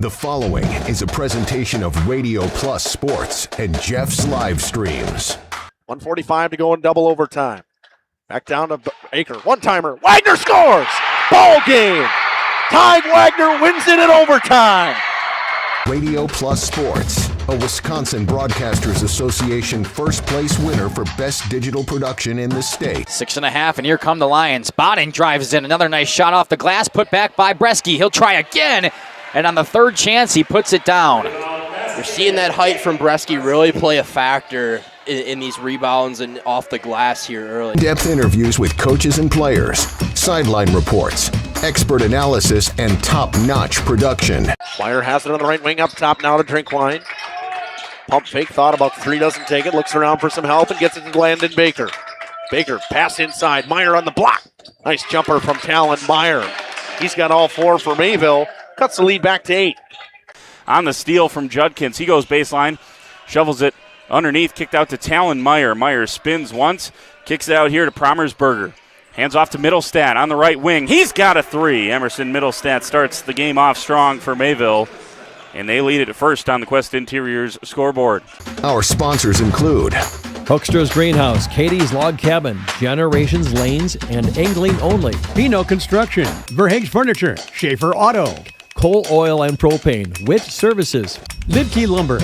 The following is a presentation of Radio Plus Sports and Jeff's Livestreams. 1:45 to go in double overtime. Back down to Aker. One-timer. Wagner scores! Ball game! Ty Wagner wins it in overtime! Radio Plus Sports, a Wisconsin Broadcasters Association first place winner for best digital production in the state. 6.5, and here come the Lions. Botting drives in. Another nice shot off the glass, put back by Bresky. He'll try again, and on the third chance, he puts it down. You're seeing that height from Bresky really play a factor in these rebounds and off the glass here early. Depth interviews with coaches and players, sideline reports, expert analysis, and top-notch production. Meyer has it on the right wing up top now to Drinkwine. Pump fake, thought about three, doesn't take it, looks around for some help and gets it to Landon Baker. Baker, pass inside, Meyer on the block. Nice jumper from Talon Meyer. He's got all four for Mayville, cuts the lead back to 8. On the steal from Judkins, he goes baseline, shovels it underneath, kicked out to Talon Meyer. Meyer spins once, kicks it out here to Promersberger. Hands off to Middlestat on the right wing. He's got a three. Emerson Middlestat starts the game off strong for Mayville, and they lead it first on the Quest Interiors scoreboard. Our sponsors include Hoekstra's Greenhouse, Katie's Log Cabin, Generations Lanes, and Angling Only. Pino Construction, Verhaeg's Furniture, Schaefer Auto, Coal, Oil, and Propane, Witt Services, Lidkey Lumber,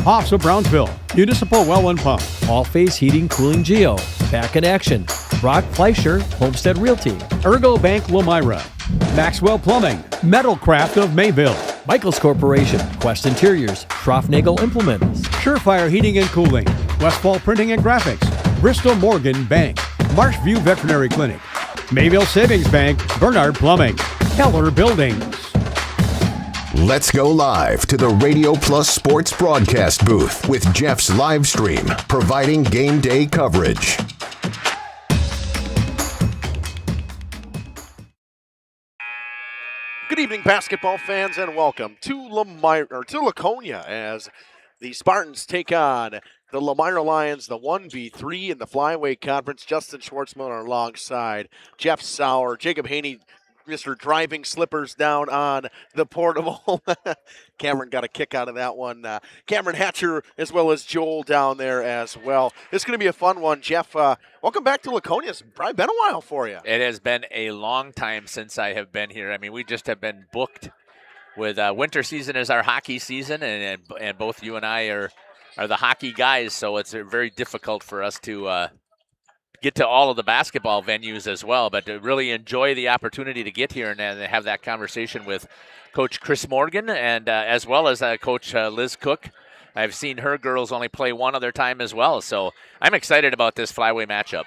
Hoffs of Brownsville, Municipal Well and Pump, All Phase Heating, Cooling Geo, Back in Action, Brock Fleischer, Homestead Realty, Ergo Bank Lomira, Maxwell Plumbing, Metalcraft of Mayville, Michaels Corporation, Quest Interiors, Schroffnagel Implements, Surefire Heating and Cooling, Westfall Printing and Graphics, Bristol Morgan Bank, Marshview Veterinary Clinic, Mayville Savings Bank, Bernard Plumbing, Keller Buildings. Let's go live to the Radio Plus Sports broadcast booth with Jeff's Livestream, providing game day coverage. Good evening, basketball fans, and welcome to Laconia as the Spartans take on the Lomira Lions, the 1v3 in the Flyweight Conference. Justin Schwartzman alongside Jeff Sauer, Jacob Haney, Mr. Driving Slippers down on the portable. Cameron got a kick out of that one. Cameron Hatcher as well as Joel down there as well. It's going to be a fun one. Jeff, welcome back to Laconia. It's probably been a while for you. It has been a long time since I have been here. I mean, we just have been booked with winter season as our hockey season, and both you and I are the hockey guys, so it's very difficult for us to get to all of the basketball venues as well, but to really enjoy the opportunity to get here and have that conversation with Coach Chris Morgan and as well as Coach Liz Cook. I've seen her girls only play one other time as well, so I'm excited about this flyweight matchup.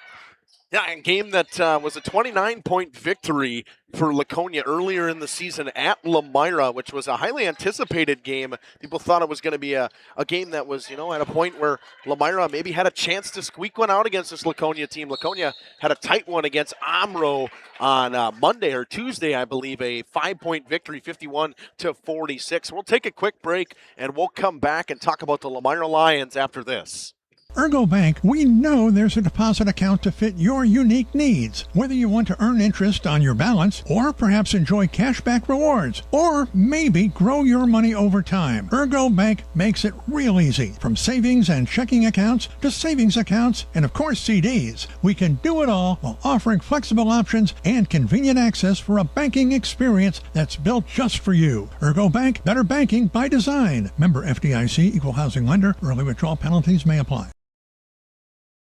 Yeah, a game that was a 29-point victory for Laconia earlier in the season at Lomira, which was a highly anticipated game. People thought it was going to be a game that was, at a point where Lomira maybe had a chance to squeak one out against this Laconia team. Laconia had a tight one against Amro on Monday or Tuesday, I believe, a 5-point victory, 51-46. We'll take a quick break, and we'll come back and talk about the Lomira Lions after this. Ergo Bank, we know there's a deposit account to fit your unique needs. Whether you want to earn interest on your balance, or perhaps enjoy cashback rewards, or maybe grow your money over time, Ergo Bank makes it real easy. From savings and checking accounts to savings accounts and, of course, CDs. We can do it all while offering flexible options and convenient access for a banking experience that's built just for you. Ergo Bank, better banking by design. Member FDIC, equal housing lender. Early withdrawal penalties may apply.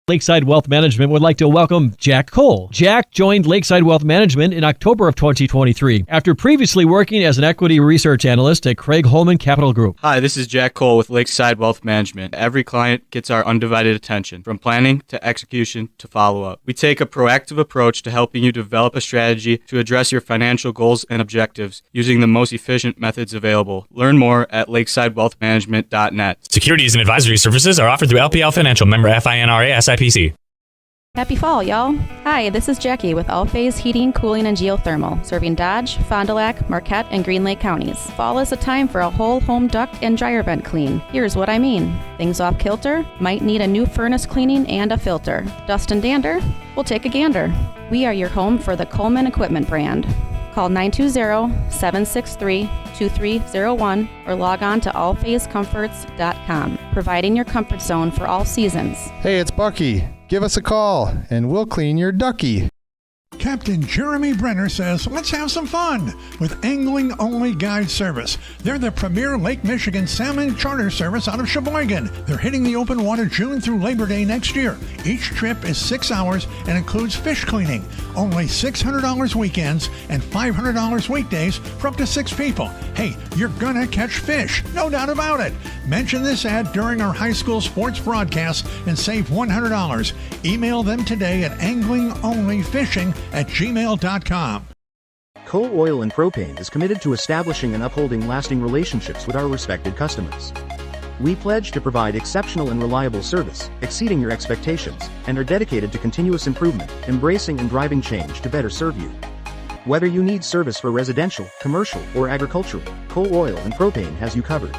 Lakeside Wealth Management would like to welcome Jack Cole. Jack joined Lakeside Wealth Management in October of 2023 after previously working as an equity research analyst at Craig Holman Capital Group. Hi, this is Jack Cole with Lakeside Wealth Management. Every client gets our undivided attention, from planning to execution to follow-up. We take a proactive approach to helping you develop a strategy to address your financial goals and objectives using the most efficient methods available. Learn more at lakesidewealthmanagement.net. Securities and advisory services are offered through LPL Financial, member FINRA SIPC. Happy fall, y'all. Hi, this is Jackie with All Phase Heating, Cooling, and Geothermal, serving Dodge, Fond du Lac, Marquette, and Green Lake counties. Fall is a time for a whole home duct and dryer vent clean. Here's what I mean. Things off kilter? Might need a new furnace cleaning and a filter. Dust and dander? We'll take a gander. We are your home for the Coleman Equipment brand. Call 920-763-2301 or log on to allphasecomforts.com, providing your comfort zone for all seasons. Hey, it's Bucky. Give us a call, and we'll clean your ducky. Captain Jeremy Brenner says, let's have some fun with Angling Only Guide Service. They're the premier Lake Michigan salmon charter service out of Sheboygan. They're hitting the open water June through Labor Day next year. Each trip is 6 hours and includes fish cleaning. Only $600 weekends and $500 weekdays for up to 6 people. Hey, you're gonna catch fish, no doubt about it. Mention this ad during our high school sports broadcast and save $100. Email them today at anglingonlyfishing@gmail.com. Coal Oil and Propane is committed to establishing and upholding lasting relationships with our respected customers. We pledge to provide exceptional and reliable service, exceeding your expectations, and are dedicated to continuous improvement, embracing and driving change to better serve you. Whether you need service for residential, commercial, or agricultural, Coal Oil and Propane has you covered.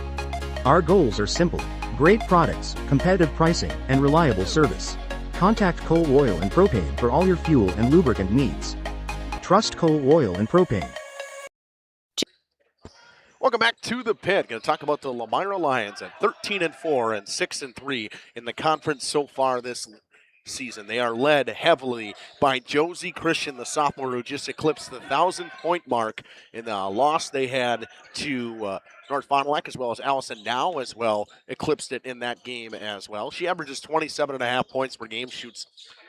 Our goals are simple: great products, competitive pricing, and reliable service. Contact Coal Oil and Propane for all your fuel and lubricant needs. Trust Coal Oil and Propane. Welcome back to the pit. Going to talk about the Lomira Lions at 13-4 and 6-3 in the conference so far this season. They are led heavily by Josie Christian, the sophomore, who just eclipsed the 1,000-point mark in the loss they had to North Fond du Lac, as well as Allison Now as well eclipsed it in that game as well. She averages 27.5 points per game, shoots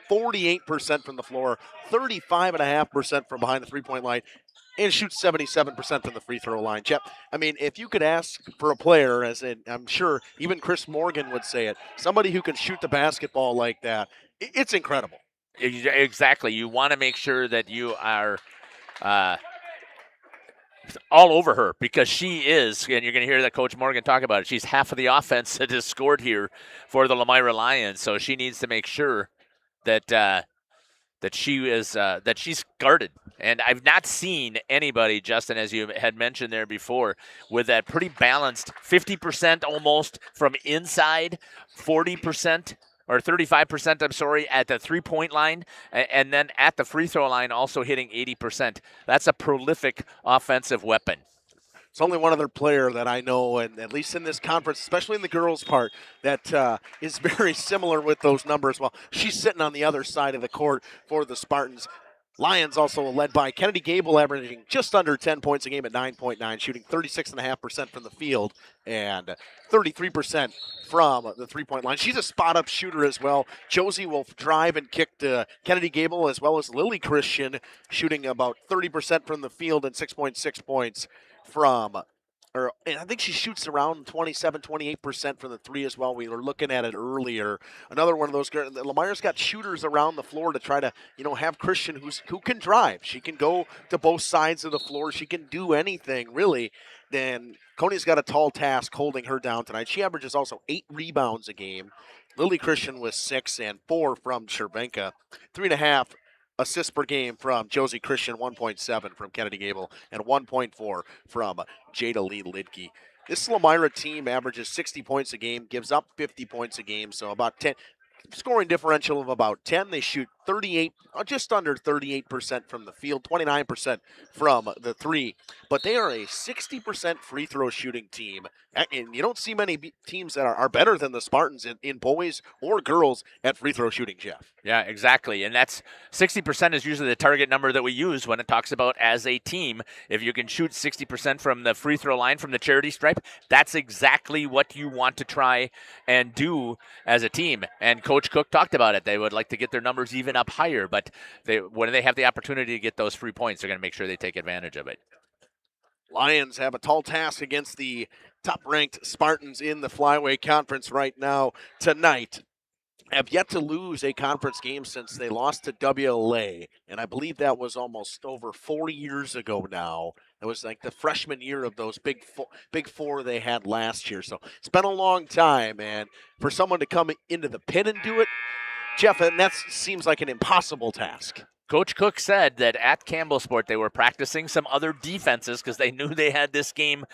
48% from the floor, 35.5% from behind the three-point line, and shoots 77% from the free throw line. Jeff, I mean, if you could ask for a player, as in, I'm sure even Chris Morgan would say it, somebody who can shoot the basketball like that, it's incredible. Exactly. You want to make sure that you are all over her, because she is, and you're going to hear that Coach Morgan talk about it, she's half of the offense that is scored here for the Lomira Lions, so she needs to make sure that that she's guarded. And I've not seen anybody, Justin, as you had mentioned there before, with that pretty balanced 50% almost from inside, 40% or 35%, I'm sorry, at the three-point line, and then at the free throw line also hitting 80%. That's a prolific offensive weapon. It's only one other player that I know, and at least in this conference, especially in the girls' part, that is very similar with those numbers. Well, she's sitting on the other side of the court for the Spartans. Lions also led by Kennedy Gable, averaging just under 10 points a game at 9.9, shooting 36.5% from the field and 33% from the three-point line. She's a spot-up shooter as well. Josie will drive and kick to Kennedy Gable, as well as Lily Christian, shooting about 30% from the field and 6.6 points from, and I think she shoots around 27-28% from the three as well. We were looking at it earlier. Another one of those girls. Lomira's got shooters around the floor to try to, have Christian who can drive. She can go to both sides of the floor. She can do anything, really. Then Coney's got a tall task holding her down tonight. She averages also 8 rebounds a game. Lily Christian with 6 and 4 from Chervenka. 3.5 assists per game from Josie Christian, 1.7 from Kennedy Gable, and 1.4 from Jada Lee Lidke. This Lomira team averages 60 points a game, gives up 50 points a game, so about 10. Scoring differential of about 10. They shoot 38, just under 38% from the field, 29% from the three. But they are a 60% free throw shooting team. And you don't see many teams that are better than the Spartans in boys or girls at free throw shooting, Jeff. Yeah, exactly. And that's 60% is usually the target number that we use when it talks about as a team. If you can shoot 60% from the free throw line, from the charity stripe, that's exactly what you want to try and do as a team. And Coach Cook talked about it. They would like to get their numbers even up higher, but when they have the opportunity to get those free points, they're going to make sure they take advantage of it. Lions have a tall task against the top-ranked Spartans in the Flyway Conference right now tonight. Have yet to lose a conference game since they lost to WLA, and I believe that was almost over 4 years ago now. It was like the freshman year of those big four they had last year. So it's been a long time, and for someone to come into the pit and do it, Jeff, and that seems like an impossible task. Coach Cook said that at Campbellsport they were practicing some other defenses because they knew they had this game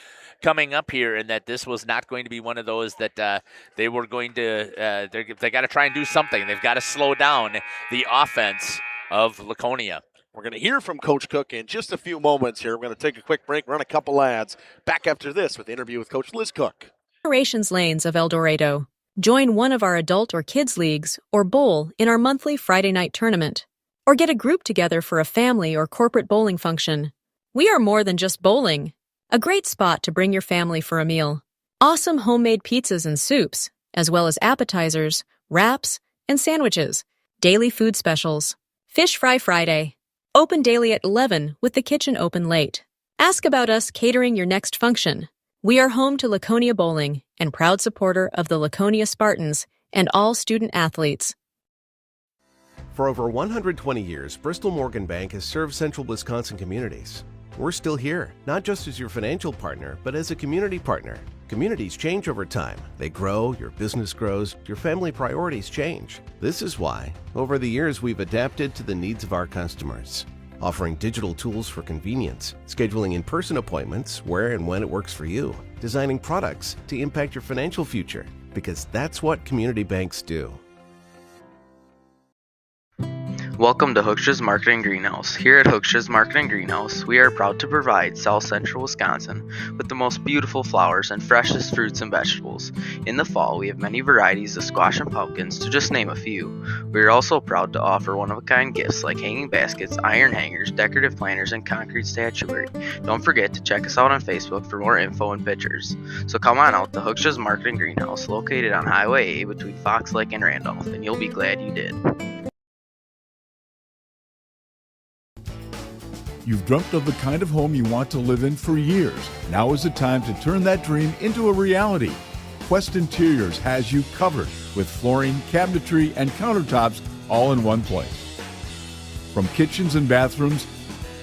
coming up here, and that this was not going to be one of those that they were going to they got to try and do something. They've got to slow down the offense of Laconia. We're going to hear from Coach Cook in just a few moments here. We're going to take a quick break, run a couple ads. Back after this with the interview with Coach Liz Cook. Operations Lanes of El Dorado. Join one of our adult or kids leagues or bowl in our monthly Friday night tournament. Or get a group together for a family or corporate bowling function. We are more than just bowling. A great spot to bring your family for a meal. Awesome homemade pizzas and soups, as well as appetizers, wraps, and sandwiches. Daily food specials. Fish Fry Friday. Open daily at 11 with the kitchen open late. Ask about us catering your next function. We are home to Laconia Bowling and proud supporter of the Laconia Spartans and all student athletes. For over 120 years, Bristol Morgan Bank has served central Wisconsin communities. We're still here, not just as your financial partner, but as a community partner. Communities change over time. They grow, your business grows, your family priorities change. This is why, over the years, we've adapted to the needs of our customers, offering digital tools for convenience, scheduling in-person appointments where and when it works for you, designing products to impact your financial future, because that's what community banks do. Welcome to Hooksha's Marketing Greenhouse. Here at Hooksha's Marketing Greenhouse, we are proud to provide South Central Wisconsin with the most beautiful flowers and freshest fruits and vegetables. In the fall, we have many varieties of squash and pumpkins, to just name a few. We are also proud to offer one-of-a-kind gifts like hanging baskets, iron hangers, decorative planters, and concrete statuary. Don't forget to check us out on Facebook for more info and pictures. So come on out to Hooksha's Marketing Greenhouse, located on Highway A between Fox Lake and Randolph, and you'll be glad you did. You've dreamt of the kind of home you want to live in for years. Now is the time to turn that dream into a reality. Quest Interiors has you covered with flooring, cabinetry, and countertops all in one place. From kitchens and bathrooms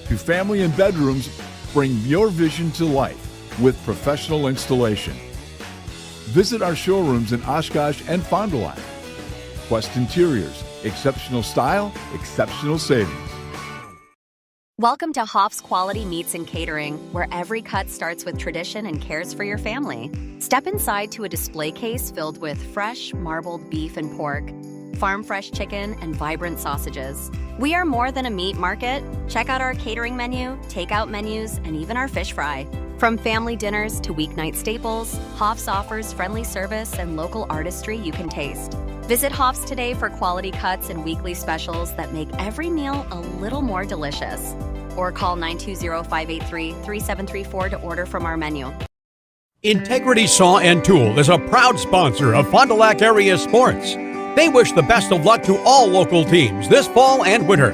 to family and bedrooms, bring your vision to life with professional installation. Visit our showrooms in Oshkosh and Fond du Lac. Quest Interiors, exceptional style, exceptional savings. Welcome to Hoff's Quality Meats and Catering, where every cut starts with tradition and cares for your family. Step inside to a display case filled with fresh, marbled beef and pork, farm-fresh chicken, and vibrant sausages. We are more than a meat market. Check out our catering menu, takeout menus, and even our fish fry. From family dinners to weeknight staples, Hoff's offers friendly service and local artistry you can taste. Visit Hoff's today for quality cuts and weekly specials that make every meal a little more delicious. Or call 920-583-3734 to order from our menu. Integrity Saw and Tool is a proud sponsor of Fond du Lac area sports. They wish the best of luck to all local teams this fall and winter.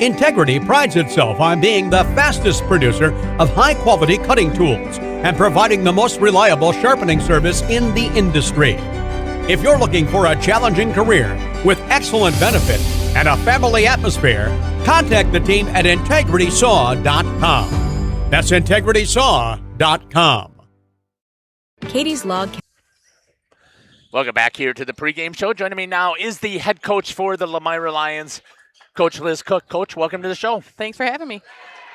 Integrity prides itself on being the fastest producer of high-quality cutting tools and providing the most reliable sharpening service in the industry. If you're looking for a challenging career with excellent benefits and a family atmosphere, contact the team at integritysaw.com. That's integritysaw.com. Katie's Log. Welcome back here to the pregame show. Joining me now is the head coach for the Lomira Lions, Coach Liz Cook. Coach, welcome to the show. Thanks for having me.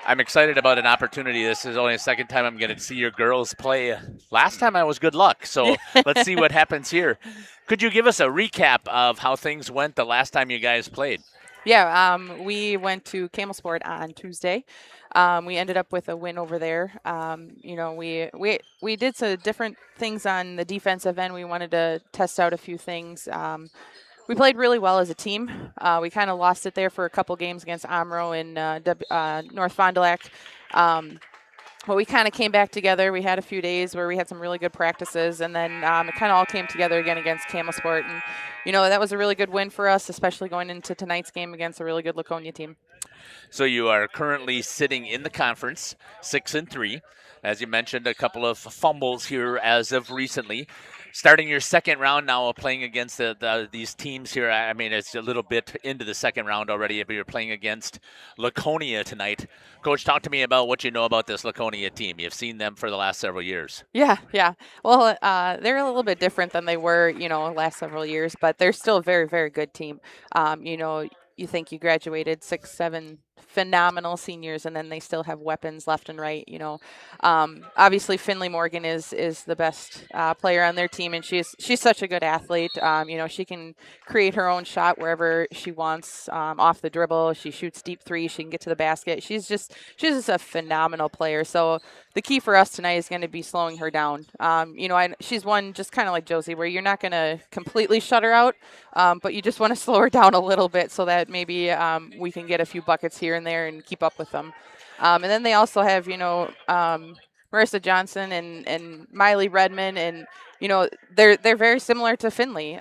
I'm excited about an opportunity. This is only the second time I'm going to see your girls play. Last time I was good luck, so let's see what happens here. Could you give us a recap of how things went the last time you guys played? Yeah, we went to Camel Sport on Tuesday. We ended up with a win over there. We did some different things on the defensive end. We wanted to test out a few things. We played really well as a team. We kind of lost it there for a couple games against Amro and North Fond du Lac. But we kind of came back together. We had a few days where we had some really good practices, and then it kind of all came together again against Camel Sport. And, that was a really good win for us, especially going into tonight's game against a really good Laconia team. So you are currently sitting in the conference, 6-3. As you mentioned, a couple of fumbles here as of recently. Starting your second round now, playing against these teams here. I mean, it's a little bit into the second round already, but you're playing against Laconia tonight. Coach, talk to me about what you know about this Laconia team. You've seen them for the last several years. Yeah. Well, they're a little bit different than they were, last several years, but they're still a very, very good team. You think you graduated 6, 7 phenomenal seniors, and then they still have weapons left and right. Obviously Finley Morgan is the best player on their team, and she's such a good athlete. She can create her own shot wherever she wants, off the dribble. She shoots deep three. She can get to the basket. She's just a phenomenal player. So the key for us tonight is going to be slowing her down. She's one just kind of like Josie, where you're not going to completely shut her out, but you just want to slow her down a little bit so that maybe we can get a few buckets here and there and keep up with them. And then they also have, Marissa Johnson and Miley Redmond, and they're very similar to Finley.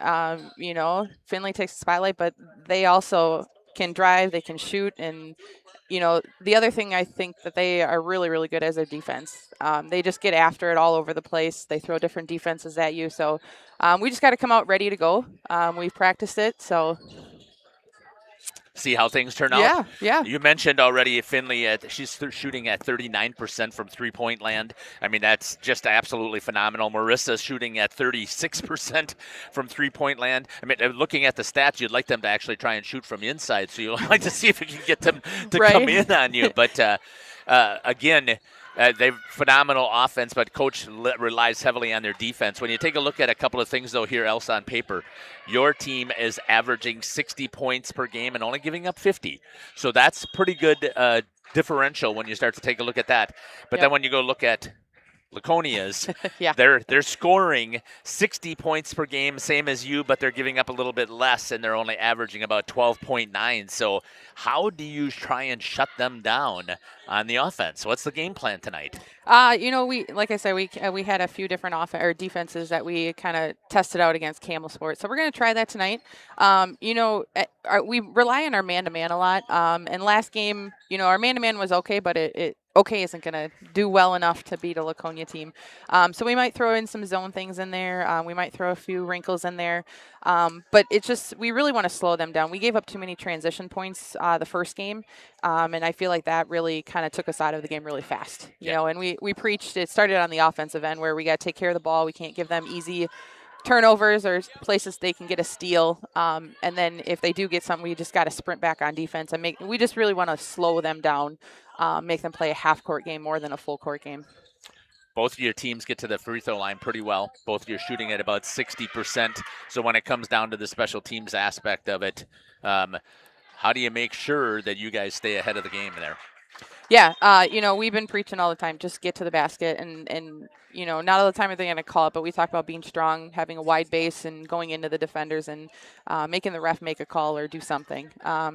Finley takes the spotlight, but they also can drive, they can shoot, and the other thing I think that they are really, really good at is their defense. They just get after it all over the place. They throw different defenses at you. So we just got to come out ready to go. We've practiced it, so see how things turn out. Yeah. You mentioned already Finley, she's shooting at 39% from three-point land. I mean, that's just absolutely phenomenal. Marissa's shooting at 36% from three-point land. I mean, looking at the stats, you'd like them to actually try and shoot from inside, so you'd like to see if you can get them to come in on you. But again, they've phenomenal offense, but coach relies heavily on their defense. When you take a look at a couple of things, though, here else on paper, your team is averaging 60 points per game and only giving up 50. So that's pretty good differential when you start to take a look at that. But then when you go look at Laconia's, they're scoring 60 points per game, same as you, but they're giving up a little bit less, and they're only averaging about 12.9. So how do you try and shut them down on the offense? What's the game plan tonight? We like I said, we had a few different defenses that we kind of tested out against Camel Sport. So we're going to try that tonight. We rely on our man-to-man a lot. And last game, our man-to-man was okay, but it isn't going to do well enough to beat a Laconia team. So we might throw in some zone things in there. We might throw a few wrinkles in there. But it's just, we really want to slow them down. We gave up too many transition points the first game. And I feel like that really kind of took us out of the game really fast. And we preached, it started on the offensive end where we got to take care of the ball. We can't give them easy turnovers or places they can get a steal. And then if they do get something, we just got to sprint back on defense and we just really want to slow them down, make them play a half-court game more than a full-court game. Both of your teams get to the free throw line pretty well. Both of you are shooting at about 60%. So when it comes down to the special teams aspect of it, how do you make sure that you guys stay ahead of the game there? Yeah, we've been preaching all the time, just get to the basket, and not all the time are they going to call it, but we talk about being strong, having a wide base, and going into the defenders, and making the ref make a call or do something.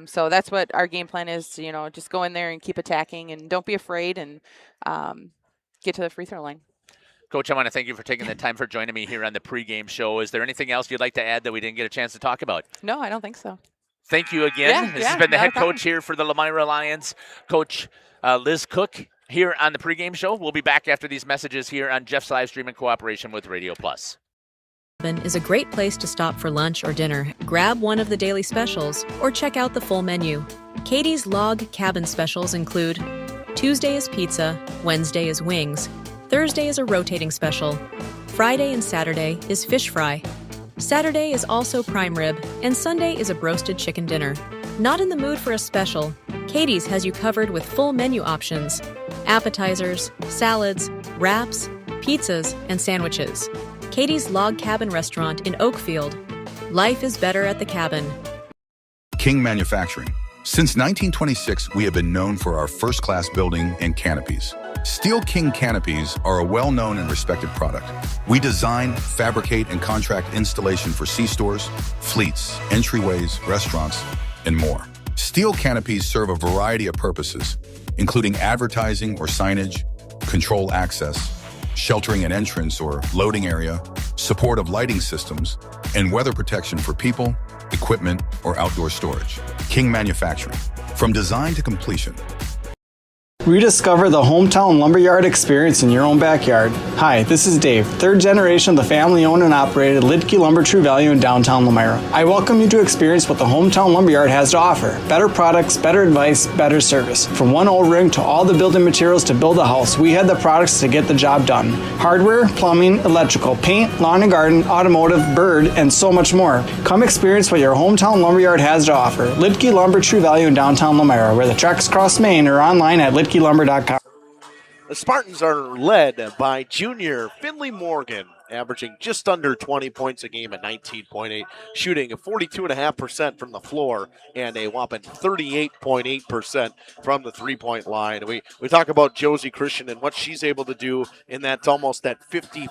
So that's what our game plan is, just go in there and keep attacking, and don't be afraid, and get to the free throw line. Coach, I want to thank you for taking the time for joining me here on the pregame show. Is there anything else you'd like to add that we didn't get a chance to talk about? No, I don't think so. Thank you again. This has been the head coach here for the Lomira Lions, Coach Liz Cook, here on the pregame show. We'll be back after these messages here on Jeff's Livestream in cooperation with Radio Plus. Is a great place to stop for lunch or dinner. Grab one of the daily specials or check out the full menu. Katie's Log Cabin specials include Tuesday is pizza, Wednesday is wings, Thursday is a rotating special, Friday and Saturday is fish fry, Saturday is also prime rib, and Sunday is a broasted chicken dinner. Not in the mood for a special? Katie's has you covered with full menu options, appetizers, salads, wraps, pizzas, and sandwiches. Katie's Log Cabin Restaurant in Oakfield. Life is better at the cabin. King Manufacturing. Since 1926, we have been known for our first-class building and canopies. Steel King canopies are a well-known and respected product. We design, fabricate, and contract installation for C-stores, fleets, entryways, restaurants, and more. Steel canopies serve a variety of purposes, including advertising or signage, control access, sheltering an entrance or loading area, support of lighting systems, and weather protection for people, equipment, or outdoor storage. King Manufacturing. From design to completion. Rediscover the hometown lumberyard experience in your own backyard. Hi, this is Dave, third generation of the family-owned and operated Lidke Lumber True Value in downtown Lomira. I welcome you to experience what the hometown lumberyard has to offer. Better products, better advice, better service. From one O-ring to all the building materials to build a house, we had the products to get the job done. Hardware, plumbing, electrical, paint, lawn and garden, automotive, bird, and so much more. Come experience what your hometown lumberyard has to offer. Lidke Lumber True Value in downtown Lomira, where the tracks cross Main, or online at lidkelumber.com. The Spartans are led by junior Finley Morgan, averaging just under 20 points a game at 19.8, shooting 42.5% from the floor and a whopping 38.8% from the three-point line. We talk about Josie Christian and what she's able to do in that almost that 50,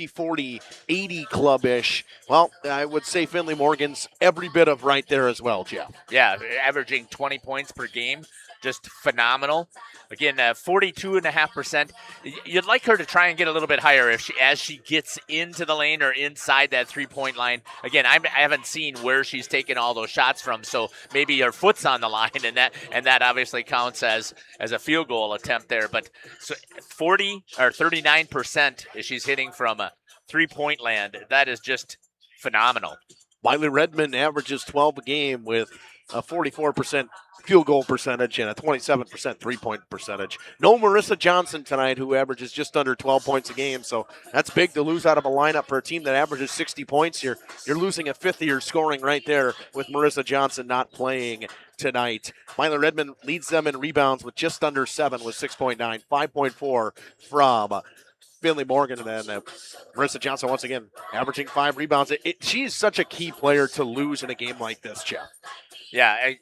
40, 80 club-ish. Well, I would say Finley Morgan's every bit of right there as well, Jeff. Yeah, averaging 20 points per game. Just phenomenal. Again, 42.5%. You'd like her to try and get a little bit higher as she gets into the lane or inside that three-point line. Again, I haven't seen where she's taken all those shots from, so maybe her foot's on the line, and that obviously counts as a field goal attempt there. But so 39% she's hitting from a three-point land. That is just phenomenal. Wiley Redmond averages 12 a game with a 44% field goal percentage and a 27% three-point percentage. No Marissa Johnson tonight, who averages just under 12 points a game, so that's big to lose out of a lineup for a team that averages 60 points. You're losing a fifth of your scoring right there with Marissa Johnson not playing tonight. Wiley Redmond leads them in rebounds with just under 7 with 6.9, 5.4 from Finley Morgan, and then Marissa Johnson once again averaging 5 rebounds. She's such a key player to lose in a game like this, Jeff. Yeah,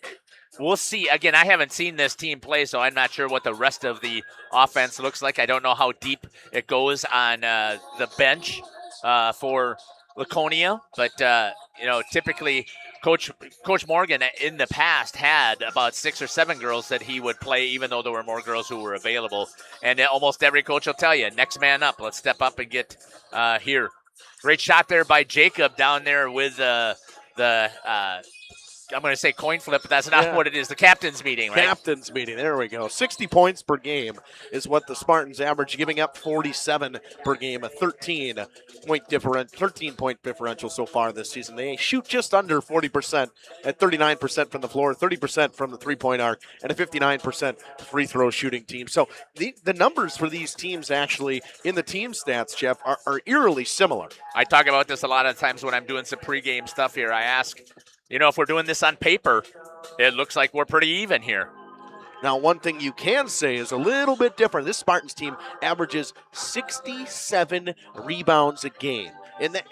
we'll see. Again, I haven't seen this team play, so I'm not sure what the rest of the offense looks like. I don't know how deep it goes on the bench for Laconia, but typically Coach Morgan in the past had about 6 or 7 girls that he would play, even though there were more girls who were available. And almost every coach will tell you, next man up. Let's step up and get here. Great shot there by Jacob down there with I'm going to say coin flip, but that's not what it is. The captain's meeting, right? Captain's meeting. There we go. 60 points per game is what the Spartans average, giving up 47 per game, a 13-point differential so far this season. They shoot just under 40% at 39% from the floor, 30% from the three-point arc, and a 59% free throw shooting team. So the numbers for these teams actually in the team stats, Jeff, are eerily similar. I talk about this a lot of times when I'm doing some pregame stuff here. I ask, if we're doing this on paper, it looks like we're pretty even here. Now, one thing you can say is a little bit different. This Spartans team averages 67 rebounds a game. In the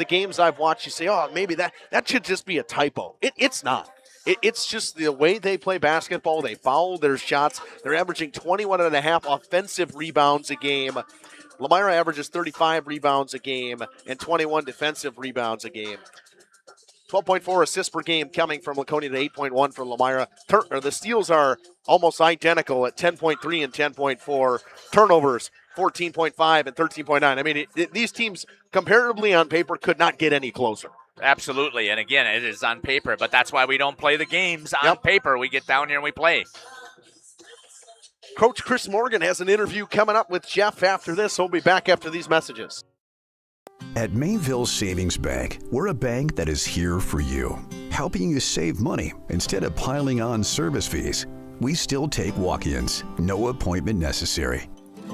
games I've watched, you say, oh, maybe that should just be a typo. It's not. It's just the way they play basketball. They foul their shots. They're averaging 21.5 offensive rebounds a game. Lomira averages 35 rebounds a game and 21 defensive rebounds a game. 12.4 assists per game coming from Laconia to 8.1 from Lomira. The steals are almost identical at 10.3 and 10.4. Turnovers, 14.5 and 13.9. I mean, these teams, comparatively on paper, could not get any closer. Absolutely. And again, it is on paper, but that's why we don't play the games on paper. We get down here and we play. Coach Chris Morgan has an interview coming up with Jeff after this. He'll be back after these messages. At Mayville Savings Bank, we're a bank that is here for you, helping you save money instead of piling on service fees. We still take walk-ins, no appointment necessary.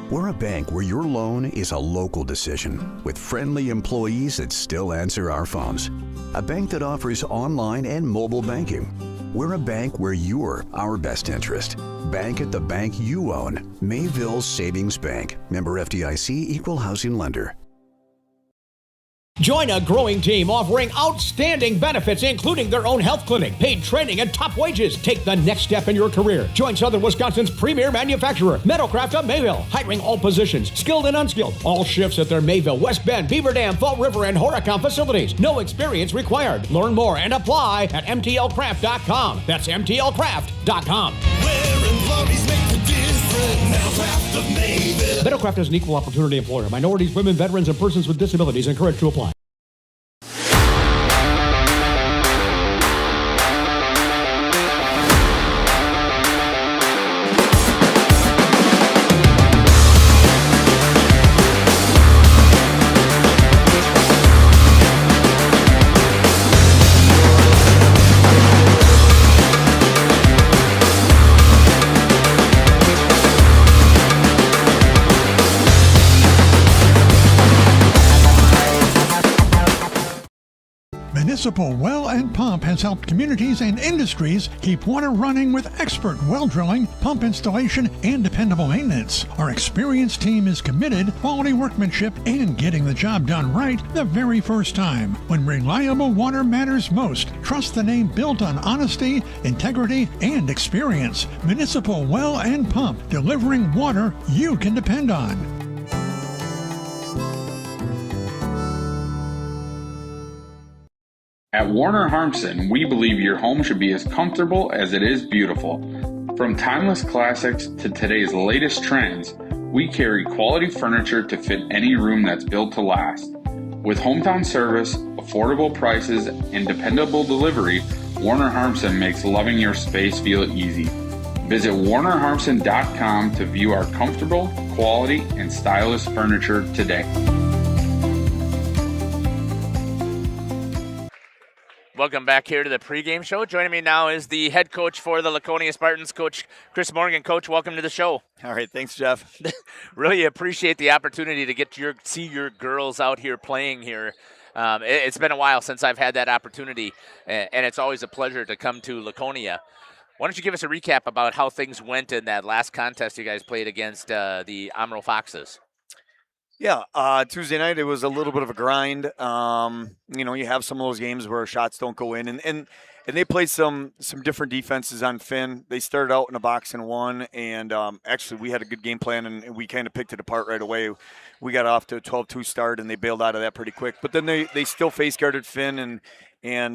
We're a bank where your loan is a local decision with friendly employees that still answer our phones. A bank that offers online and mobile banking. We're a bank where you're our best interest. Bank at the bank you own. Mayville Savings Bank. Member FDIC, Equal Housing Lender. Join a growing team offering outstanding benefits, including their own health clinic, paid training, and top wages. Take the next step in your career. Join Southern Wisconsin's premier manufacturer, Metalcraft of Mayville, hiring all positions, skilled and unskilled. All shifts at their Mayville, West Bend, Beaver Dam, Fall River, and Horicon facilities. No experience required. Learn more and apply at MTLcraft.com. That's MTLcraft.com. Metalcraft is an equal opportunity employer. Minorities, women, veterans, and persons with disabilities encouraged to apply. Municipal Well and Pump has helped communities and industries keep water running with expert well drilling, pump installation, and dependable maintenance. Our experienced team is committed, quality workmanship, and getting the job done right the very first time. When reliable water matters most, trust the name built on honesty, integrity, and experience. Municipal Well and Pump, delivering water you can depend on. At Warner Harmson, we believe your home should be as comfortable as it is beautiful. From timeless classics to today's latest trends, we carry quality furniture to fit any room that's built to last. With hometown service, affordable prices, and dependable delivery, Warner Harmson makes loving your space feel easy. Visit WarnerHarmson.com to view our comfortable, quality, and stylish furniture today. Welcome back here to the pregame show. Joining me now is the head coach for the Laconia Spartans, Coach Chris Morgan. Coach, welcome to the show. All right, thanks, Jeff. Really appreciate the opportunity to see your girls out here playing here. It's been a while since I've had that opportunity, and it's always a pleasure to come to Laconia. Why don't you give us a recap about how things went in that last contest you guys played against the Amro Foxes? Yeah, Tuesday night it was a little bit of a grind. You have some of those games where shots don't go in, and they played some different defenses on Finn. They started out in a box and won, and actually we had a good game plan, and we kind of picked it apart right away. We got off to a 12-2 start, and they bailed out of that pretty quick. But then they still face guarded Finn, and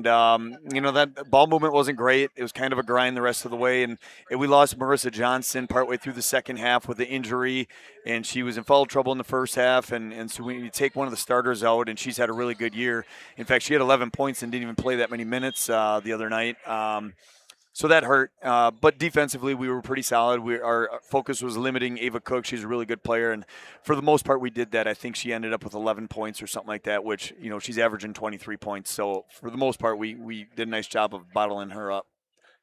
that ball movement wasn't great. It was kind of a grind the rest of the way, and we lost Marissa Johnson partway through the second half with an injury, and she was in foul trouble in the first half, and so when you take one of the starters out, and she's had a really good year. In fact, she had 11 points and didn't even play that many minutes the other night. So that hurt, but defensively we were pretty solid. Our focus was limiting Ava Cook. She's a really good player, and for the most part we did that. I think she ended up with 11 points or something like that, which, she's averaging 23 points. So for the most part we did a nice job of bottling her up.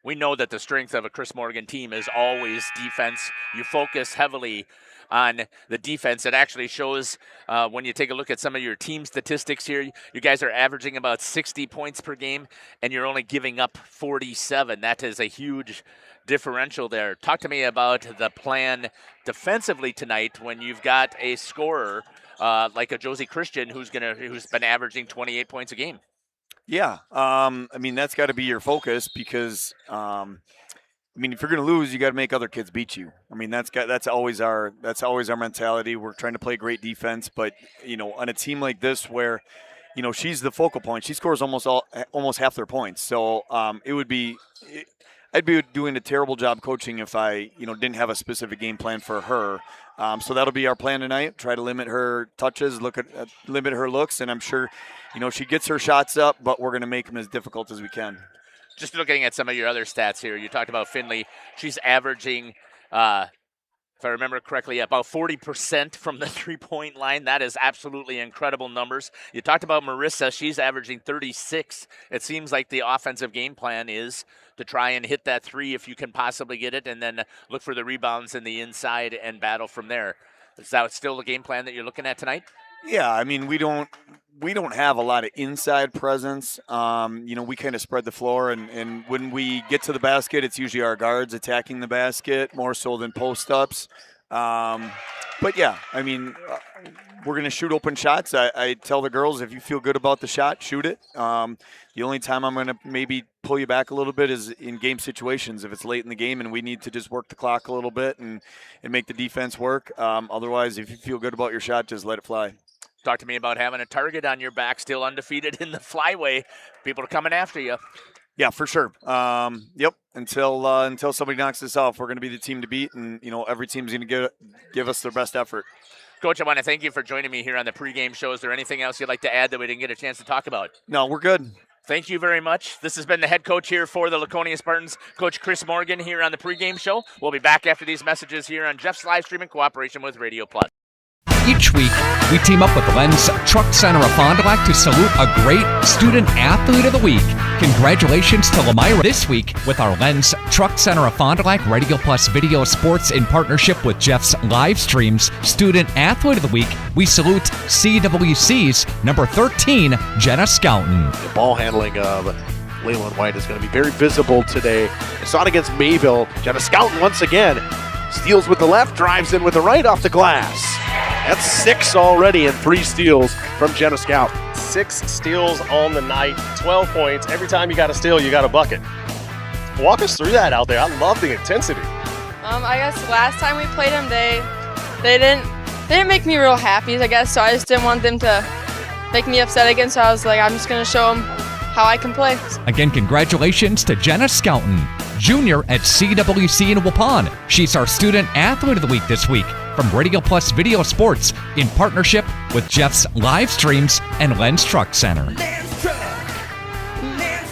We know that the strength of a Chris Morgan team is always defense. You focus heavily on the defense. It actually shows when you take a look at some of your team statistics here. You guys are averaging about 60 points per game, and you're only giving up 47. That is a huge differential there. Talk to me about the plan defensively tonight when you've got a scorer like a Josie Christian who's been averaging 28 points a game. Yeah, that's got to be your focus because if you're going to lose, you got to make other kids beat you. That's always our mentality. We're trying to play great defense, but on a team like this where she's the focal point, she scores almost half their points. So I'd be doing a terrible job coaching if I didn't have a specific game plan for her. So that'll be our plan tonight. Try to limit her touches, limit her looks, and I'm sure she gets her shots up, but we're going to make them as difficult as we can. Just looking at some of your other stats here, you talked about Finley. She's averaging, if I remember correctly, about 40% from the three-point line. That is absolutely incredible numbers. You talked about Marissa. She's averaging 36. It seems like the offensive game plan is to try and hit that three if you can possibly get it, and then look for the rebounds in the inside and battle from there. Is that still the game plan that you're looking at tonight? Yeah, we don't have a lot of inside presence. We kind of spread the floor, and when we get to the basket, it's usually our guards attacking the basket more so than post-ups. But yeah, we're going to shoot open shots. I tell the girls, if you feel good about the shot, shoot it. The only time I'm going to maybe pull you back a little bit is in game situations, if it's late in the game and we need to just work the clock a little bit and make the defense work. Otherwise, if you feel good about your shot, just let it fly. Talk to me about having a target on your back, still undefeated in the flyway. People are coming after you. Yeah, for sure. Yep. Until somebody knocks us off, we're going to be the team to beat, and every team's going to give us their best effort. Coach, I want to thank you for joining me here on the pregame show. Is there anything else you'd like to add that we didn't get a chance to talk about? No, we're good. Thank you very much. This has been the head coach here for the Laconia Spartans, Coach Chris Morgan, here on the pregame show. We'll be back after these messages here on Jeff's live stream in cooperation with Radio Plus. Each week, we team up with Len's Truck Center of Fond du Lac to salute a great student athlete of the week. Congratulations to Lomira this week with our Lens Truck Center of Fond du Lac Radio Plus Video Sports in partnership with Jeff's Livestreams Student Athlete of the Week. We salute CWC's number 13, Jenna Scouten. The ball handling of Leyland White is going to be very visible today. I saw it against Mayville. Jenna Scouten once again steals with the left, drives in with the right off the glass. That's 6 already and 3 steals from Jenna Scouten. 6 steals on the night, 12 points. Every time you got a steal, you got a bucket. Walk us through that out there. I love the intensity. I guess last time we played them, they didn't make me real happy, I guess, so I just didn't want them to make me upset again, so I was like, I'm just going to show them how I can play. Again, congratulations to Jenna Scouten, junior at CWC in Waupun. She's our Student Athlete of the Week this week from Radio Plus Video Sports in partnership with Jeff's Livestreams and Lens Truck Center. Lens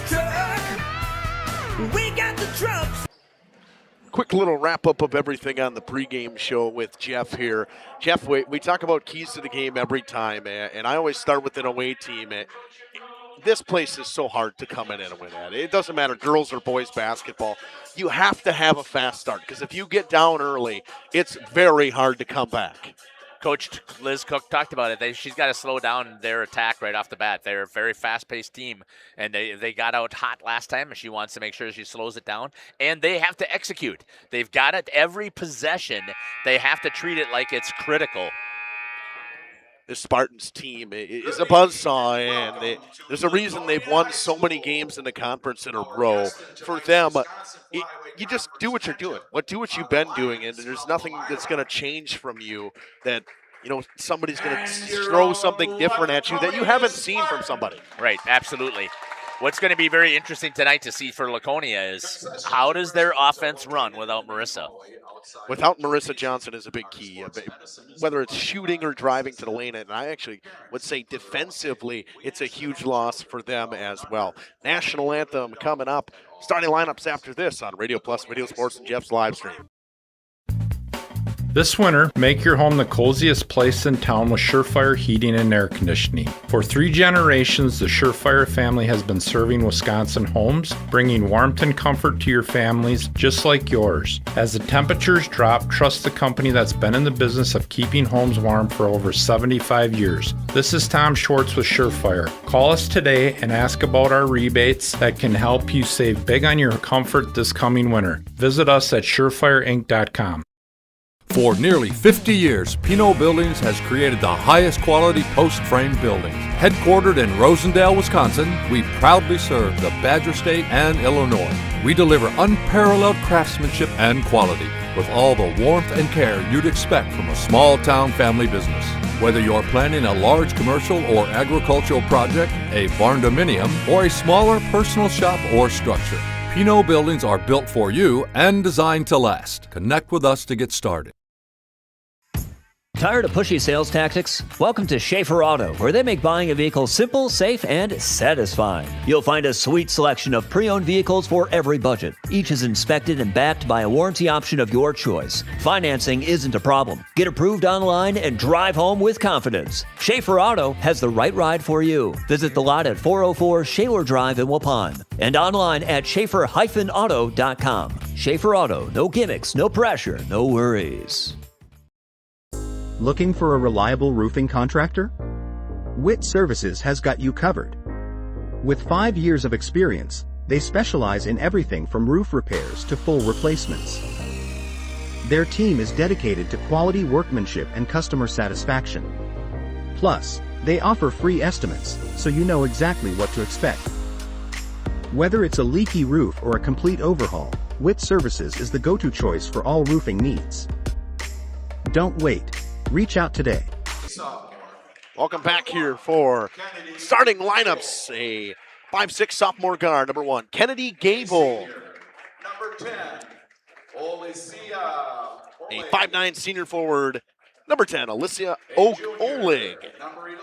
Truck, we got the trucks. Quick little wrap-up of everything on the pregame show with Jeff here. Jeff, we talk about keys to the game every time, and I always start with an away team. This place is so hard to come in and win at. It doesn't matter, girls or boys basketball. You have to have a fast start, because if you get down early, it's very hard to come back. Coach Liz Cook talked about it. She's got to slow down their attack right off the bat. They're a very fast-paced team, and they got out hot last time, and she wants to make sure she slows it down. And they have to execute. They've got it every possession. They have to treat it like it's critical. This Spartans team is a buzzsaw, and there's a reason they've won so many games in the conference in a row. For them, you just do what you're doing. Do what you've been doing, and there's nothing that's going to change from you that, somebody's going to throw something different at you that you haven't seen from somebody. Right, absolutely. What's going to be very interesting tonight to see for Laconia is how does their offense run without Marissa? Without Marissa Johnson is a big key, whether it's shooting or driving to the lane. And I actually would say defensively, it's a huge loss for them as well. National anthem coming up. Starting lineups after this on Radio Plus Video Sports and Jeff's Livestream. This winter, make your home the coziest place in town with Surefire Heating and Air Conditioning. For 3 generations, the Surefire family has been serving Wisconsin homes, bringing warmth and comfort to your families just like yours. As the temperatures drop, trust the company that's been in the business of keeping homes warm for over 75 years. This is Tom Schwartz with Surefire. Call us today and ask about our rebates that can help you save big on your comfort this coming winter. Visit us at surefireinc.com. For nearly 50 years, Pinot Buildings has created the highest quality post-frame buildings. Headquartered in Rosendale, Wisconsin, we proudly serve the Badger State and Illinois. We deliver unparalleled craftsmanship and quality with all the warmth and care you'd expect from a small-town family business. Whether you're planning a large commercial or agricultural project, a barn-dominium, or a smaller personal shop or structure, Pinot Buildings are built for you and designed to last. Connect with us to get started. Tired of pushy sales tactics? Welcome to Schaefer Auto, where they make buying a vehicle simple, safe, and satisfying. You'll find a sweet selection of pre-owned vehicles for every budget. Each is inspected and backed by a warranty option of your choice. Financing isn't a problem. Get approved online and drive home with confidence. Schaefer Auto has the right ride for you. Visit the lot at 404 Shaler Drive in Waupun and online at schaefer-auto.com. Schaefer Auto, no gimmicks, no pressure, no worries. Looking for a reliable roofing contractor? Witt Services has got you covered. With 5 years of experience, they specialize in everything from roof repairs to full replacements. Their team is dedicated to quality workmanship and customer satisfaction. Plus, they offer free estimates, so you know exactly what to expect. Whether it's a leaky roof or a complete overhaul, Witt Services is the go-to choice for all roofing needs. Don't wait. Reach out today. Welcome back here for starting lineups. A 5'6" sophomore guard, number 1, Kennedy Gable. Number 10, Alicia. A 5'9" senior forward, number 10, Alicia Oleg. Number 11,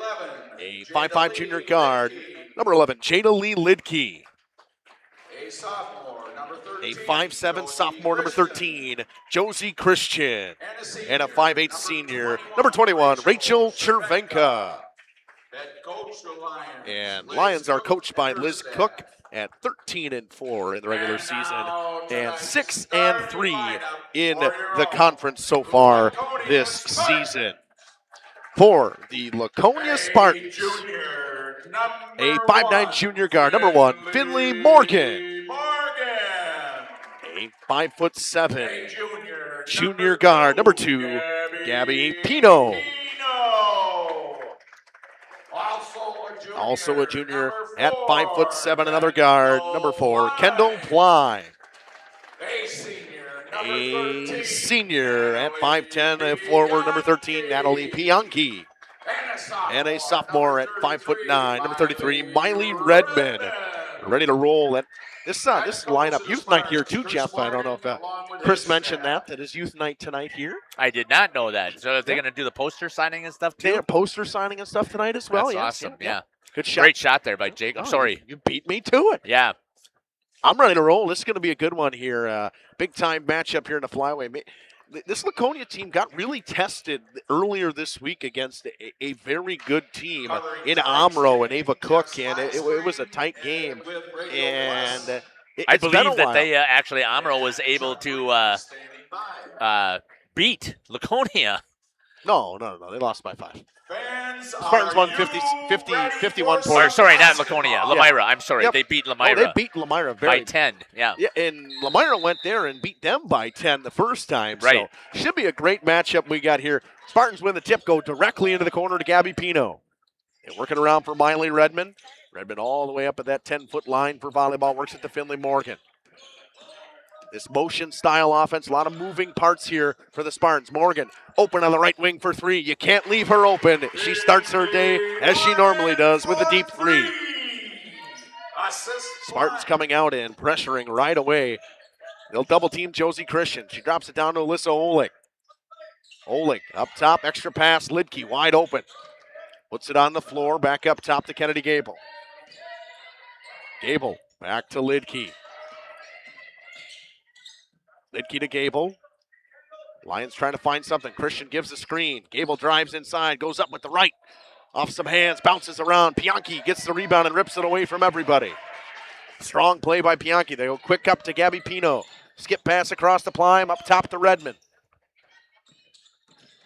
a 5'5" junior guard, number 11, Jada Lee Lidke. A sophomore, number 13. A 5'7" sophomore, number 13, Josie Christian. And a 5'8" senior, number 21, Rachel Chervenka. And Lions are coached by Liz Cook. at 13-4 in the regular season and 6-3 in the conference so far this season. For the Laconia Spartans, a 5'9" junior guard, number 1, Finley Morgan. A 5'7" junior guard, number 2, Gabby Pino. Also a junior at 5'7", another guard, number 4, Kendall Ply. A senior at 5'10", a forward, number 13, Natalie Pianchi. And a sophomore at 5'9", number 33, Miley Redmond. Ready to roll. This lineup, youth night here too, Jeff. I don't know if Chris mentioned that is youth night tonight here. I did not know that. So are they going to do the poster signing and stuff too? They have poster signing and stuff tonight as well. That's yes, awesome. Yeah. Good shot. Great shot there by Jake. I'm sorry. You beat me to it. Yeah. I'm ready to roll. This is going to be a good one here. Big time matchup here in the flyway. This Laconia team got really tested earlier this week against a very good team in Amro and Ava Cook, and it was a tight game. And I believe that they actually, Amro was able to beat Laconia. No. They lost by 5. Spartans won 51 points. Sorry, not Laconia. Lomira. Yeah. I'm sorry. Yep. They beat Lomira. They beat Lomira by 10. Yeah. And Lomira went there and beat them by 10 the first time. Right. So should be a great matchup we got here. Spartans win the tip, go directly into the corner to Gabby Pino. And working around for Miley Redmond. Redmond all the way up at that 10-foot line for volleyball. Works at the Finley Morgan. This motion style offense, a lot of moving parts here for the Spartans. Morgan open on the right wing for 3. You can't leave her open. She starts her day as she normally does with a deep 3. Spartans coming out and pressuring right away. They'll double team Josie Christian. She drops it down to Alyssa Oleg. Oleg up top, extra pass, Lidke wide open. Puts it on the floor, back up top to Kennedy Gable. Gable back to Lidke. Lidke to Gable. Lions trying to find something. Christian gives a screen. Gable drives inside, goes up with the right. Off some hands, bounces around. Pianchi gets the rebound and rips it away from everybody. Strong play by Pianchi. They go quick up to Gabby Pino. Skip pass across the Plime, up top to Redmond.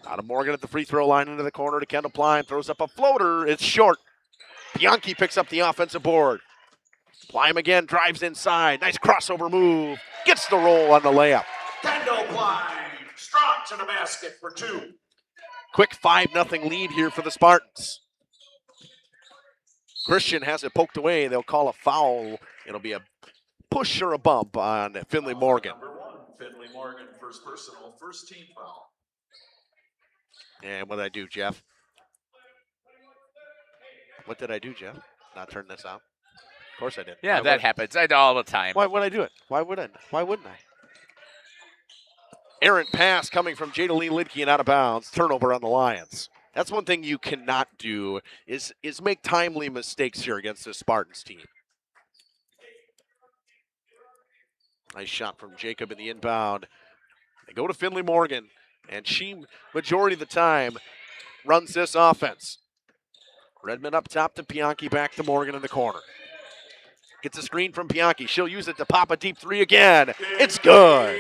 Out of Morgan at the free throw line into the corner to Kendall Plime. Throws up a floater. It's short. Pianchi picks up the offensive board. Plime again drives inside. Nice crossover move. Gets the roll on the layup. Kendall Plime, strong to the basket for 2. Quick 5-0 lead here for the Spartans. Christian has it poked away. They'll call a foul. It'll be a push or a bump on Finley Morgan. Number 1, Finley Morgan, first personal, first team foul. And what did I do, Jeff? What did I do, Jeff? Not turn this on? Of course I did. Yeah, that happens all the time. Why would I do it? Why wouldn't I? Errant pass coming from Jada Lee Lidke and out of bounds. Turnover on the Lions. That's one thing you cannot do is make timely mistakes here against this Spartans team. Nice shot from Jacob in the inbound. They go to Finley Morgan, and she, majority of the time, runs this offense. Redmond up top to Pianchi, back to Morgan in the corner. Gets a screen from Pianchi. She'll use it to pop a deep 3 again. It's good.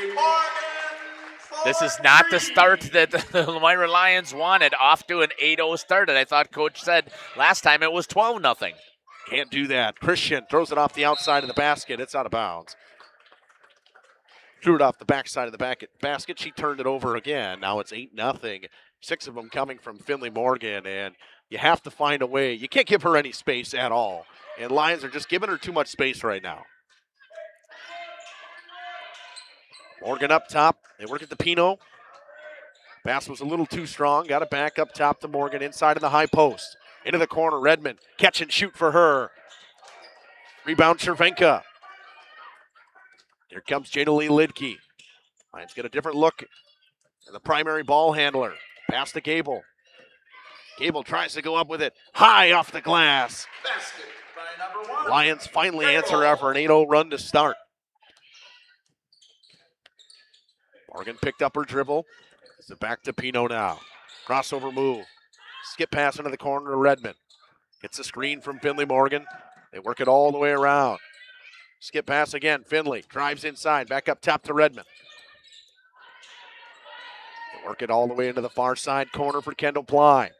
This is not the start that the Lomira Lions wanted. Off to an 8-0 start, and I thought Coach said last time it was 12-0. Can't do that. Christian throws it off the outside of the basket. It's out of bounds. Threw it off the backside of the basket. She turned it over again. Now it's 8-0. 6 of them coming from Finley Morgan, and you have to find a way. You can't give her any space at all. And Lions are just giving her too much space right now. Morgan up top. They work at the Pino. Pass was a little too strong. Got it back up top to Morgan inside of the high post. Into the corner. Redmond. Catch and shoot for her. Rebound Cervenka. Here comes Jada Lee Lidke. Lions get a different look at the primary ball handler. Pass to Gable. Gable tries to go up with it. High off the glass. Basket by number 1. Lions finally answer after an 8-0 run to start. Morgan picked up her dribble. It's back to Pino now. Crossover move. Skip pass into the corner to Redmond. Gets a screen from Finley Morgan. They work it all the way around. Skip pass again. Finley drives inside. Back up top to Redmond. They work it all the way into the far side corner for Kendall Ply.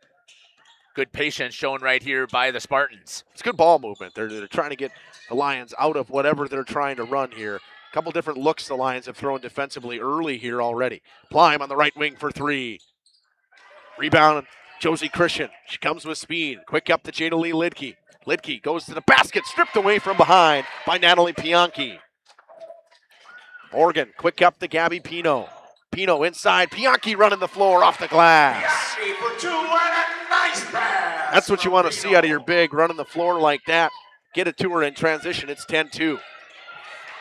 Good patience shown right here by the Spartans. It's good ball movement. They're trying to get the Lions out of whatever they're trying to run here. A couple different looks the Lions have thrown defensively early here already. Plime on the right wing for three. Rebound, Josie Christian. She comes with speed. Quick up to Jada Lee Lidke. Lidke goes to the basket, stripped away from behind by Natalie Pianki. Morgan, quick up to Gabby Pino. Pino inside, Pianki running the floor off the glass. For two and a nice pass. That's what you want to see out of your big, running the floor like that. Get it to her in transition, it's 10-2.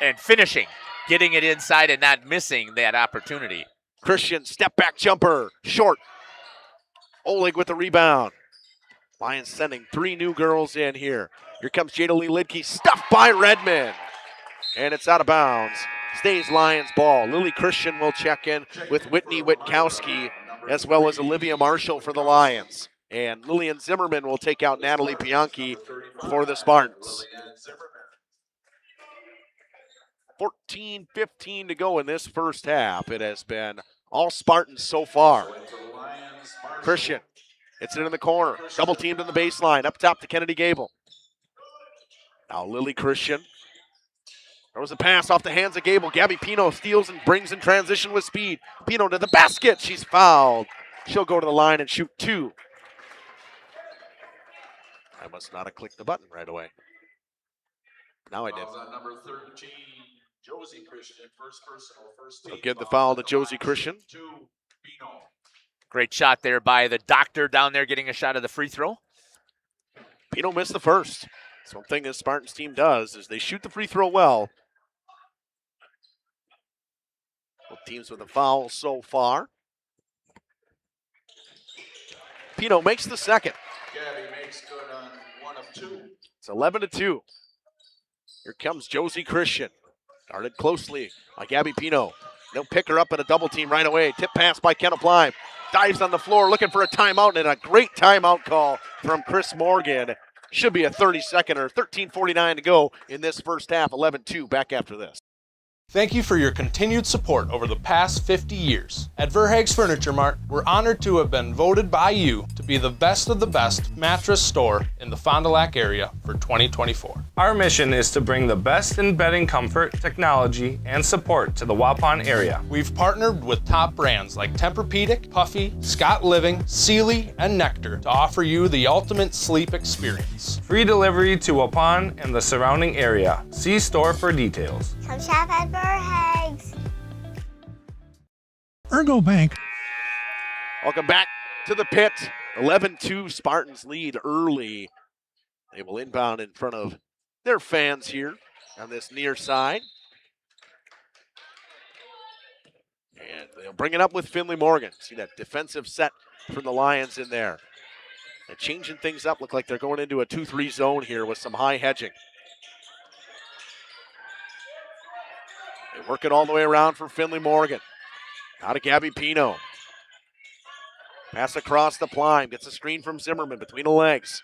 And finishing, getting it inside and not missing that opportunity. Christian, step back jumper, short. Oleg with the rebound. Lions sending three new girls in here. Here comes Jada Lee Lidke, stuffed by Redmond. And it's out of bounds. Stays Lions ball. Lily Christian will check in with Whitney Witkowski, as well as Olivia Marshall for the Lions. And Lillian Zimmerman will take out Natalie Pianki for the Spartans. 14-15 to go in this first half. It has been all Spartans so far. Christian, it's in the corner. Double teamed in the baseline. Up top to Kennedy Gable. Now Lily Christian. There was a pass off the hands of Gable. Gabby Pino steals and brings in transition with speed. Pino to the basket. She's fouled. She'll go to the line and shoot two. I must not have clicked the button right away. Now I did. Number 13, Josie Christian, first personal, first team. So give the foul to Josie Christian. Great shot there by the doctor down there getting a shot of the free throw. Pino missed the first. That's one thing this Spartans team does is they shoot the free throw well. Both teams with a foul so far. Pino makes the second. Gabby makes good on 1 of 2. It's 11-2. Here comes Josie Christian. Guarded closely by Gabby Pino. They'll pick her up at a double team right away. Tip pass by Kendall Plime. Dives on the floor looking for a timeout, and a great timeout call from Chris Morgan. Should be a 30-second or 13:49 to go in this first half. 11-2 back after this. Thank you for your continued support over the past 50 years. At Verhaeg's Furniture Mart, we're honored to have been voted by you to be the best of the best mattress store in the Fond du Lac area for 2024. Our mission is to bring the best in bedding comfort, technology, and support to the Waupun area. We've partnered with top brands like Tempur-Pedic, Puffy, Scott Living, Sealy, and Nectar to offer you the ultimate sleep experience. Free delivery to Waupun and the surrounding area. See store for details. Come shop at Verhaeg's. Ergo Bank. Welcome back to the pit. 11-2 Spartans lead early. They will inbound in front of their fans here on this near side. And they'll bring it up with Finley Morgan. See that defensive set from the Lions in there. And changing things up, look like they're going into a 2-3 zone here with some high hedging. They work it all the way around for Finley Morgan. Out of Gabby Pino. Pass across the Plime. Gets a screen from Zimmerman between the legs.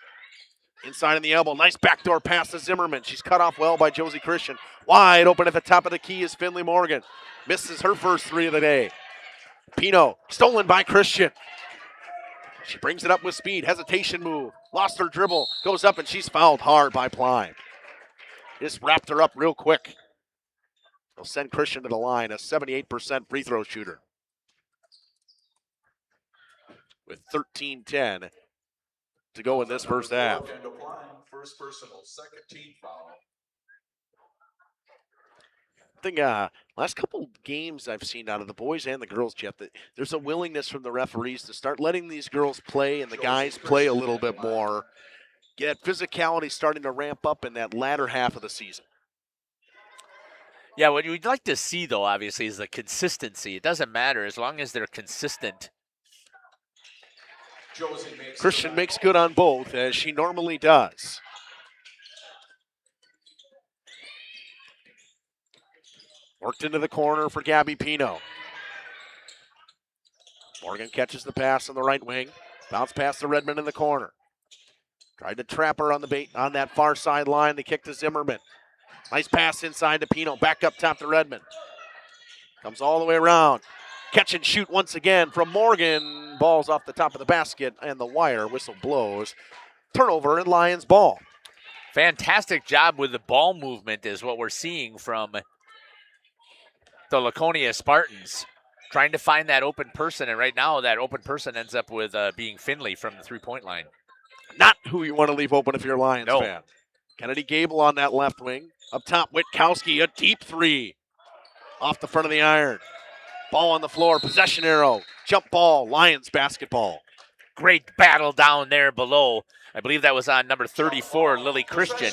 Inside in the elbow. Nice backdoor pass to Zimmerman. She's cut off well by Josie Christian. Wide open at the top of the key is Finley Morgan. Misses her first three of the day. Pino stolen by Christian. She brings it up with speed. Hesitation move. Lost her dribble. Goes up and she's fouled hard by Plime. Just wrapped her up real quick. They'll send Christian to the line, a 78% free throw shooter. With 13-10 to go in this first half. First personal, second team foul. I think last couple games I've seen out of the boys and the girls, Jeff, that there's a willingness from the referees to start letting these girls play and the guys play a little bit more. Get physicality starting to ramp up in that latter half of the season. Yeah, what you'd like to see, though, obviously, is the consistency. It doesn't matter as long as they're consistent. Christian makes good on both, as she normally does. Worked into the corner for Gabby Pino. Morgan catches the pass on the right wing. Bounce pass to Redmond in the corner. Tried to trap her on the bait on that far sideline. The kick to Zimmerman. Nice pass inside to Pino. Back up top to Redmond. Comes all the way around. Catch and shoot once again from Morgan. Ball's off the top of the basket and the wire. Whistle blows. Turnover and Lions ball. Fantastic job with the ball movement is what we're seeing from the Laconia Spartans. Trying to find that open person, and right now that open person ends up with being Finley from the three-point line. Not who you want to leave open if you're a Lions fan. Kennedy Gable on that left wing. Up top, Witkowski, a deep three. Off the front of the iron. Ball on the floor, possession arrow. Jump ball, Lions basketball. Great battle down there below. I believe that was on number 34, Lily Christian.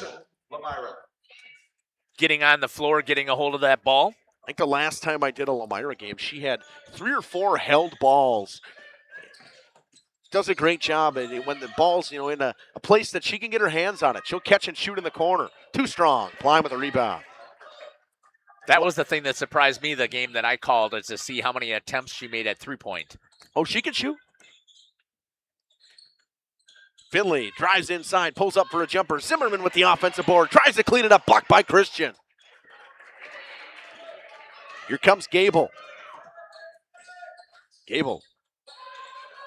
Getting on the floor, getting a hold of that ball. I think the last time I did a Lomira game, she had 3 or 4 held balls. Does a great job when the ball's in a place that she can get her hands on it. She'll catch and shoot in the corner. Too strong. Klein with a rebound. That was the thing that surprised me, the game that I called, is to see how many attempts she made at three-point. Oh, she can shoot? Finley drives inside, pulls up for a jumper. Zimmerman with the offensive board. Tries to clean it up. Blocked by Christian. Here comes Gable. Gable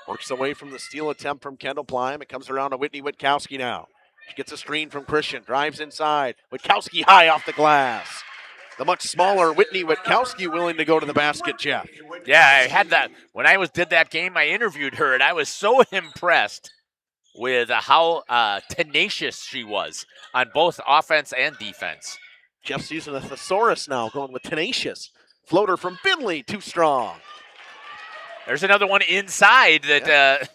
works away from the steal attempt from Kendall Plime. It comes around to Whitney Witkowski now. She gets a screen from Christian. Drives inside. Witkowski high off the glass. The much smaller Whitney Witkowski willing to go to the basket, Jeff. Yeah, I had that. When I did that game, I interviewed her, and I was so impressed with how tenacious she was on both offense and defense. Jeff's using a thesaurus now, going with tenacious. Floater from Finley, too strong. There's another one inside that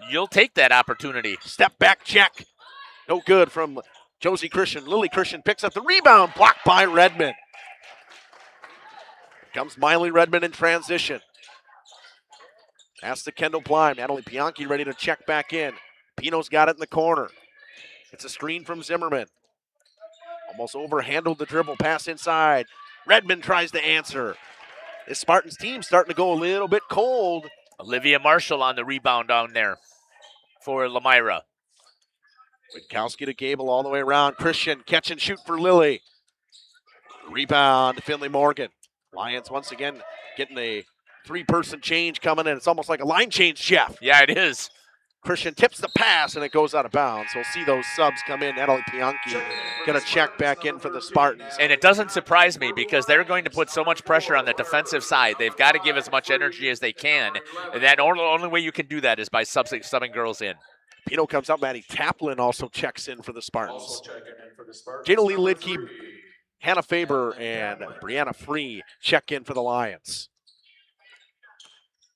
you'll take that opportunity. Step back check. No good from Josie Christian. Lily Christian picks up the rebound, blocked by Redmond. Comes Miley Redmond in transition. Pass to Kendall Plime. Natalie Bianchi ready to check back in. Pino's got it in the corner. It's a screen from Zimmerman. Almost overhandled the dribble. Pass inside. Redmond tries to answer. This Spartans team starting to go a little bit cold. Olivia Marshall on the rebound down there for Lomira. Witkowski to Gable all the way around. Christian catch and shoot for Lily. Rebound to Finley Morgan. Lions once again getting a 3-person change coming in. It's almost like a line change, Jeff. Yeah, it is. Christian tips the pass, and it goes out of bounds. We'll see those subs come in. Natalie Bianchi going to check back in for the Spartans. And it doesn't surprise me because they're going to put so much pressure on the defensive side. They've got to give as much energy as they can. And that only way you can do that is by subbing girls in. Pino comes out. Maddie Taplin also checks in for the Spartans. Jada Lee Lidke, Hannah Faber, and Brianna Free check in for the Lions.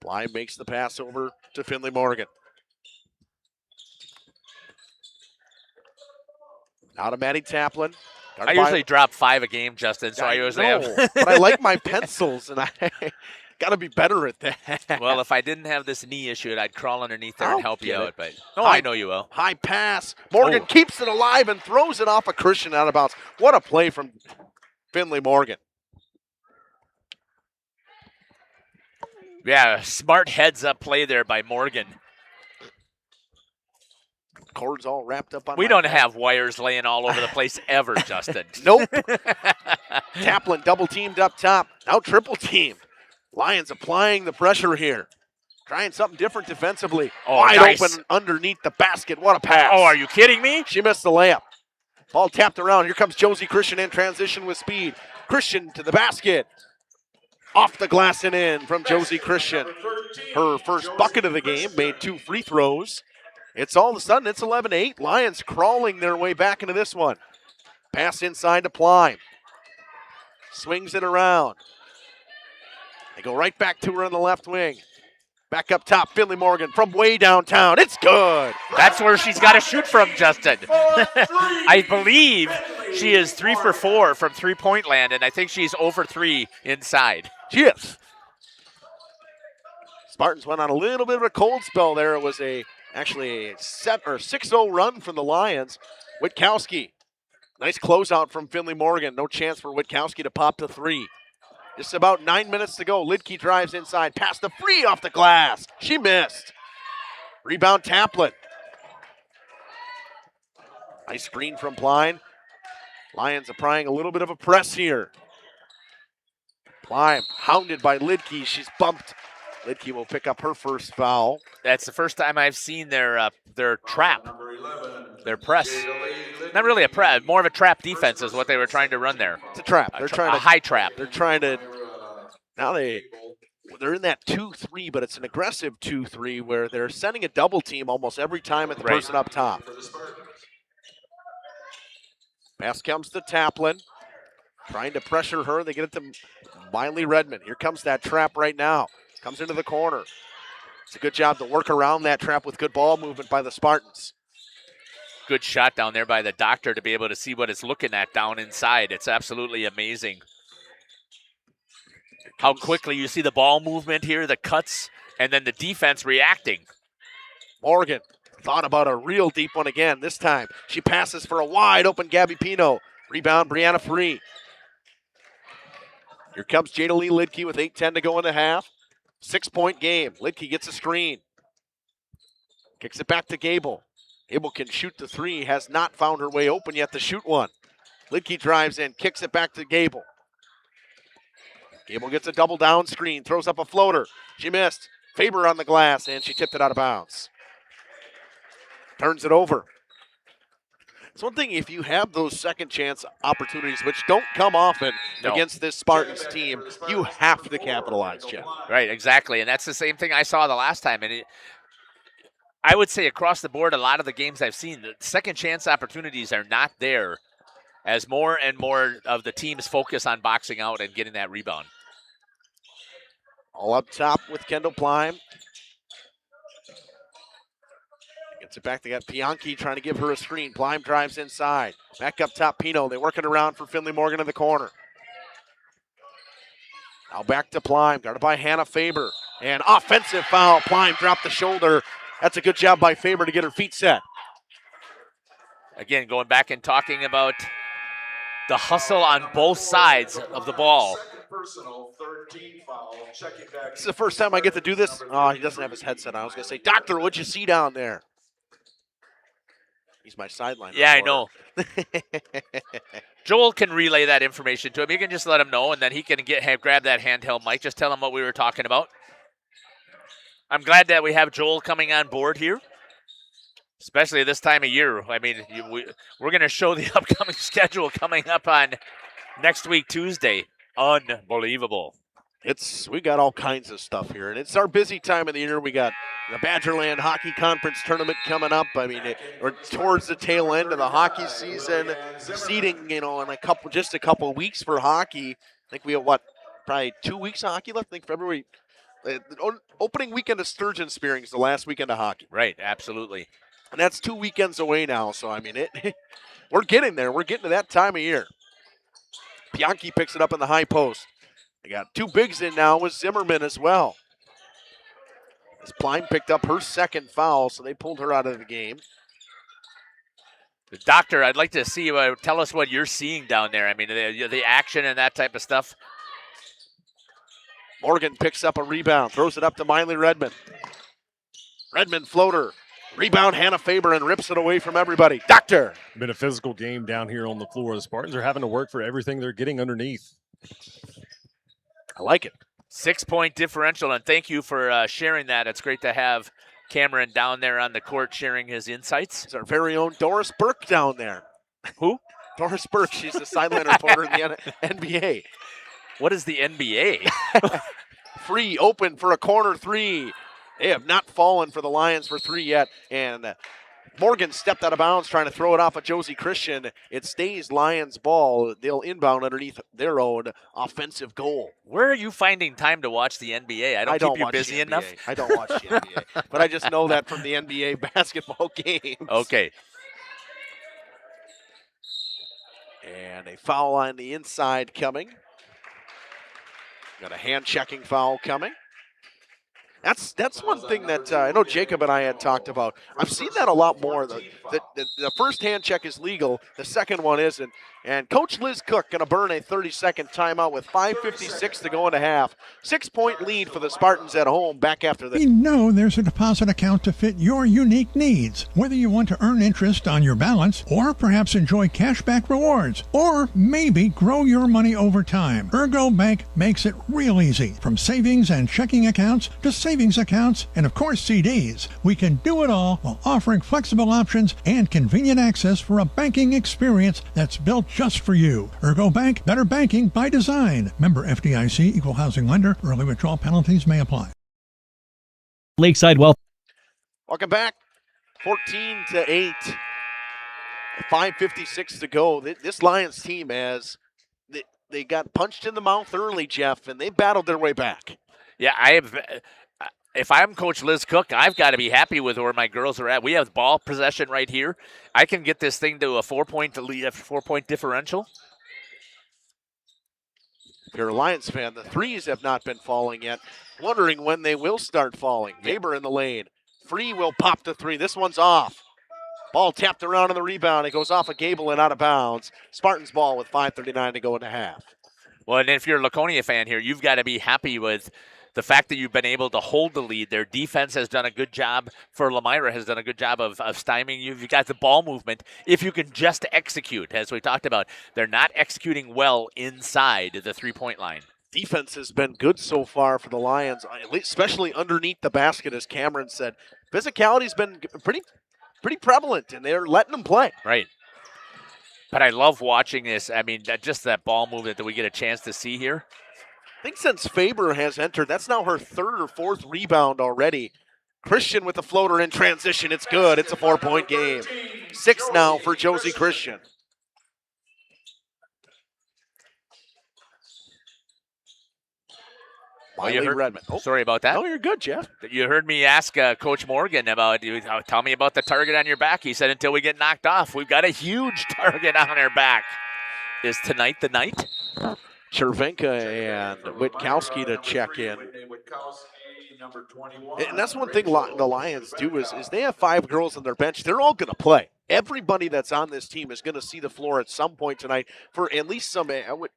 Bly makes the pass over to Finley Morgan. Now to Maddie Taplin. I usually drop 5 a game, Justin, so I usually have. But I like my pencils, and I got to be better at that. Well, if I didn't have this knee issue, I'd crawl underneath there and help you out. But I know you will. High pass. Morgan keeps it alive and throws it off a Christian out of bounds. What a play from Finley Morgan. Yeah, smart heads-up play there by Morgan. Cord's all wrapped up on. We don't have wires laying all over the place ever, Justin. Nope. Taplin double teamed up top. Now triple teamed. Lions applying the pressure here. Trying something different defensively. Wide open underneath the basket. What a pass. Oh, are you kidding me? She missed the layup. Ball tapped around. Here comes Josie Christian in transition with speed. Christian to the basket. Off the glass and in from Josie Christian. Her first bucket of the game. Made 2 free throws. It's all of a sudden, it's 11-8. Lions crawling their way back into this one. Pass inside to Plime. Swings it around. They go right back to her on the left wing. Back up top, Finley Morgan from way downtown. It's good. That's where she's got to shoot from, Justin. I believe she is 3 for 4 from three-point land, and I think she's over 3 inside. She is. Spartans went on a little bit of a cold spell there. It was actually a 6-0 run from the Lions. Witkowski. Nice closeout from Finley Morgan. No chance for Witkowski to pop to 3. Just about 9 minutes to go. Lidke drives inside. Pass to Free off the glass. She missed. Rebound Taplin. Nice screen from Pline. Lions applying a little bit of a press here. Plime hounded by Lidke. She's bumped. Lidke will pick up her first foul. That's the first time I've seen their trap, their press. Not really a press, more of a trap defense is what they were trying to run there. It's a trap. They're trying to high trap. They're trying to. Now they're in that 2-3, but it's an aggressive 2-3 where they're sending a double team almost every time at the person up top. Pass comes to Taplin. Trying to pressure her. They get it to Miley Redmond. Here comes that trap right now. Comes into the corner. It's a good job to work around that trap with good ball movement by the Spartans. Good shot down there by the doctor to be able to see what it's looking at down inside. It's absolutely amazing how quickly you see the ball movement here, the cuts, and then the defense reacting. Morgan thought about a real deep one again. This time she passes for a wide open Gabby Pino. Rebound Brianna Free. Here comes Jada Lee Lidke with 8:10 to go in the half. 6-point game. Lidke gets a screen. Kicks it back to Gable. Gable can shoot the three. Has not found her way open yet to shoot one. Lidke drives in. Kicks it back to Gable. Gable gets a double down screen. Throws up a floater. She missed. Faber on the glass, and she tipped it out of bounds. Turns it over. It's one thing if you have those second chance opportunities, which don't come often against this Spartans team, you have to capitalize, Jeff. Right, exactly. And that's the same thing I saw the last time. And I would say across the board, a lot of the games I've seen, the second chance opportunities are not there as more and more of the teams focus on boxing out and getting that rebound. All up top with Kendall Plime. Gets it back. They got Bianchi trying to give her a screen. Plime drives inside. Back up top, Pino. They're working around for Finley Morgan in the corner. Now back to Plime. Guarded by Hannah Faber. And offensive foul. Plime dropped the shoulder. That's a good job by Faber to get her feet set. Again, going back and talking about the hustle on both sides of the ball. This is the first time I get to do this. Oh, he doesn't have his headset on. I was going to say, Doctor, what'd you see down there? He's my sideline. Yeah, reporter. I know. Joel can relay that information to him. You can just let him know, and then he can grab that handheld mic. Just tell him what we were talking about. I'm glad that we have Joel coming on board here, especially this time of year. I mean, we're going to show the upcoming schedule coming up on next week, Tuesday. Unbelievable. We got all kinds of stuff here, and it's our busy time of the year. We got the Badgerland Hockey Conference Tournament coming up. I mean, we're towards the tail end of the hockey season. Seeding, in just a couple of weeks for hockey. I think we have, probably 2 weeks of hockey left? I think February. The opening weekend of Sturgeon Spearing is the last weekend of hockey. Right, absolutely. And that's 2 weekends away now, so, I mean, we're getting there. We're getting to that time of year. Bianchi picks it up in the high post. They got two bigs in now with Zimmerman as well. As Plime picked up her second foul, so they pulled her out of the game. The doctor, I'd like to see you tell us what you're seeing down there. I mean, the action and that type of stuff. Morgan picks up a rebound, throws it up to Miley Redmond. Redmond floater. Rebound, Hannah Faber, and rips it away from everybody. Doctor. Been a physical game down here on the floor. The Spartans are having to work for everything they're getting underneath. I like it. 6-point differential, and thank you for sharing that. It's great to have Cameron down there on the court sharing his insights. It's our very own Doris Burke down there. Who? Doris Burke. She's the sideline reporter in the NBA. What is the NBA? Free, open for a corner three. They have not fallen for the Lions for three yet, and Morgan stepped out of bounds trying to throw it off of Josie Christian. It stays Lions ball. They'll inbound underneath their own offensive goal. Where are you finding time to watch the NBA? I don't keep you busy enough. I don't watch the NBA, but I just know that from the NBA basketball games. Okay. And a foul on the inside coming. Got a hand-checking foul coming. That's one thing that I know Jacob and I had talked about. I've seen that a lot more. The first hand check is legal, the second one isn't. And Coach Liz Cook going to burn a 30-second timeout with 5:56 to go in the half. 6-point lead for the Spartans at home back after this. We know there's a deposit account to fit your unique needs. Whether you want to earn interest on your balance or perhaps enjoy cashback rewards or maybe grow your money over time, Ergo Bank makes it real easy. From savings and checking accounts to savings accounts and of course CDs, we can do it all while offering flexible options and convenient access for a banking experience that's built just for you. Ergo Bank, better banking by design. Member FDIC, equal housing lender. Early withdrawal penalties may apply. Lakeside Wealth. Welcome back. 14-8. 5:56 to go. This Lions team they got punched in the mouth early, Jeff, and they battled their way back. Yeah, if I'm Coach Liz Cook, I've got to be happy with where my girls are at. We have ball possession right here. I can get this thing to a 4-point differential. If you're a Lions fan, the threes have not been falling yet. Wondering when they will start falling. Faber in the lane. Free will pop the three. This one's off. Ball tapped around on the rebound. It goes off of Gable and out of bounds. Spartans ball with 5:39 to go in the half. Well, and if you're a Laconia fan here, you've got to be happy with the fact that you've been able to hold the lead. Their defense has done a good job. For Lomira has done a good job of stymieing you. You've got the ball movement. If you can just execute, as we talked about, they're not executing well inside the three-point line. Defense has been good so far for the Lions, especially underneath the basket, as Cameron said. Physicality's been pretty prevalent, and they're letting them play. Right. But I love watching this. I mean, just that ball movement that we get a chance to see here. I think since Faber has entered, that's now her third or fourth rebound already. Christian with the floater in transition. It's good. It's a 4-point game. 6 now for Josie Christian. Redmond. Oh, sorry about that. Oh, you're good, Jeff. You heard me ask Coach Morgan about, tell me about the target on your back. He said, until we get knocked off, we've got a huge target on our back. Is tonight the night? Chervenka and Witkowski to check in. And that's one thing the Lions do is they have 5 girls on their bench. They're all going to play. Everybody that's on this team is going to see the floor at some point tonight for at least some. I would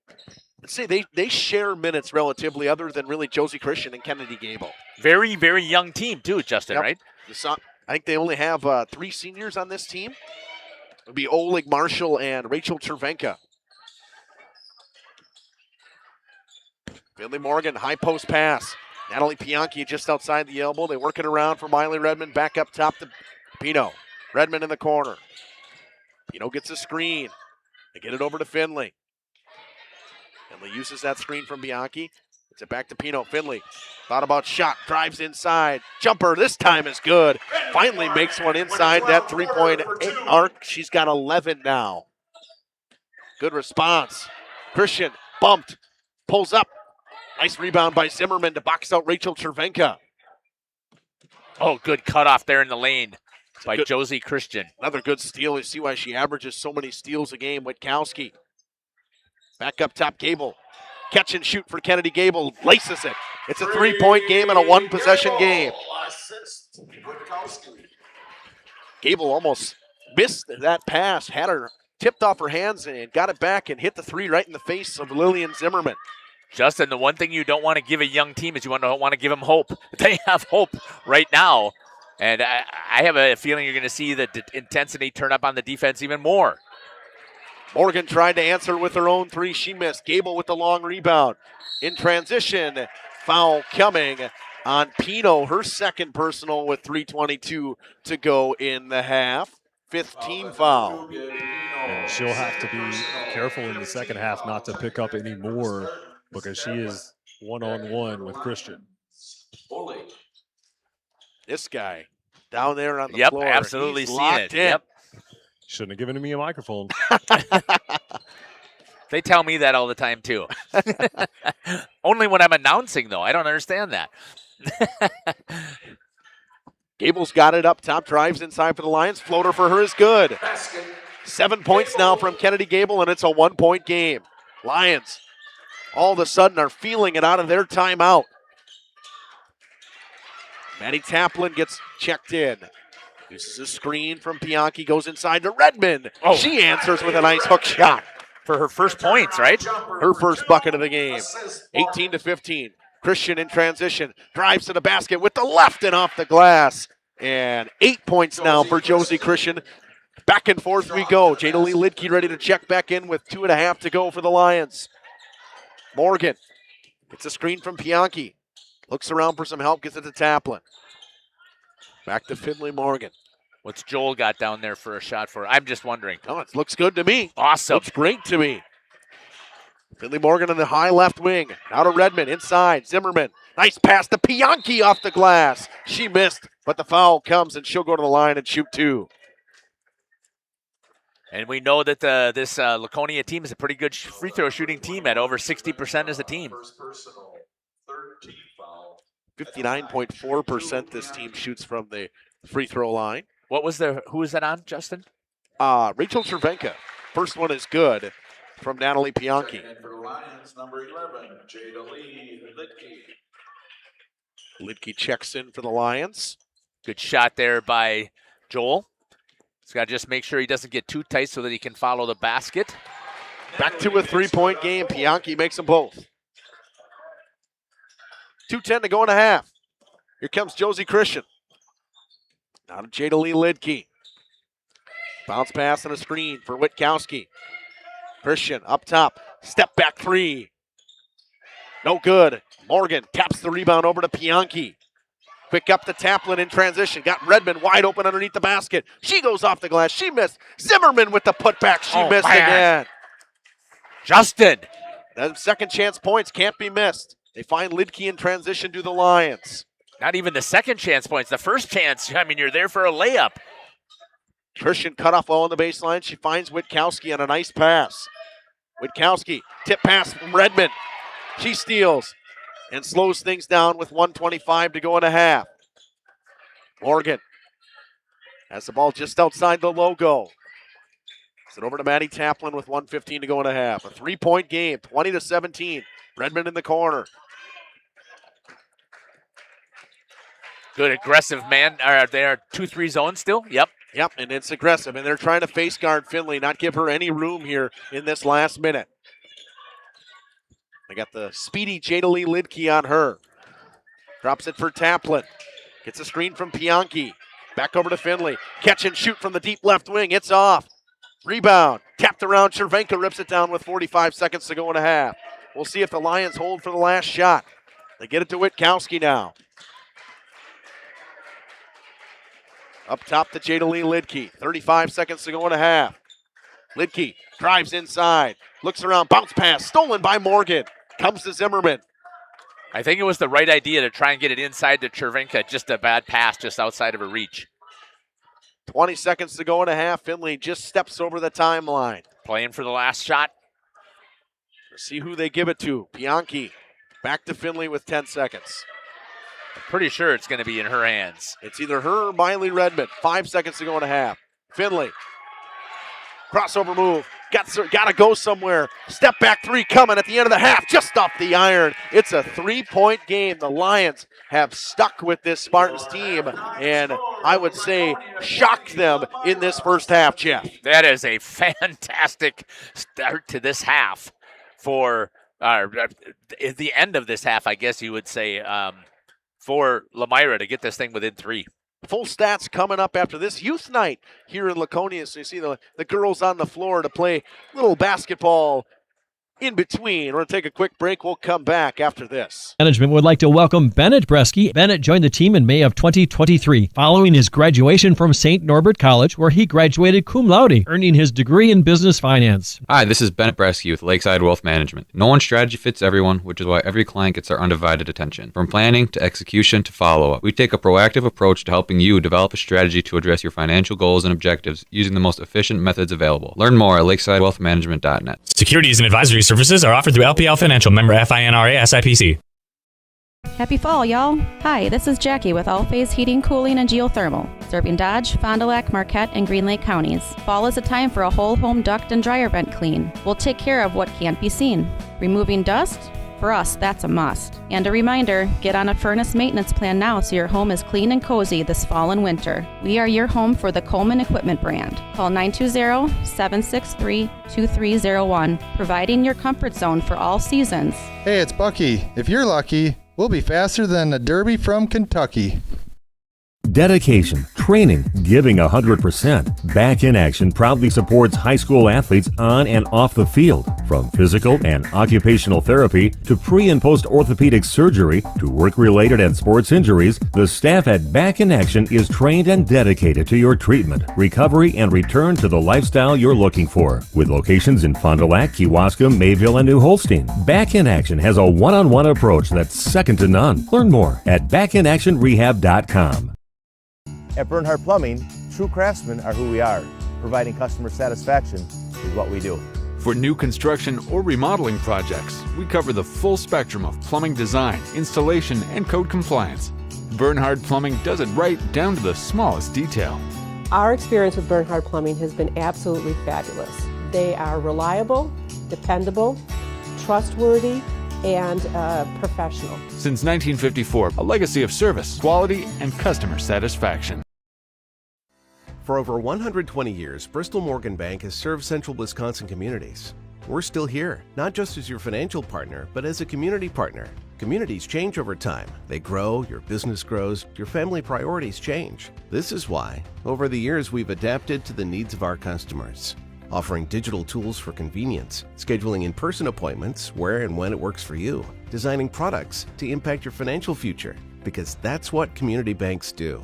say they share minutes relatively, other than really Josie Christian and Kennedy Gable. Very, very young team too, Justin, yep. Right? I think they only have 3 seniors on this team. It would be Oleg Marshall and Rachel Chervenka. Finley Morgan, high post pass. Natalie Pianchi just outside the elbow. They work it around for Miley Redmond. Back up top to Pino. Redmond in the corner. Pino gets a screen. They get it over to Finley. Finley uses that screen from Bianchi. Gets it back to Pino. Finley thought about shot. Drives inside. Jumper this time is good. Finally makes one inside that 3-point arc. She's got 11 now. Good response. Christian bumped. Pulls up. Nice rebound by Zimmerman to box out Rachel Chervenka. Oh, good cutoff there in the lane by Josie Christian. Another good steal. You see why she averages so many steals a game. Witkowski. Back up top, Gable. Catch and shoot for Kennedy Gable. Laces it. It's a 3-point game and a 1-possession game. Gable almost missed that pass. Had her tipped off her hands and got it back and hit the 3 right in the face of Lillian Zimmerman. Justin, the one thing you don't want to give a young team is you don't want to give them hope. They have hope right now, and I have a feeling you're going to see the intensity turn up on the defense even more. Morgan tried to answer with her own 3. She missed. Gable with the long rebound. In transition, foul coming on Pino. Her second personal with 3:22 to go in the half. 5th team foul. And she'll have to be careful in the second half not to pick up any more, because she is one-on-one with Christian. This guy down there on the floor. Yep, absolutely He's seen locked it. in. Yep. Shouldn't have given me a microphone. They tell me that all the time, too. Only when I'm announcing, though. I don't understand that. Gable's got it up top, drives inside for the Lions. Floater for her is good. 7 points now from Kennedy Gable, and it's a 1-point game. Lions all of a sudden are feeling it out of their timeout. Maddie Taplin gets checked in. Uses a screen from Bianchi, goes inside to Redmond. Oh. She answers with a nice hook shot. For her first points, right? Her first bucket of the game. 18-15. Christian in transition. Drives to the basket with the left and off the glass. And 8 points now for Josie Christian. Back and forth we go. Jada Lee Lidke ready to check back in with 2.5 to go for the Lions. Morgan gets a screen from Bianchi. Looks around for some help, gets it to Taplin. Back to Finley Morgan. What's Joel got down there for a shot for? I'm just wondering. Oh, it looks good to me. Awesome. Looks great to me. Finley Morgan on the high left wing. Now to Redmond, inside. Zimmerman. Nice pass to Bianchi off the glass. She missed, but the foul comes, and she'll go to the line and shoot 2. And we know that this Laconia team is a pretty good free throw shooting team at over 60% as a team. 59.4% this team shoots from the free throw line. Who was that on, Justin? Rachel Cervenka. First one is good from Natalie Bianchi. And for the Lions, number 11, Jada Lee Lidke. Lidke checks in for the Lions. Good shot there by Joel. He's got to just make sure he doesn't get too tight so that he can follow the basket. Back to a 3-point game. Bianchi makes them both. 2:10 to go in a half. Here comes Josie Christian. Now to Jada Lee Lidke. Bounce pass and a screen for Witkowski. Christian up top. Step back 3. No good. Morgan taps the rebound over to Bianchi. Quick up to Taplin in transition. Got Redmond wide open underneath the basket. She goes off the glass. She missed. Zimmerman with the putback. She missed again. Justin. That second chance points can't be missed. They find Lidke in transition to the Lions. Not even the second chance points. The first chance, I mean, you're there for a layup. Christian cut off well on the baseline. She finds Witkowski on a nice pass. Witkowski, tip pass from Redmond. She steals and slows things down with 1:25 to go in a half. Morgan has the ball just outside the logo. Send over to Maddie Taplin with 1:15 to go in a half. A 3-point game, 20-17. Redmond in the corner. Good aggressive man. Are there 2-3 zone still? Yep. Yep, and it's aggressive, and they're trying to face guard Finley, not give her any room here in this last minute. They got the speedy Jada Lee Lidke on her. Drops it for Taplin. Gets a screen from Bianchi. Back over to Finley. Catch and shoot from the deep left wing. It's off. Rebound. Tapped around. Cervenka rips it down with 45 seconds to go in a half. We'll see if the Lions hold for the last shot. They get it to Witkowski now. Up top to Jada Lee Lidke. 35 seconds to go in a half. Lidke drives inside. Looks around. Bounce pass. Stolen by Morgan. Comes to Zimmerman. I think it was the right idea to try and get it inside to Cervenka. Just a bad pass just outside of her reach. 20 seconds to go in a half. Finley just steps over the timeline. Playing for the last shot. Let's see who they give it to. Bianchi back to Finley with 10 seconds. Pretty sure it's going to be in her hands. It's either her or Miley Redmond. 5 seconds to go in a half. Finley. Crossover move. Got to go somewhere. Step back 3 coming at the end of the half. Just off the iron. It's a 3-point game. The Lions have stuck with this Spartans team, and I would say shocked them in this first half, Jeff. That is a fantastic start to this half for the end of this half, I guess you would say, for Lomira to get this thing within 3. Full stats coming up after this youth night here in Laconia. So you see the girls on the floor to play little basketball in between. We're going to take a quick break. We'll come back after this. Management would like to welcome Bennett Bresky. Bennett joined the team in May of 2023, following his graduation from St. Norbert College, where he graduated cum laude, earning his degree in business finance. Hi, this is Bennett Bresky with Lakeside Wealth Management. No one strategy fits everyone, which is why every client gets our undivided attention. From planning to execution to follow-up, we take a proactive approach to helping you develop a strategy to address your financial goals and objectives using the most efficient methods available. Learn more at lakesidewealthmanagement.net. Securities and advisory services are offered through LPL Financial, member FINRA SIPC. Happy fall, y'all. Hi, this is Jackie with All Phase Heating, Cooling, and Geothermal, serving Dodge, Fond du Lac, Marquette, and Green Lake counties. Fall is a time for a whole home duct and dryer vent clean. We'll take care of what can't be seen, removing dust, For us, that's a must. And a reminder, get on a furnace maintenance plan now so your home is clean and cozy this fall and winter. We are your home for the Coleman Equipment brand. Call 920-763-2301, providing your comfort zone for all seasons. Hey, it's Bucky. If you're lucky, we'll be faster than a Derby from Kentucky. Dedication, training, giving 100%. Back in Action proudly supports high school athletes on and off the field. From physical and occupational therapy to pre- and post-orthopedic surgery to work-related and sports injuries, the staff at Back in Action is trained and dedicated to your treatment, recovery, and return to the lifestyle you're looking for. With locations in Fond du Lac, Kewaskum, Mayville, and New Holstein, Back in Action has a one-on-one approach that's second to none. Learn more at backinactionrehab.com. At Bernhardt Plumbing, true craftsmen are who we are. Providing customer satisfaction is what we do. For new construction or remodeling projects, we cover the full spectrum of plumbing design, installation, and code compliance. Bernhardt Plumbing does it right down to the smallest detail. Our experience with Bernhardt Plumbing has been absolutely fabulous. They are reliable, dependable, trustworthy, and professional. Since 1954, a legacy of service, quality, and customer satisfaction. For over 120 years, Bristol Morgan Bank has served central Wisconsin communities. We're still here, not just as your financial partner, but as a community partner. Communities change over time. They grow, your business grows, your family priorities change. This is why, over the years, we've adapted to the needs of our customers, offering digital tools for convenience, scheduling in-person appointments where and when it works for you, designing products to impact your financial future, because that's what community banks do.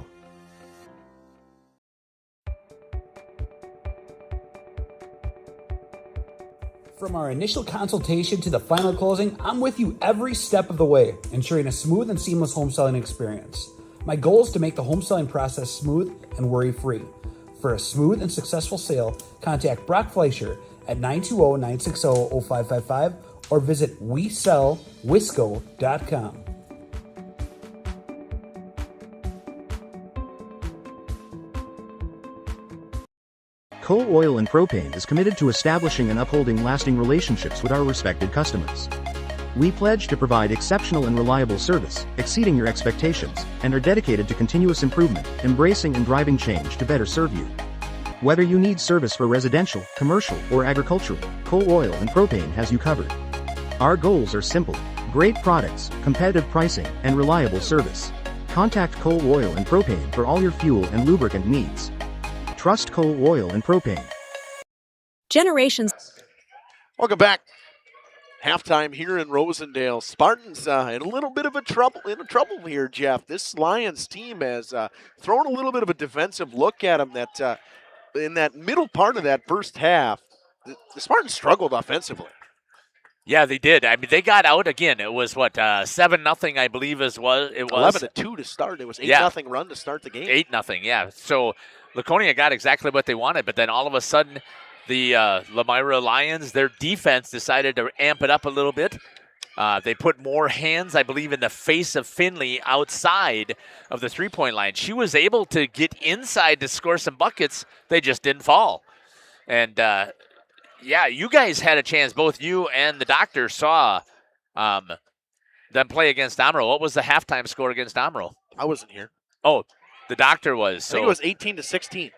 From our initial consultation to the final closing, I'm with you every step of the way, ensuring a smooth and seamless home selling experience. My goal is to make the home selling process smooth and worry-free. For a smooth and successful sale, contact Brock Fleischer at 920-960-0555 or visit WeSellWisco.com. Coal Oil and Propane is committed to establishing and upholding lasting relationships with our respected customers. We pledge to provide exceptional and reliable service, exceeding your expectations, and are dedicated to continuous improvement, embracing and driving change to better serve you. Whether you need service for residential, commercial, or agricultural, Coal Oil and Propane has you covered. Our goals are simple: great products, competitive pricing, and reliable service. Contact Coal Oil and Propane for all your fuel and lubricant needs. Trust Coal Oil and Propane. Generations. Welcome back. Halftime here in Rosendale. Spartans in a little bit of trouble here, Jeff. This Lions team has thrown a little bit of a defensive look at them. That in that middle part of that first half, the Spartans struggled offensively. Yeah, they did. I mean, they got out again. It was 7-0, I believe. It was 11-2 to start. It was 8-0 run to start the game. 8-0. Yeah. So Laconia got exactly what they wanted, but then all of a sudden, the Lomira Lions, their defense decided to amp it up a little bit. They put more hands, I believe, in the face of Finley outside of the three-point line. She was able to get inside to score some buckets. They just didn't fall. And, yeah, you guys had a chance. Both you and the doctor saw them play against Amro. What was the halftime score against Amro? I wasn't here. Oh, the doctor was. So I think it was 18-16.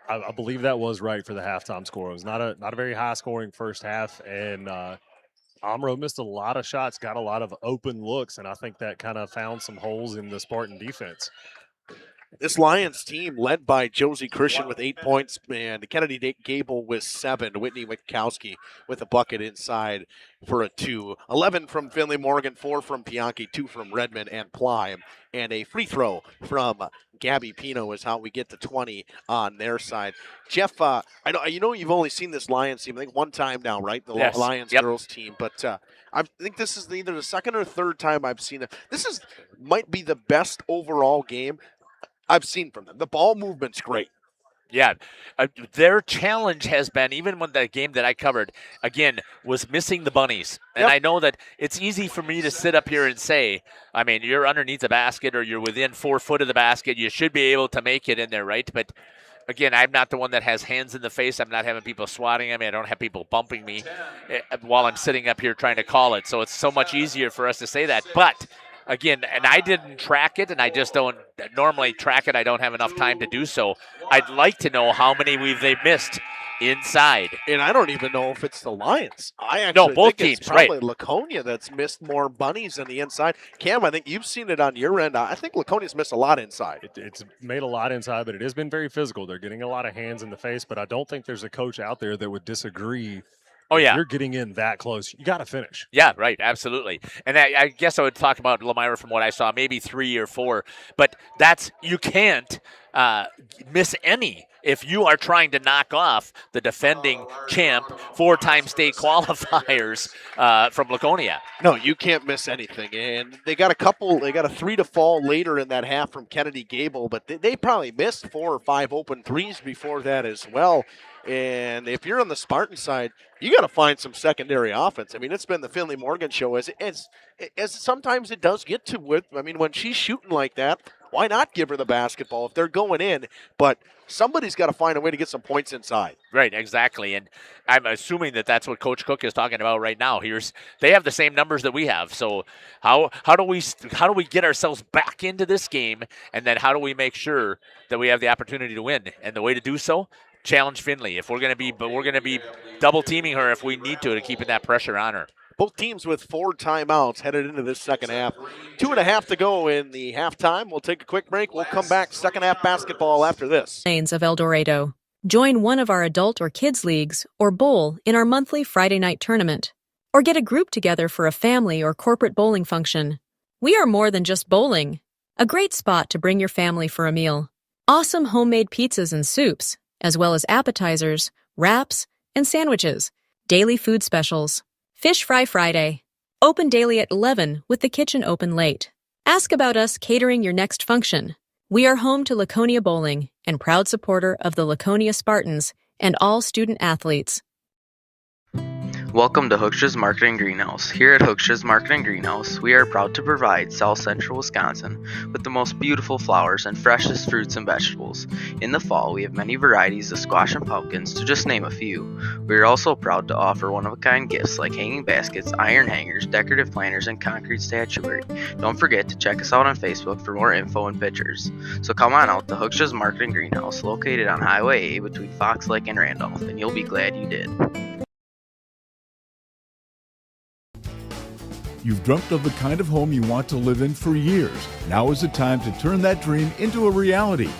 I believe that was right for the halftime score. It was not a very high-scoring first half, and Amro missed a lot of shots, got a lot of open looks, and I think that kind of found some holes in the Spartan defense. This Lions team, led by Josie Christian with 8 points, and Kennedy Gable with 7. Whitney Witkowski with a bucket inside for a 2. 11 from Finley Morgan, 4 from Pianki, 2 from Redmond and Plime, and a free throw from Gabby Pino is how we get to 20 on their side. Jeff, I know you've only seen this Lions team, I think one time now, right? The yes. Lions girls team, but I think this is either the second or third time I've seen it. This might be the best overall game I've seen from them. The ball movement's great. Yeah, their challenge has been, even when the game that I covered, again, was missing the bunnies. And I know that it's easy for me to sit up here and say, I mean, you're underneath the basket or you're within 4 foot of the basket. You should be able to make it in there, right? But again, I'm not the one that has hands in the face. I'm not having people swatting at me. I don't have people bumping me while I'm sitting up here trying to call it. So it's so much easier for us to say that. But again, and I didn't track it, and I just don't normally track it. I don't have enough time to do so. I'd like to know how many they've missed inside. And I don't even know if it's the Lions. I actually both think teams, it's probably right. Laconia that's missed more bunnies on the inside. Cam, I think you've seen it on your end. I think Laconia's missed a lot inside. It's made a lot inside, but it has been very physical. They're getting a lot of hands in the face, but I don't think there's a coach out there that would disagree. Oh, yeah. If you're getting in that close, you got to finish. Yeah, right, absolutely. And I guess I would talk about Lomira from what I saw, maybe 3 or 4. But you can't miss any if you are trying to knock off the defending champ 4-time state qualifiers from Laconia. No, you can't miss anything. And they got a 3 to fall later in that half from Kennedy Gable, but they probably missed 4 or 5 open threes before that as well. And if you're on the Spartan side, you got to find some secondary offense. I mean, it's been the Finley Morgan show as sometimes it does get to with. I mean, when she's shooting like that, why not give her the basketball if they're going in? But somebody's got to find a way to get some points inside. Right, exactly. And I'm assuming that's what Coach Cook is talking about right now. They have the same numbers that we have. So how do we get ourselves back into this game, and then how do we make sure that we have the opportunity to win? And the way to do so, challenge Finley. If we're going to be double teaming her if we need to keeping that pressure on her. Both teams with 4 timeouts headed into this second half. 2.5 to go in the halftime. We'll take a quick break. We'll come back second half basketball after this. Lanes of El Dorado. Join one of our adult or kids leagues or bowl in our monthly Friday night tournament. Or get a group together for a family or corporate bowling function. We are more than just bowling. A great spot to bring your family for a meal. Awesome homemade pizzas and soups, as well as appetizers, wraps, and sandwiches. Daily food specials. Fish Fry Friday. Open daily at 11 with the kitchen open late. Ask about us catering your next function. We are home to Laconia Bowling and proud supporter of the Laconia Spartans and all student athletes. Welcome to Hooksha's Marketing Greenhouse. Here at Hooksha's Marketing Greenhouse, we are proud to provide South Central Wisconsin with the most beautiful flowers and freshest fruits and vegetables. In the fall, we have many varieties of squash and pumpkins, to just name a few. We are also proud to offer one-of-a-kind gifts like hanging baskets, iron hangers, decorative planters, and concrete statuary. Don't forget to check us out on Facebook for more info and pictures. So come on out to Hooksha's Marketing Greenhouse, located on Highway A between Fox Lake and Randolph, and you'll be glad you did. You've dreamt of the kind of home you want to live in for years. Now is the time to turn that dream into a reality.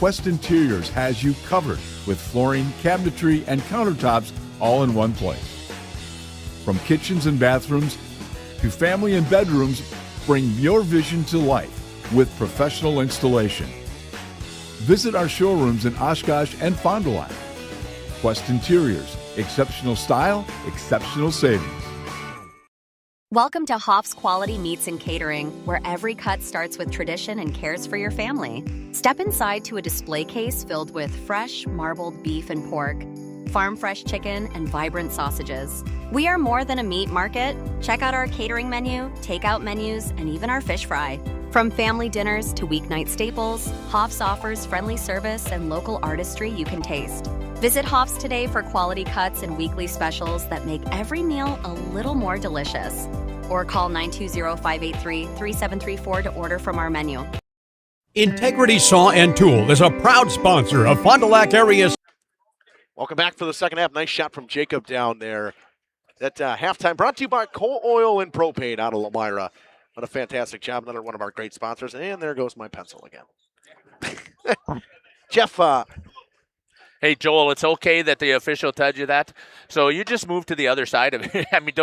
Quest Interiors has you covered with flooring, cabinetry, and countertops all in one place. From kitchens and bathrooms to family and bedrooms, bring your vision to life with professional installation. Visit our showrooms in Oshkosh and Fond du Lac. Quest Interiors, exceptional style, exceptional savings. Welcome to Hoff's Quality Meats and Catering, where every cut starts with tradition and cares for your family. Step inside to a display case filled with fresh, marbled beef and pork, farm-fresh chicken, and vibrant sausages. We are more than a meat market. Check out our catering menu, takeout menus, and even our fish fry. From family dinners to weeknight staples, Hoff's offers friendly service and local artistry you can taste. Visit Hoff's today for quality cuts and weekly specials that make every meal a little more delicious. Or call 920-583-3734 to order from our menu. Integrity Saw and Tool is a proud sponsor of Fond du Lac area. Welcome back for the second half. Nice shot from Jacob down there. That halftime brought to you by Coal Oil and Propane out of Lomira. What a fantastic job. Another one of our great sponsors. And there goes my pencil again. Jeff. Hey, Joel, it's okay that the official tells you that. So you just move to the other side of it. I mean,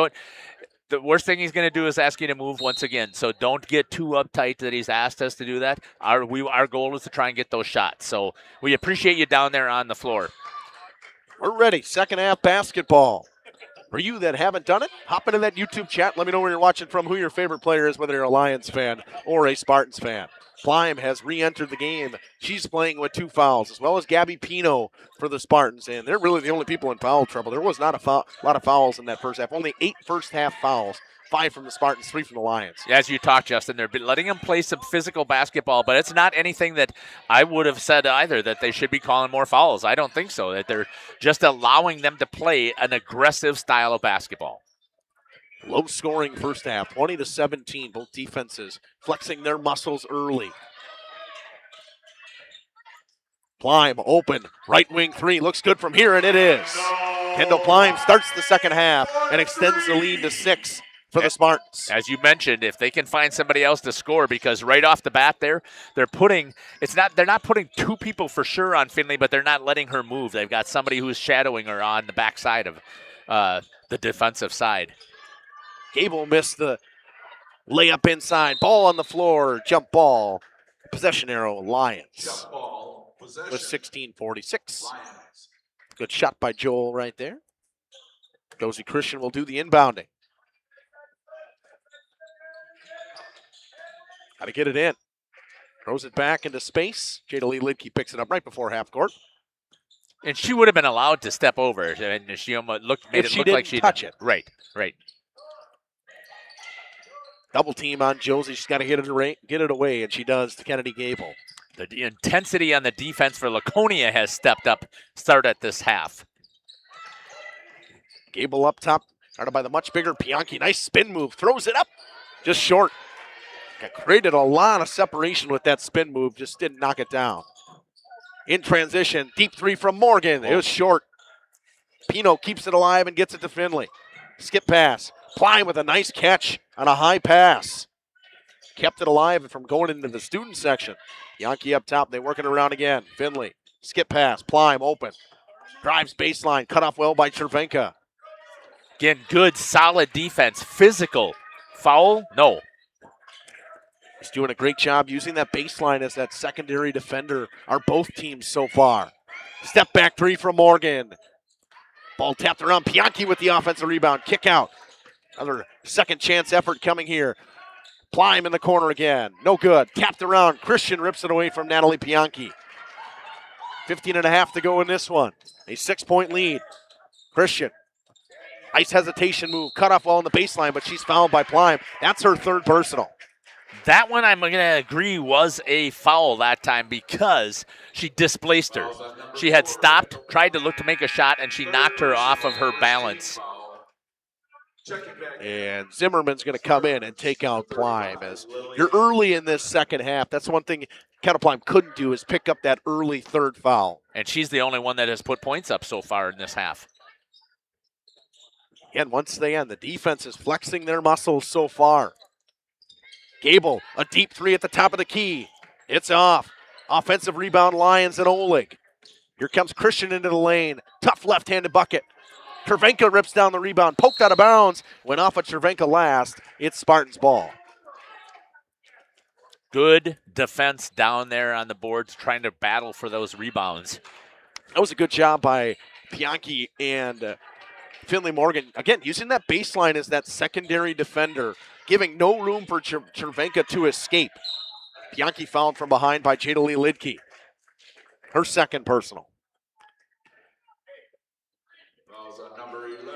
the worst thing he's going to do is ask you to move once again. So don't get too uptight that he's asked us to do that. Our goal is to try and get those shots. So we appreciate you down there on the floor. We're ready. Second half basketball. For you that haven't done it, hop into that YouTube chat. Let me know where you're watching from, who your favorite player is, whether you're a Lions fan or a Spartans fan. Plime has re-entered the game. She's playing with 2 fouls, as well as Gabby Pino for the Spartans. And they're really the only people in foul trouble. There was not a lot of fouls in that first half. Only 8 first half fouls. 5 from the Spartans, 3 from the Lions. As you talked, Justin, they're letting them play some physical basketball, but it's not anything that I would have said either, that they should be calling more fouls. I don't think so, that they're just allowing them to play an aggressive style of basketball. Low scoring first half, 20-17. Both defenses flexing their muscles early. Plime open, right wing 3, looks good from here, and it is. Kendall Plime starts the second half and extends the lead to 6 for the Spartans. As you mentioned, if they can find somebody else to score, because right off the bat they're putting, they're not putting 2 people for sure on Finley, but they're not letting her move. They've got somebody who's shadowing her on the backside of the defensive side. Gable missed the layup inside. Ball on the floor, jump ball. Possession arrow, Lions. With 16:46. Good shot by Joel right there. Josie Christian will do the inbounding. Got to get it in. Throws it back into space. Jada Lee Lidke picks it up right before half court. And she would have been allowed to step over, and she almost made it look like she touch it. Right. Double team on Josie. She's got to get it away, and she does to Kennedy Gable. The intensity on the defense for Laconia has stepped up, started this half. Gable up top, started by the much bigger Bianchi. Nice spin move, throws it up, just short. Created a lot of separation with that spin move, just didn't knock it down. In transition, deep 3 from Morgan. It was short. Pino keeps it alive and gets it to Finley. Skip pass. Plime with a nice catch on a high pass. Kept it alive from going into the student section. Yankee up top, they work it around again. Finley, skip pass, Plime open. Drives baseline, cut off well by Chervenka. Again, good, solid defense, physical. Foul? No. He's doing a great job using that baseline as that secondary defender, are both teams so far. Step back 3 from Morgan. Ball tapped around, Bianchi with the offensive rebound, kick out. Another second chance effort coming here. Plime in the corner again. No good. Tapped around. Christian rips it away from Natalie Bianchi. 15.5 to go in this one. A 6-point lead. Christian. Nice hesitation move. Cut off well on the baseline, but she's fouled by Plime. That's her 3rd personal. That one I'm going to agree was a foul that time because she displaced her. She had stopped, tried to look to make a shot, and she knocked her off of her balance. And Zimmerman's going to come in and take out Plime. As you're early in this second half, that's one thing Kendall Plime couldn't do, is pick up that early 3rd foul. And she's the only one that has put points up so far in this half. And once again, the defense is flexing their muscles so far. Gable, a deep 3 at the top of the key. It's off. Offensive rebound, Lions and Oleg. Here comes Christian into the lane. Tough left-handed bucket. Chervenka rips down the rebound, poked out of bounds, went off of Chervenka last. It's Spartans ball. Good defense down there on the boards, trying to battle for those rebounds. That was a good job by Bianchi and Finley Morgan. Again, using that baseline as that secondary defender, giving no room for Chervenka to escape. Bianchi fouled from behind by Jada Lee Lidke. Her 2nd personal.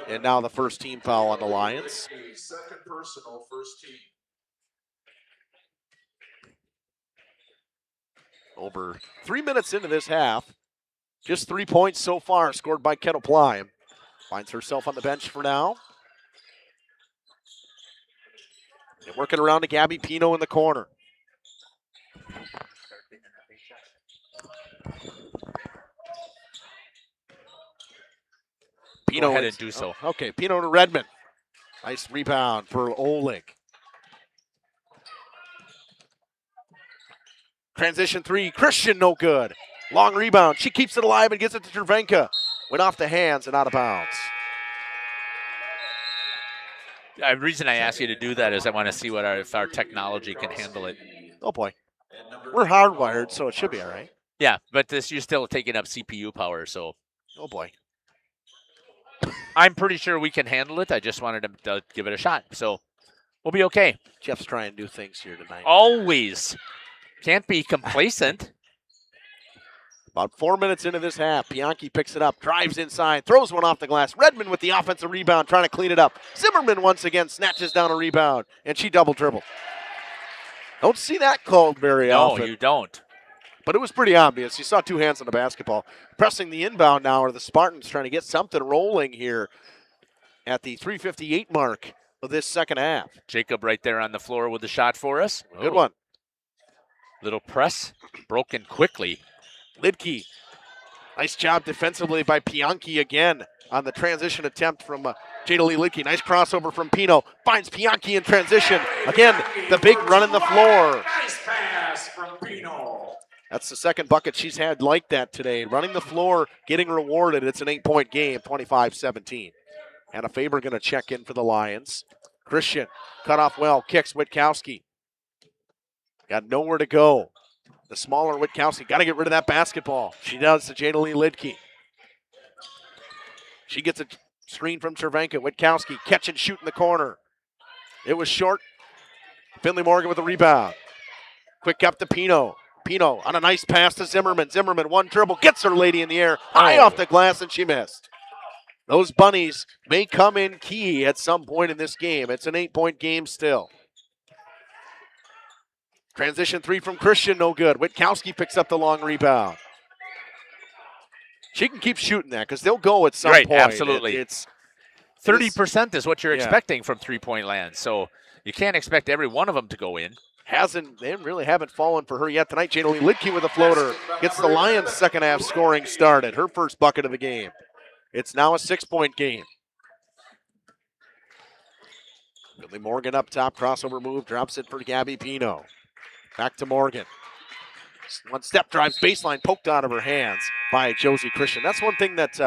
And now the first team foul on the Lions. 2nd personal, first team. Over 3 minutes into this half, just 3 points so far scored by Kendall Plime. Finds herself on the bench for now. And working around to Gabby Pino in the corner. Pino Go ahead and do so. Okay, Pino to Redmond. Nice rebound for Oleg. Transition 3, Christian no good. Long rebound, she keeps it alive and gets it to Chervenka. Went off the hands and out of bounds. The reason I ask you to do that is I want to see if our technology can handle it. Oh boy. We're hardwired, so it should be all right. Yeah, but you're still taking up CPU power, so. Oh boy. I'm pretty sure we can handle it. I just wanted to give it a shot, so we'll be okay. Jeff's trying new things here tonight. Always. Can't be complacent. About 4 minutes into this half, Bianchi picks it up, drives inside, throws one off the glass. Redmond with the offensive rebound, trying to clean it up. Zimmerman once again snatches down a rebound, and she double dribbled. Don't see that called very often. No, you don't. But it was pretty obvious. You saw two hands on the basketball. Pressing the inbound now are the Spartans, trying to get something rolling here at the 3:58 mark of this second half. Jacob right there on the floor with the shot for us. Good one. Little press, broken quickly. Lidke, nice job defensively by Bianchi again on the transition attempt from Jada Lee Lidke. Nice crossover from Pino. Finds Bianchi in transition. Again, the big run in the floor. Nice pass from Pino. That's the second bucket she's had like that today. Running the floor, getting rewarded. It's an 8-point game, 25-17. Hannah Faber going to check in for the Lions. Christian, cut off well, kicks Witkowski. Got nowhere to go. The smaller Witkowski, got to get rid of that basketball. She does to Jada Lee Lidke. She gets a screen from Cervenka. Witkowski, catch and shoot in the corner. It was short. Finley Morgan with a rebound. Quick up to Pino. Pino on a nice pass to Zimmerman. Zimmerman, one dribble, gets her lady in the air, high off the glass, and she missed. Those bunnies may come in key at some point in this game. It's an 8-point game still. Transition three from Christian, no good. Witkowski picks up the long rebound. She can keep shooting that because they'll go at some point. Absolutely. It's 30% is what you're expecting from three-point land, so you can't expect every one of them to go in. They really haven't fallen for her yet tonight. Jada Lee Lidke with a floater gets the Lions' second half scoring started. Her first bucket of the game. It's now a 6-point game. Billy Morgan up top, crossover move, drops it for Gabby Pino. Back to Morgan. One step drives baseline, poked out of her hands by Josie Christian. That's one thing that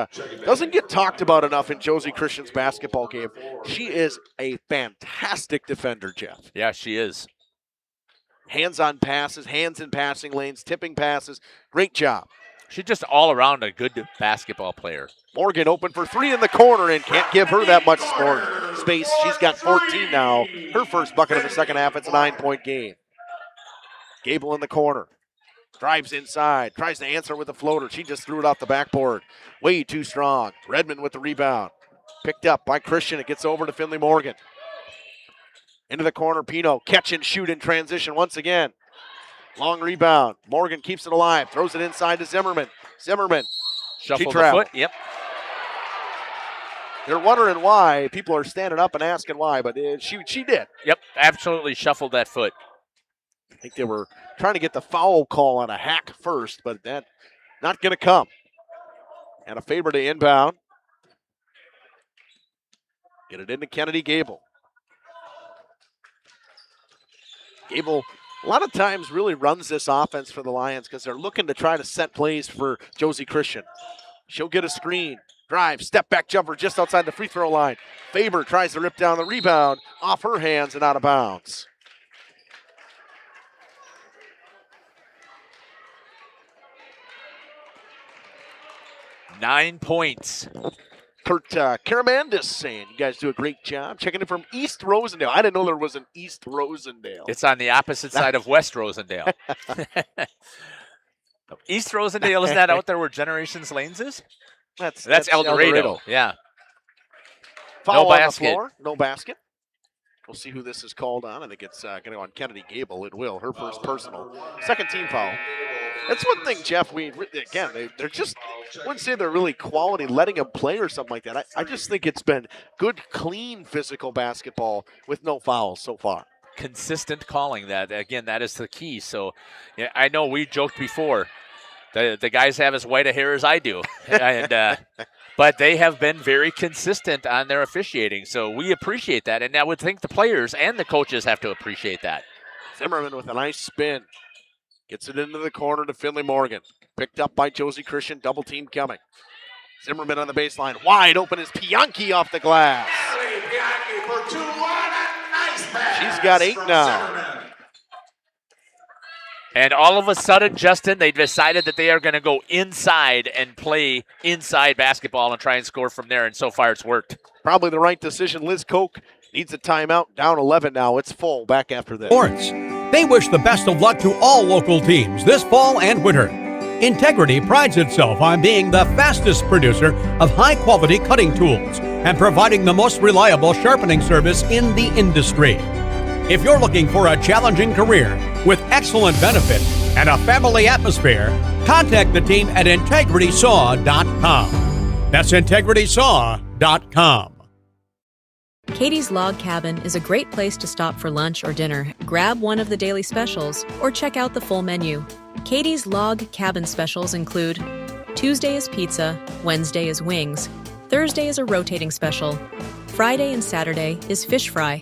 doesn't get talked about enough in Josie Christian's basketball game. She is a fantastic defender, Jeff. Yeah, she is. Hands on passes, hands in passing lanes, tipping passes. Great job. She's just all around a good basketball player. Morgan open for three in the corner and can't give her that much space. She's got 14 now. Her first bucket of the second half. It's a 9-point game. Gable in the corner. Drives inside. Tries to answer with a floater. She just threw it off the backboard. Way too strong. Redmond with the rebound. Picked up by Christian. It gets over to Finley Morgan. Into the corner. Pino. Catch and shoot in transition once again. Long rebound. Morgan keeps it alive. Throws it inside to Zimmerman. Zimmerman. Shuffle the foot. Yep. You're wondering why. People are standing up and asking why, but she did. Yep. Absolutely shuffled that foot. I think they were trying to get the foul call on a hack first, but that not going to come. And a favor to inbound. Get it into Kennedy Gable. Gable, a lot of times, really runs this offense for the Lions because they're looking to try to set plays for Josie Christian. She'll get a screen, drive, step back jumper just outside the free throw line. Faber tries to rip down the rebound off her hands and out of bounds. Nine points. Kurt Karamandis saying, you guys do a great job. Checking in from East Rosendale. I didn't know there was an East Rosendale. It's on the opposite side of West Rosendale. East Rosendale, is that out there where Generations Lanes is? That's El Dorado. Yeah. Foul no on basket. The floor. No basket. We'll see who this is called on. I think it's going to go on Kennedy Gable. It will. Her first personal. Second team foul. That's one thing, Jeff. They're just, I wouldn't say they're really quality letting them play or something like that. I just think it's been good, clean physical basketball with no fouls so far. Consistent calling that. Again, that is the key. So yeah, I know we joked before. The guys have as white a hair as I do. And but they have been very consistent on their officiating. So we appreciate that. And I would think the players and the coaches have to appreciate that. Zimmerman with a nice spin. Gets it into the corner to Finley Morgan. Picked up by Josie Christian. Double team coming. Zimmerman on the baseline. Wide open is Bianchi off the glass. Bianchi for 2-1. Nice pass. She's got 8 now. Zimmerman. And all of a sudden, Justin, they decided that they are going to go inside and play inside basketball and try and score from there. And so far, it's worked. Probably the right decision. Liz Koch needs a timeout. Down 11 now. It's full. Back after this. Sports. They wish the best of luck to all local teams this fall and winter. Integrity prides itself on being the fastest producer of high-quality cutting tools and providing the most reliable sharpening service in the industry. If you're looking for a challenging career with excellent benefits and a family atmosphere, contact the team at integritysaw.com. That's integritysaw.com. Katie's Log Cabin is a great place to stop for lunch or dinner, grab one of the daily specials, or check out the full menu. Katie's Log Cabin specials include Tuesday is pizza, Wednesday is wings, Thursday is a rotating special, Friday and Saturday is fish fry,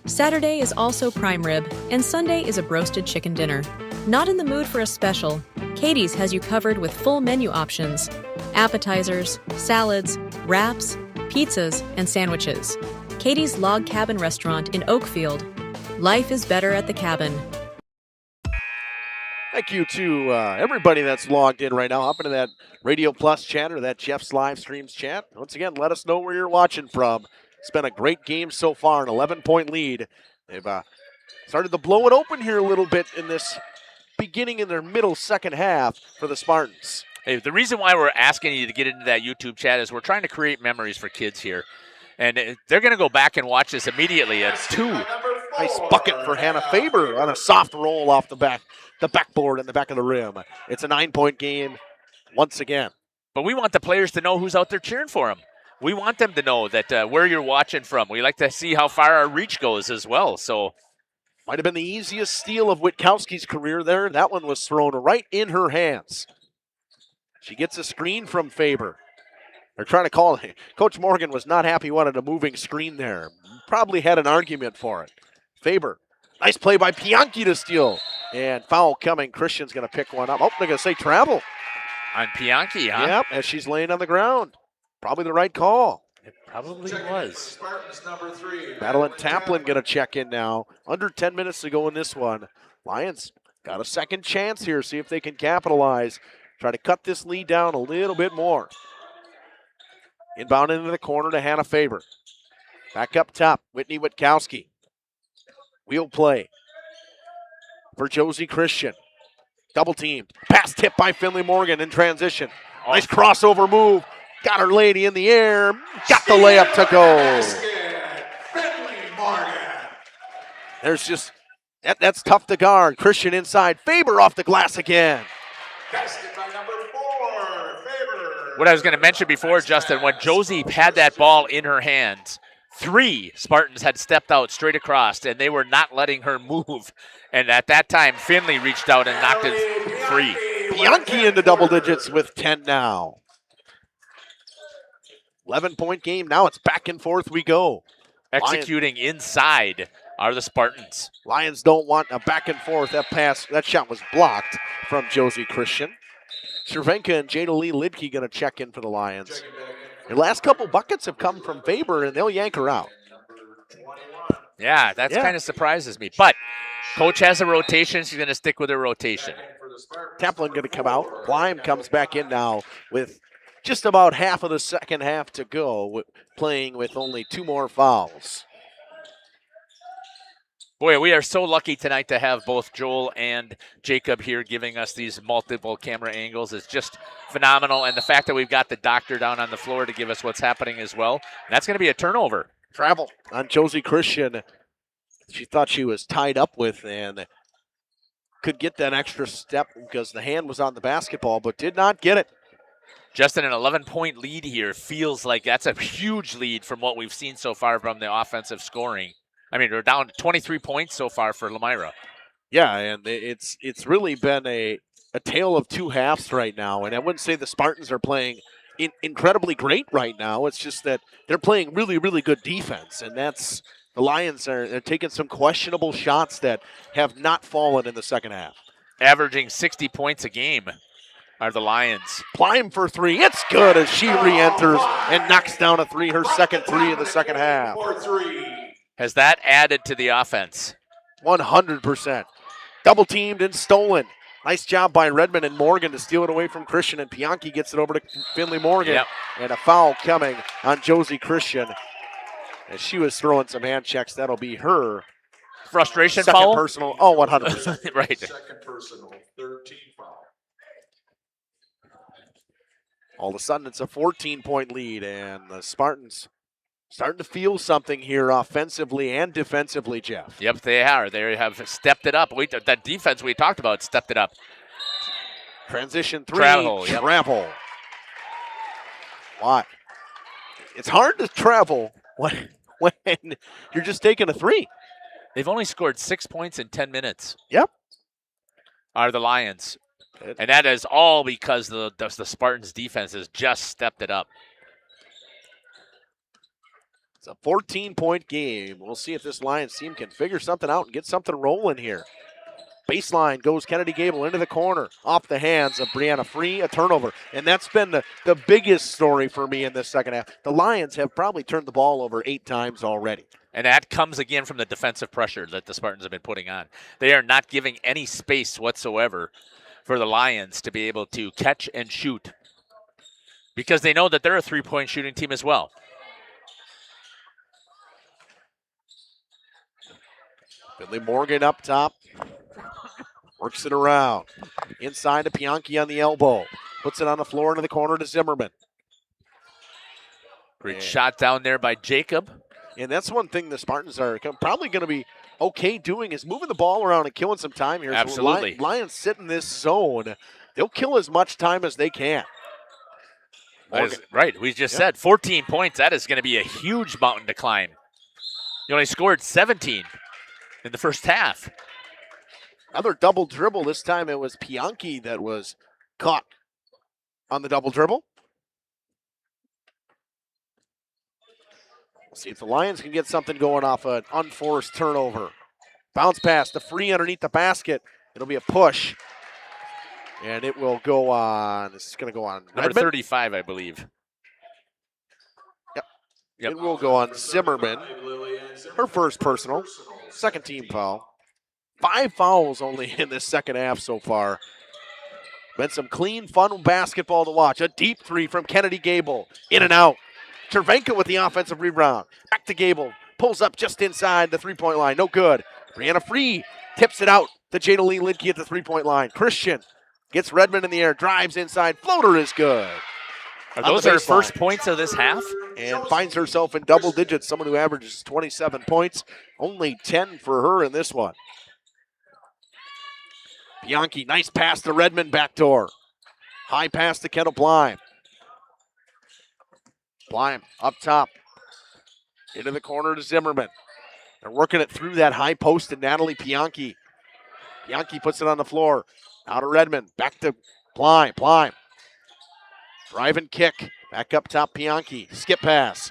Saturday is also prime rib, and Sunday is a broasted chicken dinner. Not in the mood for a special? Katie's has you covered with full menu options, appetizers, salads, wraps, pizzas, and sandwiches. Katie's Log Cabin Restaurant in Oakfield. Life is better at the cabin. Thank you to everybody that's logged in right now. Hop into that Radio Plus chat or that Jeff's Livestreams chat. Once again, let us know where you're watching from. It's been a great game so far, an 11-point lead. They've started to blow it open here a little bit in this beginning in their middle second half for the Spartans. Hey, the reason why we're asking you to get into that YouTube chat is we're trying to create memories for kids here. And they're going to go back and watch this immediately. And Nice bucket for Hannah Faber on a soft roll off the backboard in the back of the rim. It's a 9-point game once again. But we want the players to know who's out there cheering for them. We want them to know that where you're watching from. We like to see how far our reach goes as well. So might have been the easiest steal of Witkowski's career there. That one was thrown right in her hands. She gets a screen from Faber. They're trying to call it. Coach Morgan was not happy, wanted a moving screen there. Probably had an argument for it. Faber, nice play by Pianki to steal. And foul coming. Christian's going to pick one up. Oh, they're going to say travel. On Pianki, huh? Yep, as she's laying on the ground. Probably the right call. It probably was. Spartans number 3. Madeline Taplin going to check in now. Under 10 minutes to go in this one. Lions got a second chance here. See if they can capitalize. Try to cut this lead down a little bit more. Inbound into the corner to Hannah Faber. Back up top, Whitney Witkowski. Wheel play for Josie Christian. Double teamed. Pass tip by Finley Morgan in transition. Nice crossover move. Got her lady in the air. Got the layup to go. There's just, that's tough to guard. Christian inside. Faber off the glass again. Basket by number 4, Faber. What I was going to mention before, Justin, when Josie had that ball in her hands, 3 Spartans had stepped out straight across, and they were not letting her move. And at that time, Finley reached out and knocked it free. Bianchi into double digits with 10 now. 11-point game. Now it's back and forth we go. Executing inside are the Spartans. Lions don't want a back and forth. That shot was blocked from Josie Christian. Cervenka and Jada Lee Lidke going to check in for the Lions. Their last couple buckets have come from Faber, and they'll yank her out. Yeah, that kind of surprises me. But coach has a rotation. She's going to stick with her rotation. Taplin going to come out. Klein comes back in now with just about half of the second half to go, playing with only 2 more fouls. Boy, we are so lucky tonight to have both Joel and Jacob here giving us these multiple camera angles. It's just phenomenal. And the fact that we've got the doctor down on the floor to give us what's happening as well. That's going to be a turnover. Travel on Josie Christian. She thought she was tied up with and could get that extra step because the hand was on the basketball, but did not get it. Justin, an 11-point lead here feels like that's a huge lead from what we've seen so far from the offensive scoring. I mean, we're down 23 points so far for Lomira. Yeah, and it's really been a tale of 2 halves right now. And I wouldn't say the Spartans are playing incredibly great right now. It's just that they're playing really, really good defense. And that's the Lions are taking some questionable shots that have not fallen in the second half. Averaging 60 points a game are the Lions. Climb for 3. It's good as she re-enters and knocks down a 3, her second 3 in the second half. Has that added to the offense? 100%. Double teamed and stolen. Nice job by Redmond and Morgan to steal it away from Christian, and Bianchi gets it over to Finley Morgan. Yep. And a foul coming on Josie Christian. As she was throwing some hand checks, that'll be her frustration second foul? personal. Oh, 100%. Right. Second personal, 13 foul. All of a sudden, it's a 14-point lead, and the Spartans starting to feel something here offensively and defensively, Jeff. Yep, they are. They have stepped it up. That defense we talked about stepped it up. Transition three, Travel. Yep. Travel. Why? It's hard to travel when you're just taking a three. They've only scored 6 points in 10 minutes. Yep. Are the Lions. And that is all because the Spartans' defense has just stepped it up. It's a 14-point game. We'll see if this Lions team can figure something out and get something rolling here. Baseline goes Kennedy Gable into the corner, off the hands of Brianna Free, a turnover. And that's been the biggest story for me in this second half. The Lions have probably turned the ball over 8 times already. And that comes again from the defensive pressure that the Spartans have been putting on. They are not giving any space whatsoever for the Lions to be able to catch and shoot because they know that they're a three-point shooting team as well. Finley Morgan up top. Works it around. Inside to Bianchi on the elbow. Puts it on the floor into the corner to Zimmerman. Great shot down there by Jacob. And that's one thing the Spartans are probably going to be okay doing is moving the ball around and killing some time here. Absolutely. So Lions sit in this zone. They'll kill as much time as they can. Right. We just said 14 points. That is going to be a huge mountain to climb. You only scored 17 in the first half. Another double dribble. This time it was Bianchi that was caught on the double dribble. We'll see if the Lions can get something going off an unforced turnover. Bounce pass to Free underneath the basket. It'll be a push. And it will go on. This is going to go on. Number 35, I believe. Yep. It will go on Zimmerman. Her first personal. Second team foul. 5 fouls only in this second half so far. Been some clean, fun basketball to watch. A deep three from Kennedy Gable. In and out. Cervenka with the offensive rebound. Back to Gable. Pulls up just inside the three-point line. No good. Brianna Free tips it out to Jada Lee Lidke at the three-point line. Christian gets Redmond in the air. Drives inside. Floater is good. Are those her first points of this half? And finds herself in double digits. Someone who averages 27 points. Only 10 for her in this one. Bianchi, nice pass to Redmond backdoor. High pass to Kendall Blyme. Blyme up top. Into the corner to Zimmerman. They're working it through that high post to Natalie Bianchi. Bianchi puts it on the floor. Out of Redmond. Back to Blyme. Blyme. Drive and kick. Back up top Bianchi. Skip pass.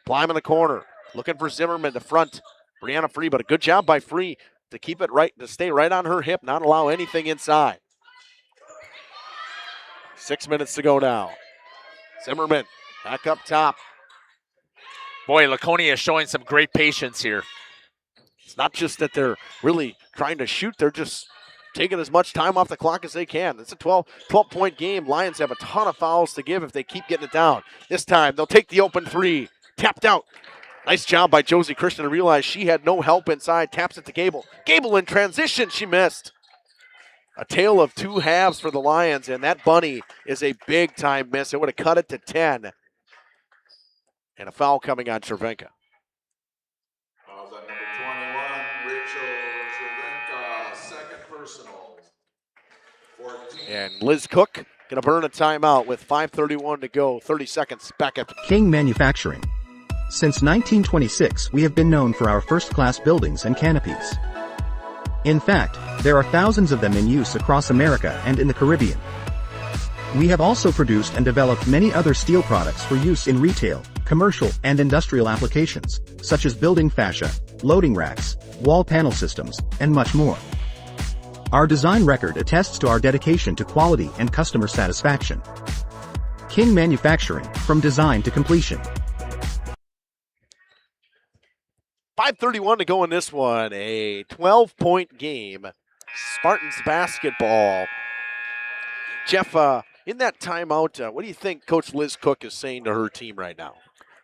Blyme in the corner. Looking for Zimmerman to front. Brianna Free, but a good job by Free to keep it right, to stay right on her hip, not allow anything inside. 6 minutes to go now. Zimmerman back up top. Boy, Laconia is showing some great patience here. It's not just that they're really trying to shoot, they're just taking as much time off the clock as they can. It's a 12-point game. Lions have a ton of fouls to give if they keep getting it down. This time, they'll take the open three. Tapped out. Nice job by Josie Christian to realize she had no help inside. Taps it to Gable. Gable in transition. She missed. A tale of two halves for the Lions, and that bunny is a big-time miss. It would have cut it to 10. And a foul coming on Cervenka. Fouls on number 21, Rachel Cervenka, second personal. 14. And Liz Cook going to burn a timeout with 5:31 to go, 30 seconds back at King Manufacturing. Since 1926, we have been known for our first-class buildings and canopies. In fact, there are thousands of them in use across America and in the Caribbean. We have also produced and developed many other steel products for use in retail, commercial, and industrial applications, such as building fascia, loading racks, wall panel systems, and much more. Our design record attests to our dedication to quality and customer satisfaction. King Manufacturing, from design to completion. 5:31 to go in this one. A 12-point game. Spartans basketball. Jeff, in that timeout, what do you think Coach Liz Cook is saying to her team right now?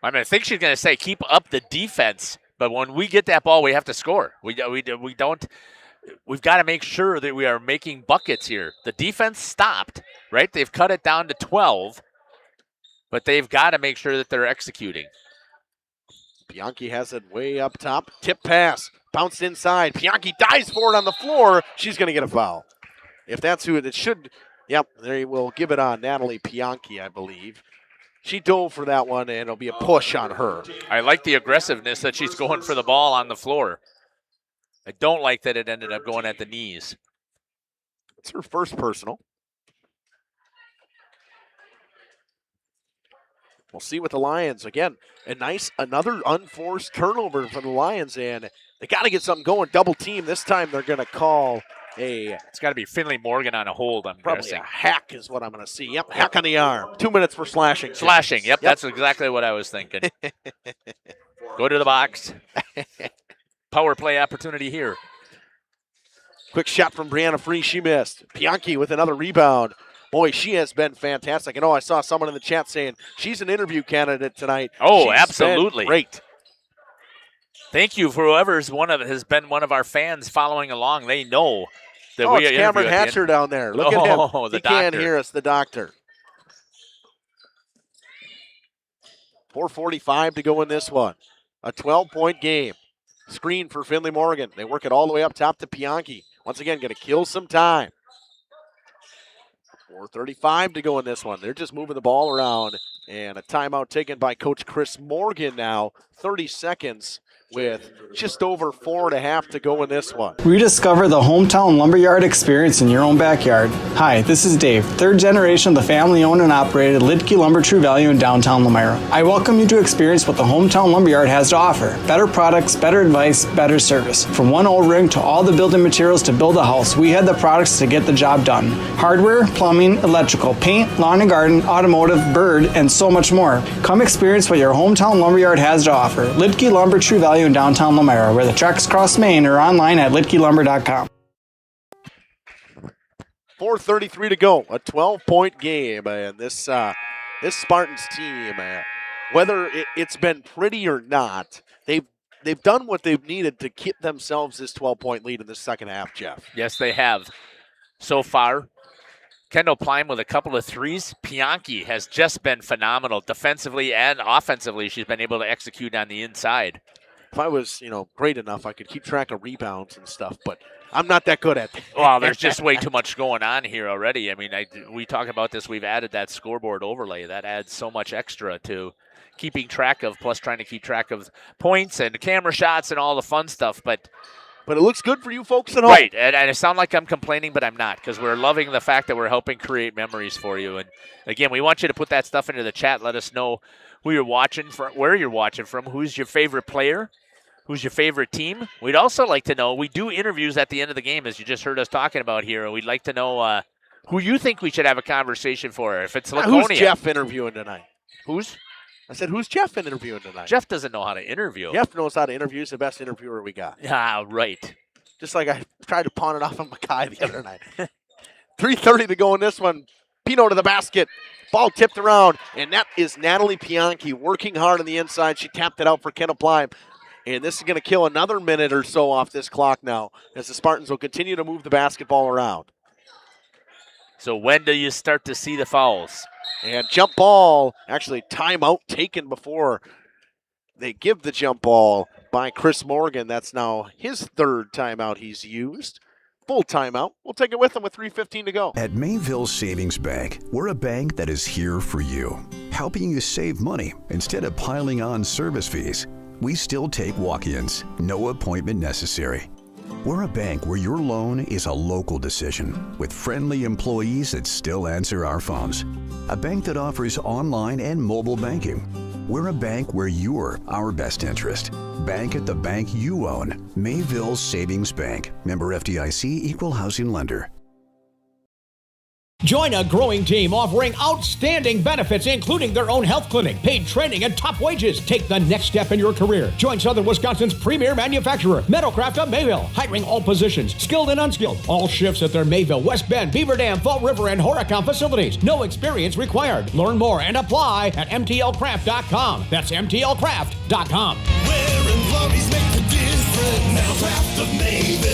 I mean, I think she's going to say, keep up the defense. But when we get that ball, we have to score. We don't. We've got to make sure that we are making buckets here. The defense stopped, right? They've cut it down to 12. but they've got to make sure that they're executing. Bianchi has it way up top. Tip pass. Bounced inside. Bianchi dives for it on the floor. She's going to get a foul. If that's who it should. Yep, they will give it on Natalie Bianchi, I believe. She dove for that one, and it'll be a push on her. I like the aggressiveness that she's going for the ball on the floor. I don't like that it ended up going at the knees. It's her first personal. We'll see with the Lions. Again, another unforced turnover for the Lions, and they got to get something going. Double team. This time they're going to call It's got to be Finley Morgan on a hold, I'm probably guessing. a hack is what I'm going to see. Yep, hack on the arm. 2 minutes for slashing. Slashing, yep, that's exactly what I was thinking. Go to the box. Power play opportunity here. Quick shot from Brianna Free. She missed. Bianchi with another rebound. Boy, she has been fantastic. I know I saw someone in the chat saying she's an interview candidate tonight. Oh, She's absolutely. been great. Thank you for whoever's has been one of our fans following along. They know that we it's are Cameron Hatcher down there. Look at him. The he can't doctor. hear us, the doctor. 4:45 to go in this one. A 12-point game. Screen for Finley Morgan. They work it all the way up top to Bianchi. Once again, going to kill some time. 4:35 to go in this one. They're just moving the ball around. And a timeout taken by Coach Chris Morgan now. 30 seconds with just over 4.5 to go in this one. Rediscover the hometown lumberyard experience in your own backyard. Hi, this is Dave, third generation of the family-owned and operated Lidke Lumber True Value in downtown Lomira. I welcome you to experience what the hometown lumberyard has to offer. Better products, better advice, better service. From one O-ring to all the building materials to build a house, we had the products to get the job done. Hardware, plumbing, electrical, paint, lawn and garden, automotive, bird, and so much more. Come experience what your hometown lumberyard has to offer. Lidke Lumber True Value in downtown Lomira, where the tracks cross Maine, or online at lidkelumber.com. 4:33 to go. A 12-point game, and this Spartans team, whether it's been pretty or not, they've done what they've needed to keep themselves this 12-point lead in the second half, Jeff. Yes, they have. So far, Kendall Plime with a couple of threes. Bianchi has just been phenomenal defensively and offensively. She's been able to execute on the inside. If I was, great enough, I could keep track of rebounds and stuff, but I'm not that good at that. Well, there's just way too much going on here already. I mean, we talk about this. We've added that scoreboard overlay. That adds so much extra to keeping track of, plus trying to keep track of points and camera shots and all the fun stuff. But it looks good for you folks at home. Right, and I sound like I'm complaining, but I'm not, because we're loving the fact that we're helping create memories for you. And, again, we want you to put that stuff into the chat. Let us know who you're watching from, where you're watching from, who's your favorite player, who's your favorite team. We'd also like to know, we do interviews at the end of the game, as you just heard us talking about here. We'd like to know who you think we should have a conversation for. If it's Laconia. Who's Jeff interviewing tonight? Who's? I said, who's Jeff interviewing tonight? Jeff doesn't know how to interview. Jeff knows how to interview. He's the best interviewer we got. Ah, right. Just like I tried to pawn it off on Mackay the other night. 3:30 to go in this one. Pino to the basket. Ball tipped around, and that is Natalie Bianchi working hard on the inside. She tapped it out for Kendall Plime. And this is going to kill another minute or so off this clock now, as the Spartans will continue to move the basketball around. So when do you start to see the fouls? And jump ball, actually timeout taken before they give the jump ball by Chris Morgan. That's now his third timeout he's used. Full timeout. We'll take it with him with 3:15 to go. At Mayville Savings Bank, we're a bank that is here for you, helping you save money instead of piling on service fees. We still take walk-ins, no appointment necessary. We're a bank where your loan is a local decision with friendly employees that still answer our phones. A bank that offers online and mobile banking. We're a bank where you're our best interest. Bank at the bank you own. Mayville Savings Bank. Member FDIC, Equal Housing Lender. Join a growing team offering outstanding benefits, including their own health clinic, paid training, and top wages. Take the next step in your career. Join Southern Wisconsin's premier manufacturer, Metalcraft of Mayville, hiring all positions, skilled and unskilled. All shifts at their Mayville, West Bend, Beaver Dam, Fall River, and Horicon facilities. No experience required. Learn more and apply at mtlcraft.com. That's mtlcraft.com.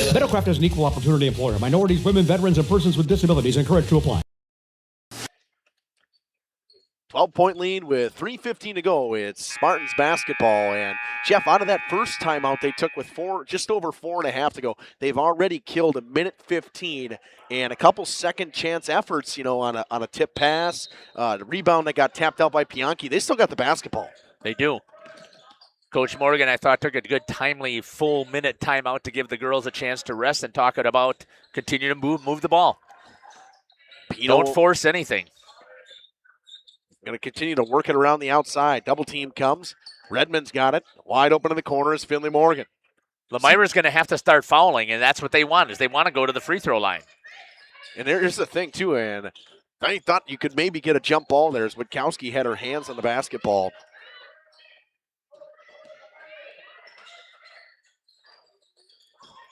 Metalcraft is an equal opportunity employer. Minorities, women, veterans, and persons with disabilities encouraged to apply. 12-point lead with 3:15 to go. It's Spartans basketball. And, Jeff, out of that first timeout they took with just over 4.5 to go, they've already killed a minute 15 and a couple second chance efforts, on a tip pass, the rebound that got tapped out by Pianki. They still got the basketball. They do. Coach Morgan, I thought, took a good, timely, full-minute timeout to give the girls a chance to rest and talk about continue to move the ball. Don't force anything. Going to continue to work it around the outside. Double team comes. Redmond's got it. Wide open in the corner is Finley Morgan. Lomira's going to have to start fouling, and that's what they want, is they want to go to the free throw line. And here's the thing, too, and I thought you could maybe get a jump ball there as Witkowski had her hands on the basketball.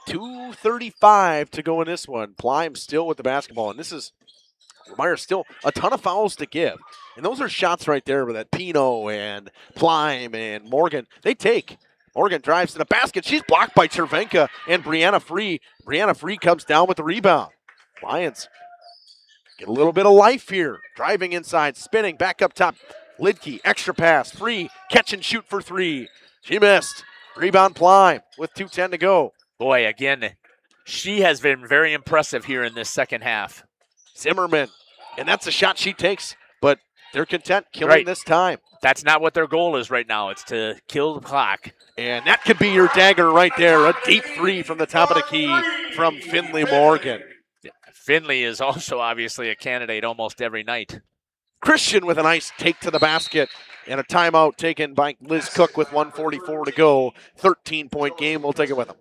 .235 to go in this one. Plime still with the basketball, and this is Lomira still a ton of fouls to give. And those are shots right there with that Pino and Plime and Morgan. They take. Morgan drives to the basket. She's blocked by Cervenka and Brianna Free. Brianna Free comes down with the rebound. Lions get a little bit of life here. Driving inside, spinning, back up top. Lidke, extra pass, Free, catch and shoot for three. She missed. Rebound Plime with 2:10 to go. Boy, again, she has been very impressive here in this second half. Zimmerman, and that's a shot she takes, but they're content killing this time. That's not what their goal is right now. It's to kill the clock. And that could be your dagger right there. A deep three from the top of the key from Finley Morgan. Finley is also obviously a candidate almost every night. Christian with a nice take to the basket. And a timeout taken by Liz Cook with 1:44 to go. 13-point game. We'll take it with them.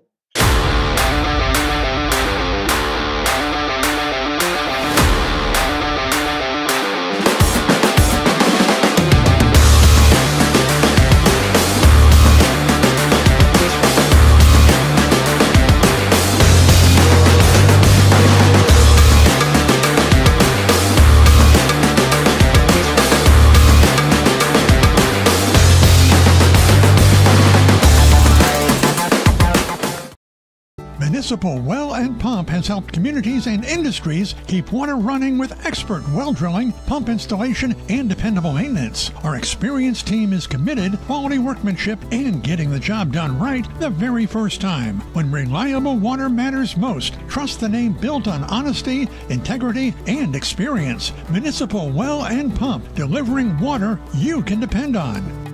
Municipal Well and Pump has helped communities and industries keep water running with expert well drilling, pump installation, and dependable maintenance. Our experienced team is committed, quality workmanship, and getting the job done right the very first time. When reliable water matters most, trust the name built on honesty, integrity, and experience. Municipal Well and Pump, delivering water you can depend on.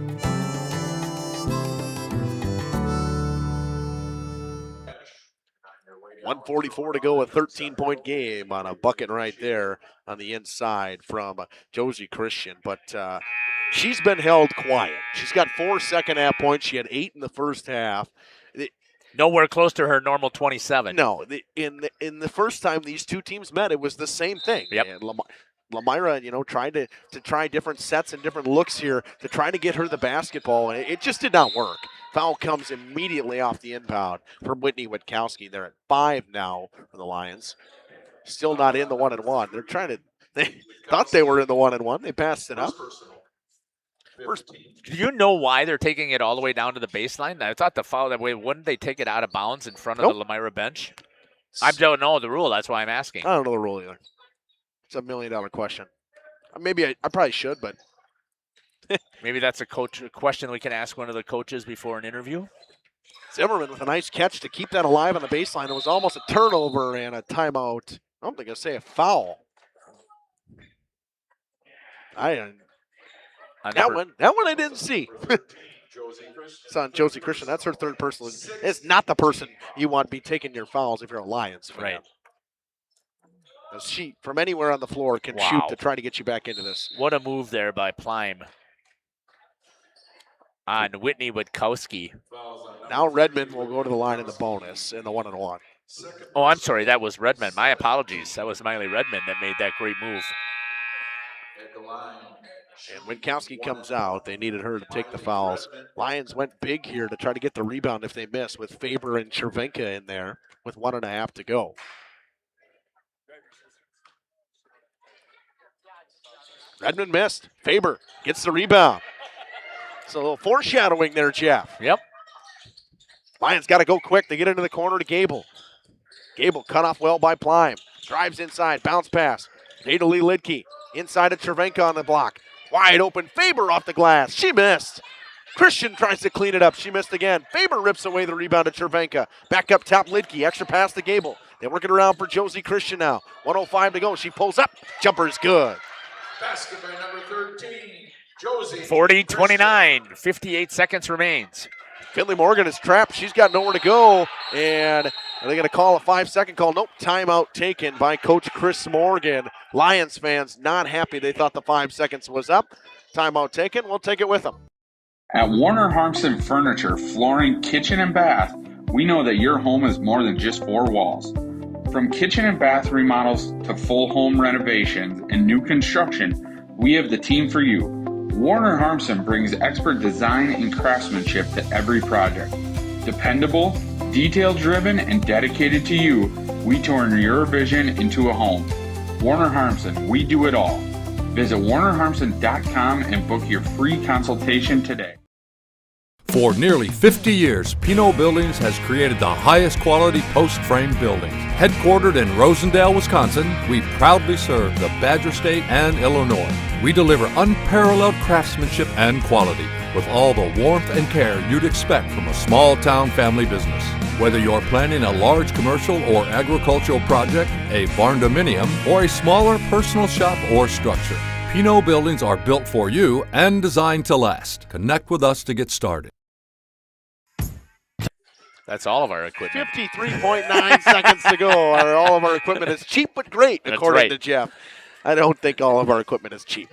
1:44 to go, a 13-point game on a bucket right there on the inside from Josie Christian. But she's been held quiet. She's got 4 second-half points. She had 8 in the first half. Nowhere close to her normal 27. No, in the first time these two teams met, it was the same thing. Yep. And Lomira, tried to try different sets and different looks here to try to get her the basketball, and it just did not work. Foul comes immediately off the inbound from Whitney Witkowski. They're at 5 now for the Lions. Still not in the 1-and-1. They thought they were in the 1-and-1. They passed it up. Do you know why they're taking it all the way down to the baseline? I thought the foul that way, wouldn't they take it out of bounds in front of the Lomira bench? I don't know the rule. That's why I'm asking. I don't know the rule either. It's $1 million question. Maybe I probably should, but maybe that's a question we can ask one of the coaches before an interview. Zimmerman with a nice catch to keep that alive on the baseline. It was almost a turnover and a timeout. I don't think I'll say a foul. That one I didn't see. It's on Josie Christian. That's her third person. It's not the person you want to be taking your fouls if you're a Lions fan. Right. She, from anywhere on the floor, can shoot to try to get you back into this. What a move there by Plime on Whitney Witkowski. Now Redmond will go to the line in the bonus in the 1-and-1. Oh, I'm sorry. That was Redmond. My apologies. That was Miley Redmond that made that great move. And Witkowski comes out. They needed her to take the fouls. Lions went big here to try to get the rebound if they miss, with Faber and Cervenka in there with 1.5 to go. Redmond missed. Faber gets the rebound. So a little foreshadowing there, Jeff. Yep. Lions got to go quick. They get into the corner to Gable. Gable cut off well by Plime. Drives inside. Bounce pass. Ada Lee Lidke inside of Cervenka on the block. Wide open, Faber off the glass. She missed. Christian tries to clean it up. She missed again. Faber rips away the rebound to Chervenka. Back up top, Lidke. Extra pass to Gable. They work it around for Josie Christian now. 1:05 to go. She pulls up. Jumper is good. Basket by number 13, Josie. 40-29. 58 seconds remains. Finley Morgan is trapped. She's got nowhere to go. And are they going to call a 5-second call? Nope. Timeout taken by Coach Chris Morgan. Lions fans not happy. They thought the 5 seconds was up. Timeout taken. We'll take it with them. At Warner Harmson Furniture, Flooring, Kitchen, and Bath, we know that your home is more than just four walls. From kitchen and bath remodels to full home renovations and new construction, we have the team for you. Warner Harmson brings expert design and craftsmanship to every project. Dependable, detail-driven, and dedicated to you, we turn your vision into a home. Warner Harmson, we do it all. Visit WarnerHarmson.com and book your free consultation today. For nearly 50 years, Pinot Buildings has created the highest quality post-frame buildings. Headquartered in Rosendale, Wisconsin, we proudly serve the Badger State and Illinois. We deliver unparalleled craftsmanship and quality with all the warmth and care you'd expect from a small-town family business. Whether you're planning a large commercial or agricultural project, a barn-dominium, or a smaller personal shop or structure, Pinot Buildings are built for you and designed to last. Connect with us to get started. That's all of our equipment. 53.9 seconds to go. All of our equipment is cheap but great, according to Jeff. I don't think all of our equipment is cheap.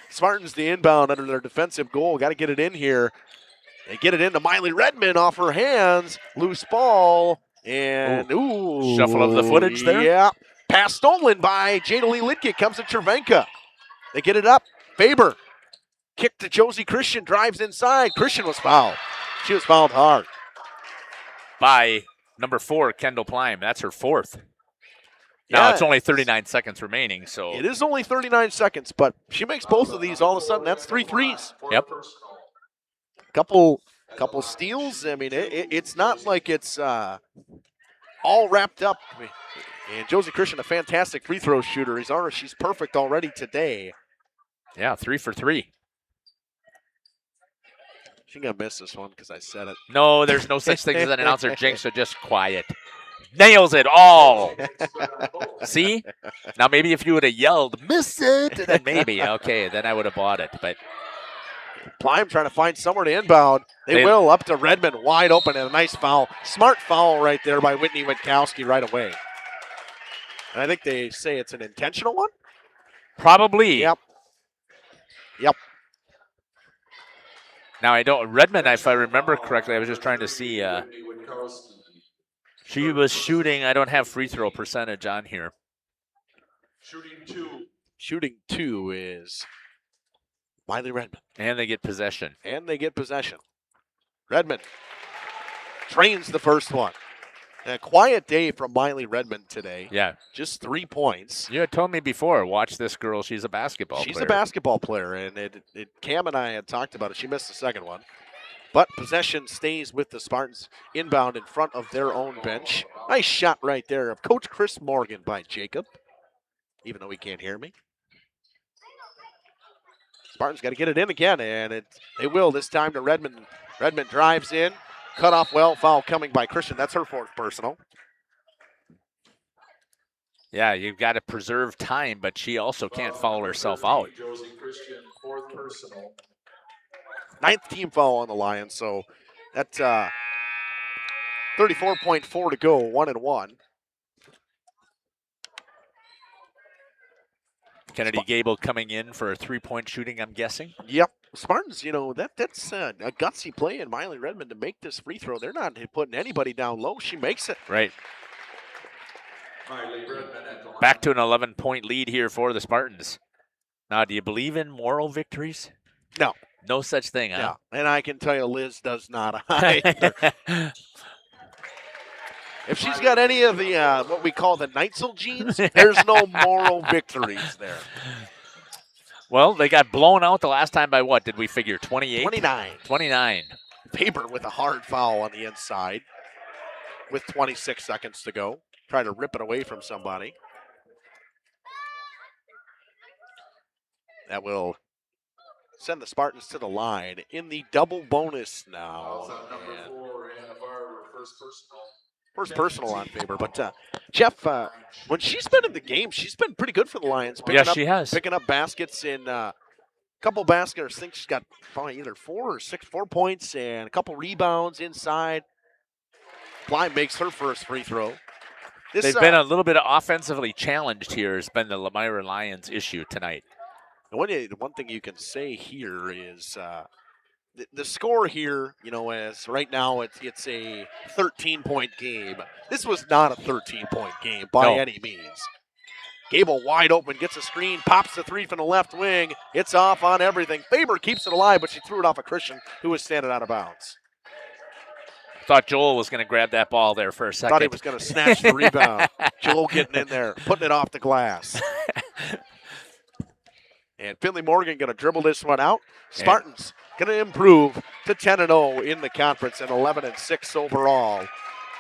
Spartans the inbound under their defensive goal. Got to get it in here. They get it into Miley Redmond off her hands. Loose ball. And, Shuffle of the footage there. Yeah. Pass stolen by Jadalee Lidke. Comes to Chervenka. They get it up. Faber. Kick to Josie Christian. Drives inside. Christian was fouled. She was fouled hard. By number 4, Kendall Plime. That's her 4th. Now it's only 39 seconds remaining, so. It is only 39 seconds, but she makes both of these. All of a sudden, that's 3 threes. Yep. Couple steals. I mean, it's not like it's all wrapped up. And Josie Christian, a fantastic free throw shooter. She's perfect already today. Yeah, 3 for 3. She's going to miss this one because I said it. No, there's no such thing as an announcer jinx, so just quiet. Nails it all. See? Now maybe if you would have yelled, miss it, then maybe. Okay, then I would have bought it. But Plime trying to find somewhere to inbound. They will up to Redmond, wide open, and a nice foul. Smart foul right there by Whitney Witkowski right away. And I think they say it's an intentional one? Probably. Yep. Now Redmond, if I remember correctly, I was just trying to see. She was shooting. I don't have free throw percentage on here. Shooting two is Miley Redmond. And they get possession. Redmond trains the first one. And a quiet day from Miley Redmond today. Yeah. Just 3 points. You had told me before, watch this girl. She's a basketball player. She's a basketball player, and Cam and I had talked about it. She missed the second one. But possession stays with the Spartans inbound in front of their own bench. Nice shot right there of Coach Chris Morgan by Jacob, even though he can't hear me. Spartans got to get it in again, and they will this time to Redmond. Redmond drives in. Cut off well, foul coming by Christian. That's her 4th personal. Yeah, you've got to preserve time, but she also can't foul herself out. Josie Christian, 4th personal. 9th team foul on the Lions, so that's 34.4 to go, 1-1. Kennedy Gable coming in for a 3-point shooting, I'm guessing. Yep. Spartans, that's a gutsy play in Miley Redmond to make this free throw. They're not putting anybody down low. She makes it. Right. Back to an 11-point lead here for the Spartans. Now, do you believe in moral victories? No. No such thing, huh? No. And I can tell you Liz does not either. If she's got any of the what we call the Neitzel genes, there's no moral victories there. Well, they got blown out the last time by what? Did we figure 28? 29. Faber with a hard foul on the inside with 26 seconds to go. Trying to rip it away from somebody. That will send the Spartans to the line in the double bonus now. First personal on Faber. But Jeff, when she's been in the game, she's been pretty good for the Lions. Yes, she has. Picking up baskets in a couple baskets. I think she's got probably either 4 points and a couple rebounds inside. Bly makes her first free throw. They've been a little bit offensively challenged here has been the Lomira Lions issue tonight. One thing you can say here is the score here, as right now it's a 13-point game. This was not a 13-point game by any means. Gable wide open, gets a screen, pops the three from the left wing. It's off on everything. Faber keeps it alive, but she threw it off a Christian who was standing out of bounds. Thought Joel was going to grab that ball there for a second. Thought he was going to snatch the rebound. Joel getting in there, putting it off the glass. And Finley Morgan going to dribble this one out. Spartans going to improve to 10-0 in the conference and 11-6 overall.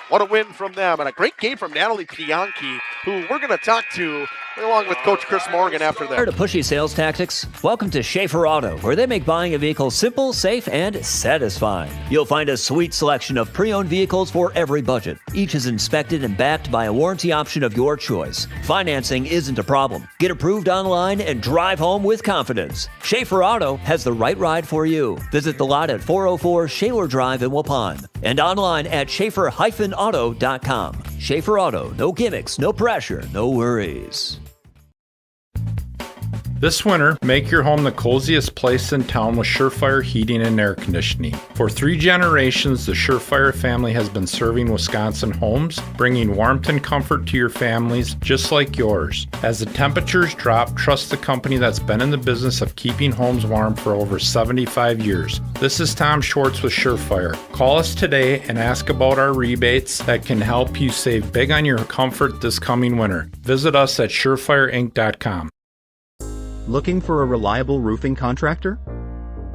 What a win from them, and a great game from Natalie Bianchi, who we're going to talk to along with Coach Chris Morgan after that. Tired of pushy sales tactics? Welcome to Schaefer Auto, where they make buying a vehicle simple, safe, and satisfying. You'll find a sweet selection of pre-owned vehicles for every budget. Each is inspected and backed by a warranty option of your choice. Financing isn't a problem. Get approved online and drive home with confidence. Schaefer Auto has the right ride for you. Visit the lot at 404 Shaler Drive in Waupun and online at schaefer-auto.com. Schaefer Auto, no gimmicks, no pressure, no worries. This winter, make your home the coziest place in town with Surefire Heating and Air Conditioning. For 3 generations, the Surefire family has been serving Wisconsin homes, bringing warmth and comfort to your families just like yours. As the temperatures drop, trust the company that's been in the business of keeping homes warm for over 75 years. This is Tom Schwartz with Surefire. Call us today and ask about our rebates that can help you save big on your comfort this coming winter. Visit us at surefireinc.com. Looking for a reliable roofing contractor?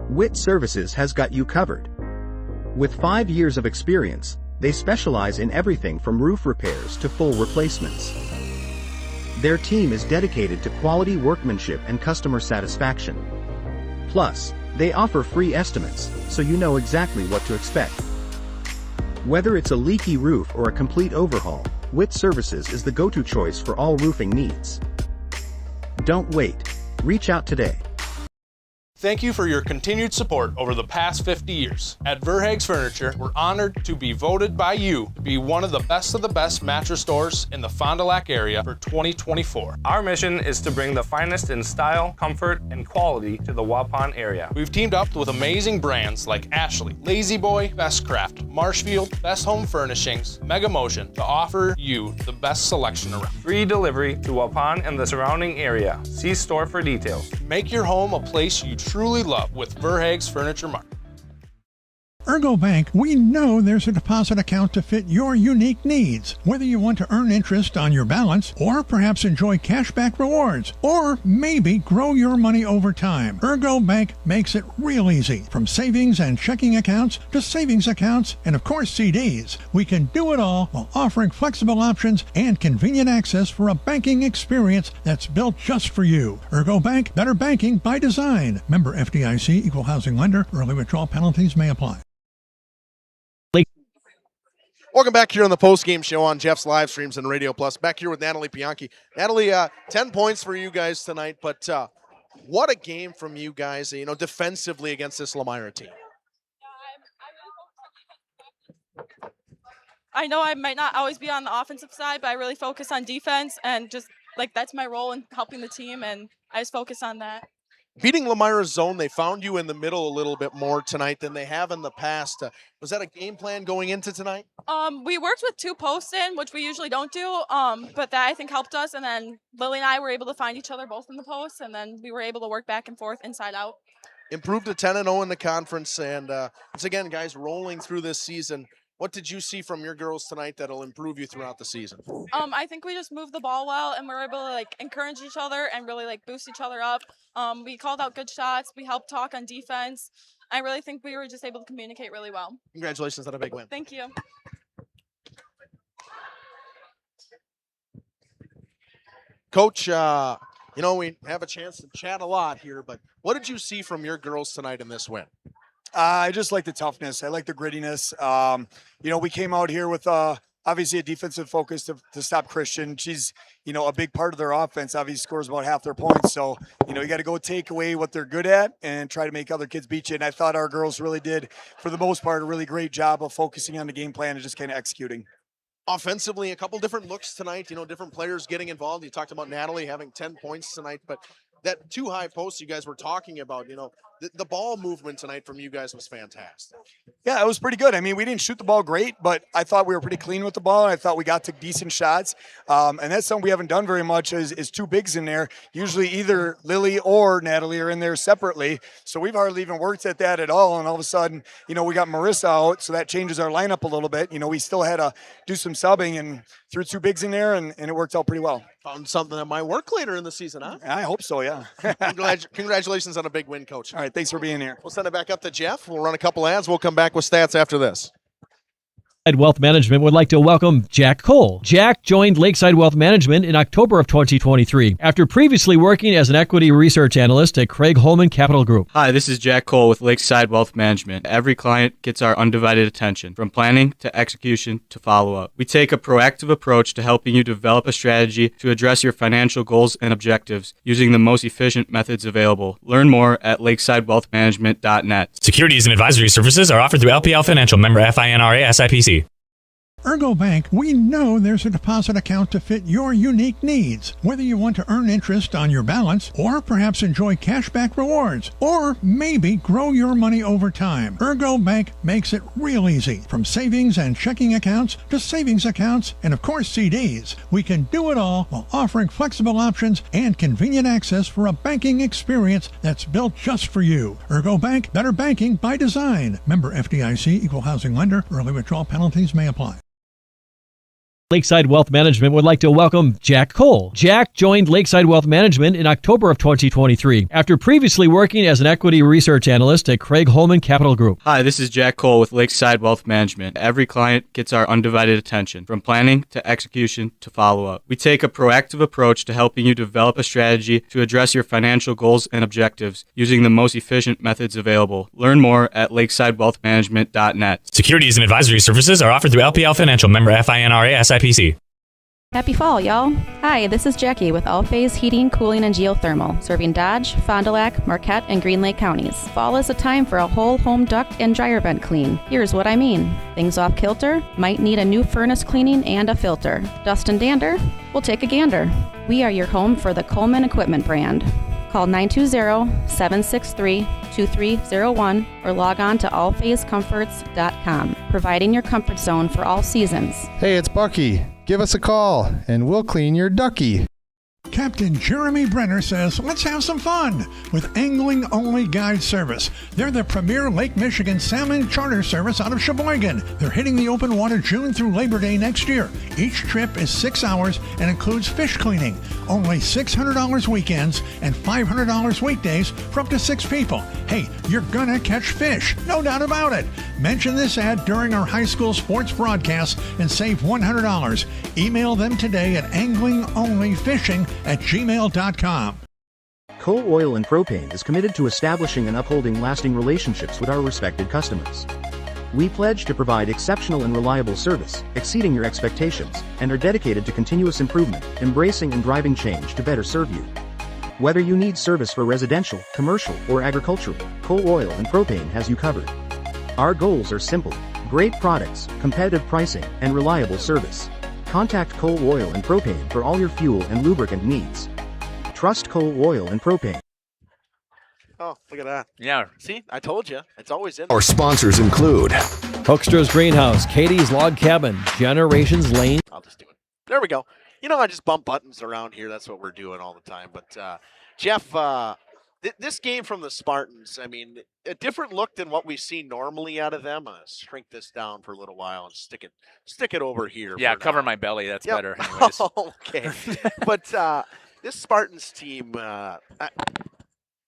Witt Services has got you covered. With 5 years of experience, they specialize in everything from roof repairs to full replacements. Their team is dedicated to quality workmanship and customer satisfaction. Plus, they offer free estimates, so you know exactly what to expect. Whether it's a leaky roof or a complete overhaul, Witt Services is the go-to choice for all roofing needs. Don't wait. Reach out today. Thank you for your continued support over the past 50 years. At Verhaeg's Furniture, we're honored to be voted by you to be one of the best mattress stores in the Fond du Lac area for 2024. Our mission is to bring the finest in style, comfort, and quality to the Waupun area. We've teamed up with amazing brands like Ashley, Lazy Boy, Bestcraft, Marshfield, Best Home Furnishings, Mega Motion to offer you the best selection around. Free delivery to Waupun and the surrounding area. See store for details. Make your home a place you truly love with Verhaeg's Furniture Mart. Ergo Bank, we know there's a deposit account to fit your unique needs. Whether you want to earn interest on your balance, or perhaps enjoy cashback rewards, or maybe grow your money over time, Ergo Bank makes it real easy. From savings and checking accounts to savings accounts and, of course, CDs. We can do it all while offering flexible options and convenient access for a banking experience that's built just for you. Ergo Bank, better banking by design. Member FDIC, equal housing lender. Early withdrawal penalties may apply. Welcome back here on the post-game show on Jeff's live streams and Radio Plus. Back here with Natalie Bianchi. Natalie, 10 points for you guys tonight, but what a game from you guys, defensively against this Lomira team. I know I might not always be on the offensive side, but I really focus on defense, and just that's my role in helping the team, and I just focus on that. Beating Lomira's zone, they found you in the middle a little bit more tonight than they have in the past. Was that a game plan going into tonight? We worked with 2 posts in, which we usually don't do, but that I think helped us. And then Lily and I were able to find each other both in the posts, and then we were able to work back and forth inside out. Improved to 10-0 in the conference, and once again, guys, rolling through this season. What did you see from your girls tonight that'll improve you throughout the season? I think we just moved the ball well, and we're able to encourage each other and really boost each other up. We called out good shots. We helped talk on defense. I really think we were just able to communicate really well. Congratulations on a big win. Thank you. Coach, You know, we have a chance to chat a lot here, but what did you see from your girls tonight in this win? I just like the toughness. I like the grittiness. We came out here with obviously a defensive focus to stop Christian. She's, a big part of their offense. Obviously scores about half their points. So, you got to go take away what they're good at and try to make other kids beat you. And I thought our girls really did, for the most part, a really great job of focusing on the game plan and just kind of executing. Offensively, a couple different looks tonight, different players getting involved. You talked about Natalie having 10 points tonight, but that 2 high posts you guys were talking about, the ball movement tonight from you guys was fantastic. Yeah, it was pretty good. I mean, we didn't shoot the ball great, but I thought we were pretty clean with the ball. I thought we got to decent shots. And that's something we haven't done very much is 2 bigs in there. Usually either Lily or Natalie are in there separately. So we've hardly even worked at that at all. And all of a sudden, we got Marissa out, so that changes our lineup a little bit. We still had to do some subbing and threw 2 bigs in there, and it worked out pretty well. Found something that might work later in the season, huh? I hope so, yeah. Congratulations on a big win, Coach. All right, thanks for being here. We'll send it back up to Jeff. We'll run a couple ads. We'll come back with stats after this. Wealth Management would like to welcome Jack Cole. Jack joined Lakeside Wealth Management in October of 2023 after previously working as an equity research analyst at Craig Holman Capital Group. Hi, this is Jack Cole with Lakeside Wealth Management. Every client gets our undivided attention, from planning to execution to follow-up. We take a proactive approach to helping you develop a strategy to address your financial goals and objectives using the most efficient methods available. Learn more at lakesidewealthmanagement.net. Securities and advisory services are offered through LPL Financial, member FINRA SIPC. Ergo Bank, we know there's a deposit account to fit your unique needs. Whether you want to earn interest on your balance, or perhaps enjoy cashback rewards, or maybe grow your money over time, Ergo Bank makes it real easy. From savings and checking accounts to savings accounts and, of course, CDs. We can do it all while offering flexible options and convenient access for a banking experience that's built just for you. Ergo Bank, better banking by design. Member FDIC, equal housing lender. Early withdrawal penalties may apply. Lakeside Wealth Management would like to welcome Jack Cole. Jack joined Lakeside Wealth Management in October of 2023 after previously working as an equity research analyst at Craig Holman Capital Group. Hi, this is Jack Cole with Lakeside Wealth Management. Every client gets our undivided attention, from planning to execution to follow-up. We take a proactive approach to helping you develop a strategy to address your financial goals and objectives using the most efficient methods available. Learn more at lakesidewealthmanagement.net. Securities and advisory services are offered through LPL Financial, member FINRA SIPC. Happy fall, y'all. Hi, this is Jackie with All Phase Heating, Cooling, and Geothermal, serving Dodge, Fond du Lac, Marquette, and Green Lake counties. Fall is a time for a whole home duct and dryer vent clean. Here's what I mean. Things off kilter, might need a new furnace cleaning and a filter. Dust and dander? We'll take a gander. We are your home for the Coleman Equipment brand. Call 920-763-2301 or log on to allphasecomforts.com, providing your comfort zone for all seasons. Hey, it's Bucky. Give us a call and we'll clean your ducky. Captain Jeremy Brenner says, let's have some fun with Angling Only Guide Service. They're the premier Lake Michigan salmon charter service out of Sheboygan. They're hitting the open water June through Labor Day next year. Each trip is 6 hours and includes fish cleaning. Only $600 weekends and $500 weekdays for up to 6 people. Hey, you're gonna catch fish, no doubt about it. Mention this ad during our high school sports broadcast and save $100. Email them today at anglingonlyfishing@gmail.com. Coal Oil and Propane is committed to establishing and upholding lasting relationships with our respected customers. We pledge to provide exceptional and reliable service, exceeding your expectations, and are dedicated to continuous improvement, embracing and driving change to better serve you. Whether you need service for residential, commercial, or agricultural, Coal Oil and Propane has you covered. Our goals are simple: great products, competitive pricing, and reliable service. Contact Coal Oil and Propane for all your fuel and lubricant needs. Trust Coal Oil and Propane. Oh, look at that. Yeah. See, I told you. It's always in. Our sponsors include Hoekstra's Greenhouse, Katie's Log Cabin, Generations Lane. I'll just do it. There we go. I just bump buttons around here. That's what we're doing all the time. But, Jeff, this game from the Spartans, I mean, a different look than what we see normally out of them. I'm going to shrink this down for a little while and stick it over here. Yeah, cover my belly. That's better. Anyways. Okay. But this Spartans team,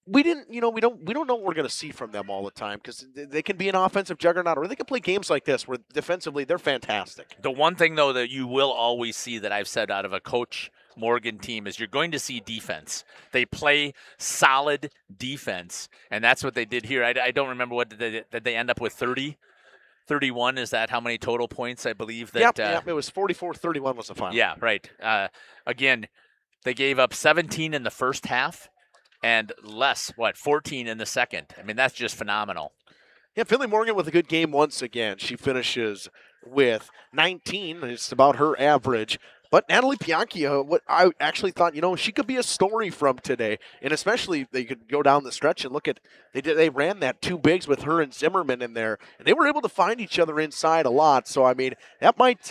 we don't know what we're going to see from them all the time, because they can be an offensive juggernaut, or they can play games like this where defensively they're fantastic. The one thing, though, that you will always see that I've said out of a coach Morgan team is you're going to see defense. They play solid defense, and that's what they did here. I don't remember what did they end up with 30, 31. Is that how many total points I believe that? Yep. It was 44-31 was the final. Yeah, right. Again, they gave up 17 in the first half and 14 in the second. I mean, that's just phenomenal. Yeah, Philly Morgan with a good game once again. She finishes with 19. It's about her average. But Natalie Bianchi, what I actually thought, she could be a story from today. And especially they could go down the stretch and look at, they ran that 2 bigs with her and Zimmerman in there. And they were able to find each other inside a lot. So, I mean, that might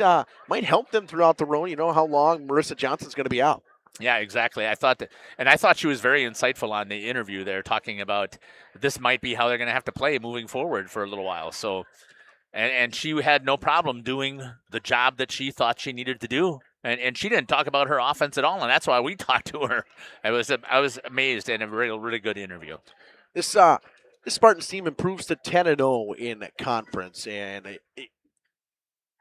help them throughout the road. You know how long Marissa Johnson's going to be out. Yeah, exactly. I thought she was very insightful on the interview there, talking about this might be how they're going to have to play moving forward for a little while. So, and she had no problem doing the job that she thought she needed to do. And she didn't talk about her offense at all, and that's why we talked to her. I was amazed, and a really good interview. This Spartans team improves to 10-0 in conference, and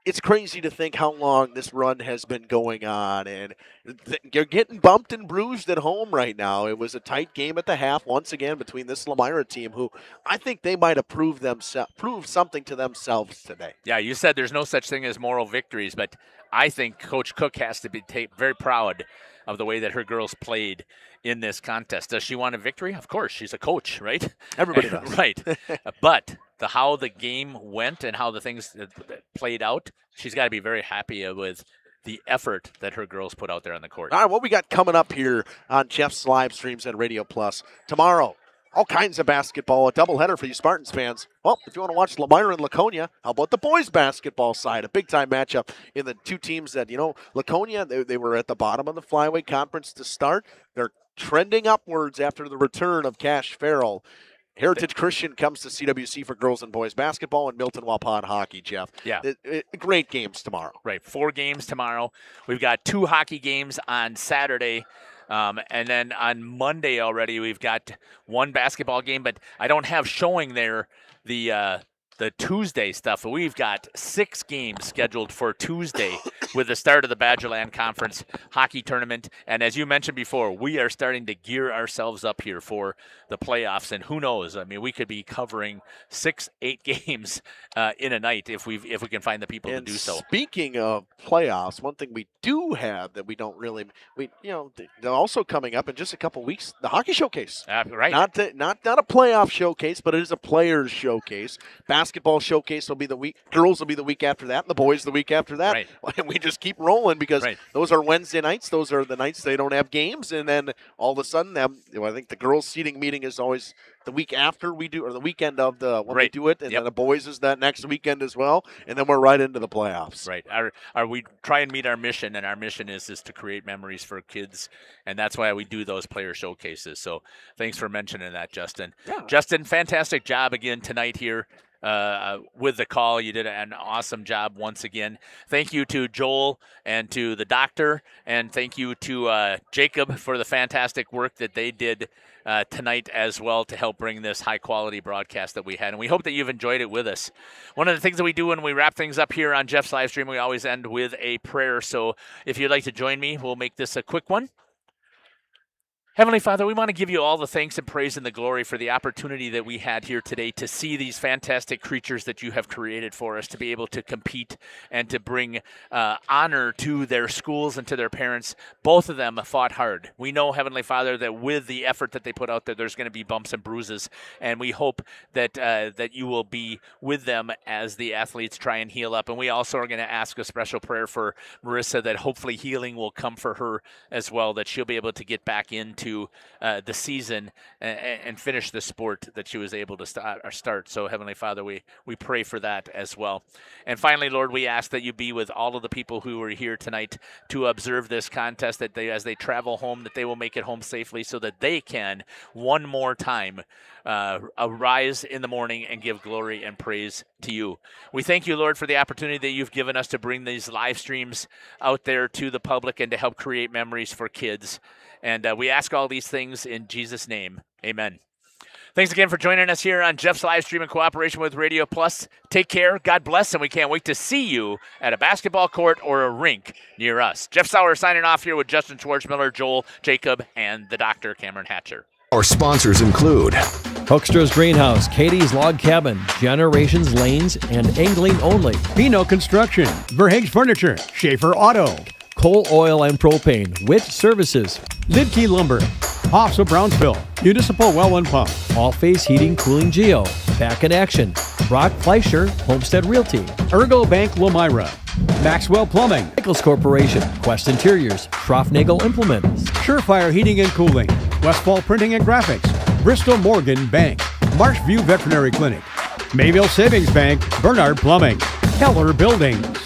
it's crazy to think how long this run has been going on, and you're getting bumped and bruised at home right now. It was a tight game at the half once again between this Lomira team, who I think they might have proved something to themselves today. Yeah, you said there's no such thing as moral victories, but I think Coach Cook has to be very proud of the way that her girls played in this contest. Does she want a victory? Of course, she's a coach, right? Everybody does. Right. But how the game went and how the things played out, she's got to be very happy with the effort that her girls put out there on the court. All right, what we got coming up here on Jeff's live streams and Radio Plus tomorrow? All kinds of basketball, a doubleheader for you Spartans fans. Well, if you want to watch Lomira and Laconia, how about the boys basketball side? A big-time matchup in the two teams that, Laconia, they were at the bottom of the flyweight conference to start. They're trending upwards after the return of Cash Farrell. Heritage Christian comes to CWC for girls and boys basketball, and Milton Waupun hockey, Jeff. Yeah. Great games tomorrow. Right, 4 games tomorrow. We've got 2 hockey games on Saturday. And then on Monday already, we've got 1 basketball game, but I don't have showing there the Tuesday stuff. We've got 6 games scheduled for Tuesday with the start of the Badgerland Conference hockey tournament. And as you mentioned before, we are starting to gear ourselves up here for the playoffs. And who knows? I mean, we could be covering 6-8 games in a night if we can find the people to do so. Speaking of playoffs, one thing we do have that we don't really, they're also coming up in just a couple weeks, the hockey showcase. Right. Not a playoff showcase, but it is a players showcase. Basketball showcase will be the week. Girls will be the week after that, and the boys the week after that. Right. And we just keep rolling because those are Wednesday nights. Those are the nights they don't have games, and then all of a sudden, I think the girls' seating meeting is always the week after we do, or the weekend of when we do it, and then the boys is that next weekend as well, and then we're right into the playoffs. Right. We try and meet our mission, and our mission is to create memories for kids, and that's why we do those player showcases. So thanks for mentioning that, Justin. Yeah. Justin, fantastic job again tonight here. With the call. You did an awesome job once again. Thank you to Joel and to the doctor, and thank you to Jacob for the fantastic work that they did tonight as well to help bring this high-quality broadcast that we had. And we hope that you've enjoyed it with us. One of the things that we do when we wrap things up here on Jeff's live stream, we always end with a prayer. So if you'd like to join me, we'll make this a quick one. Heavenly Father, we want to give you all the thanks and praise and the glory for the opportunity that we had here today to see these fantastic creatures that you have created for us, to be able to compete and to bring honor to their schools and to their parents. Both of them fought hard. We know, Heavenly Father, that with the effort that they put out there, there's going to be bumps and bruises, and we hope that that you will be with them as the athletes try and heal up. And we also are going to ask a special prayer for Marissa, that hopefully healing will come for her as well, that she'll be able to get back into the season and finish the sport that she was able to start. So, Heavenly Father, we pray for that as well. And finally, Lord, we ask that you be with all of the people who are here tonight to observe this contest, that they, as they travel home, that they will make it home safely so that they can, one more time, arise in the morning and give glory and praise to you. We thank you, Lord, for the opportunity that you've given us to bring these live streams out there to the public and to help create memories for kids. And we ask all these things in Jesus' name. Amen. Thanks again for joining us here on Jeff's live stream in cooperation with Radio Plus. Take care, God bless, and we can't wait to see you at a basketball court or a rink near us. Jeff Sauer signing off here with Justin Schwartzmiller, Joel Jacob, and the Dr. Cameron Hatcher. Our sponsors include Hoekstra's Greenhouse, Katie's Log Cabin, Generations Lanes, and Angling Only. Pino Construction, Verhaeg's Furniture, Schaefer Auto, Coal Oil and Propane, Witt Services, Lidkey Lumber, Hoffs of Brownsville, Municipal Well and Pump, All-Phase Heating, Cooling Geo, Back in Action, Brock Fleischer, Homestead Realty, Ergo Bank Lomira, Maxwell Plumbing, Nichols Corporation, Quest Interiors, Schroffnagel Implements, Surefire Heating and Cooling, Westfall Printing and Graphics, Bristol Morgan Bank, Marshview Veterinary Clinic, Mayville Savings Bank, Bernard Plumbing, Keller Buildings.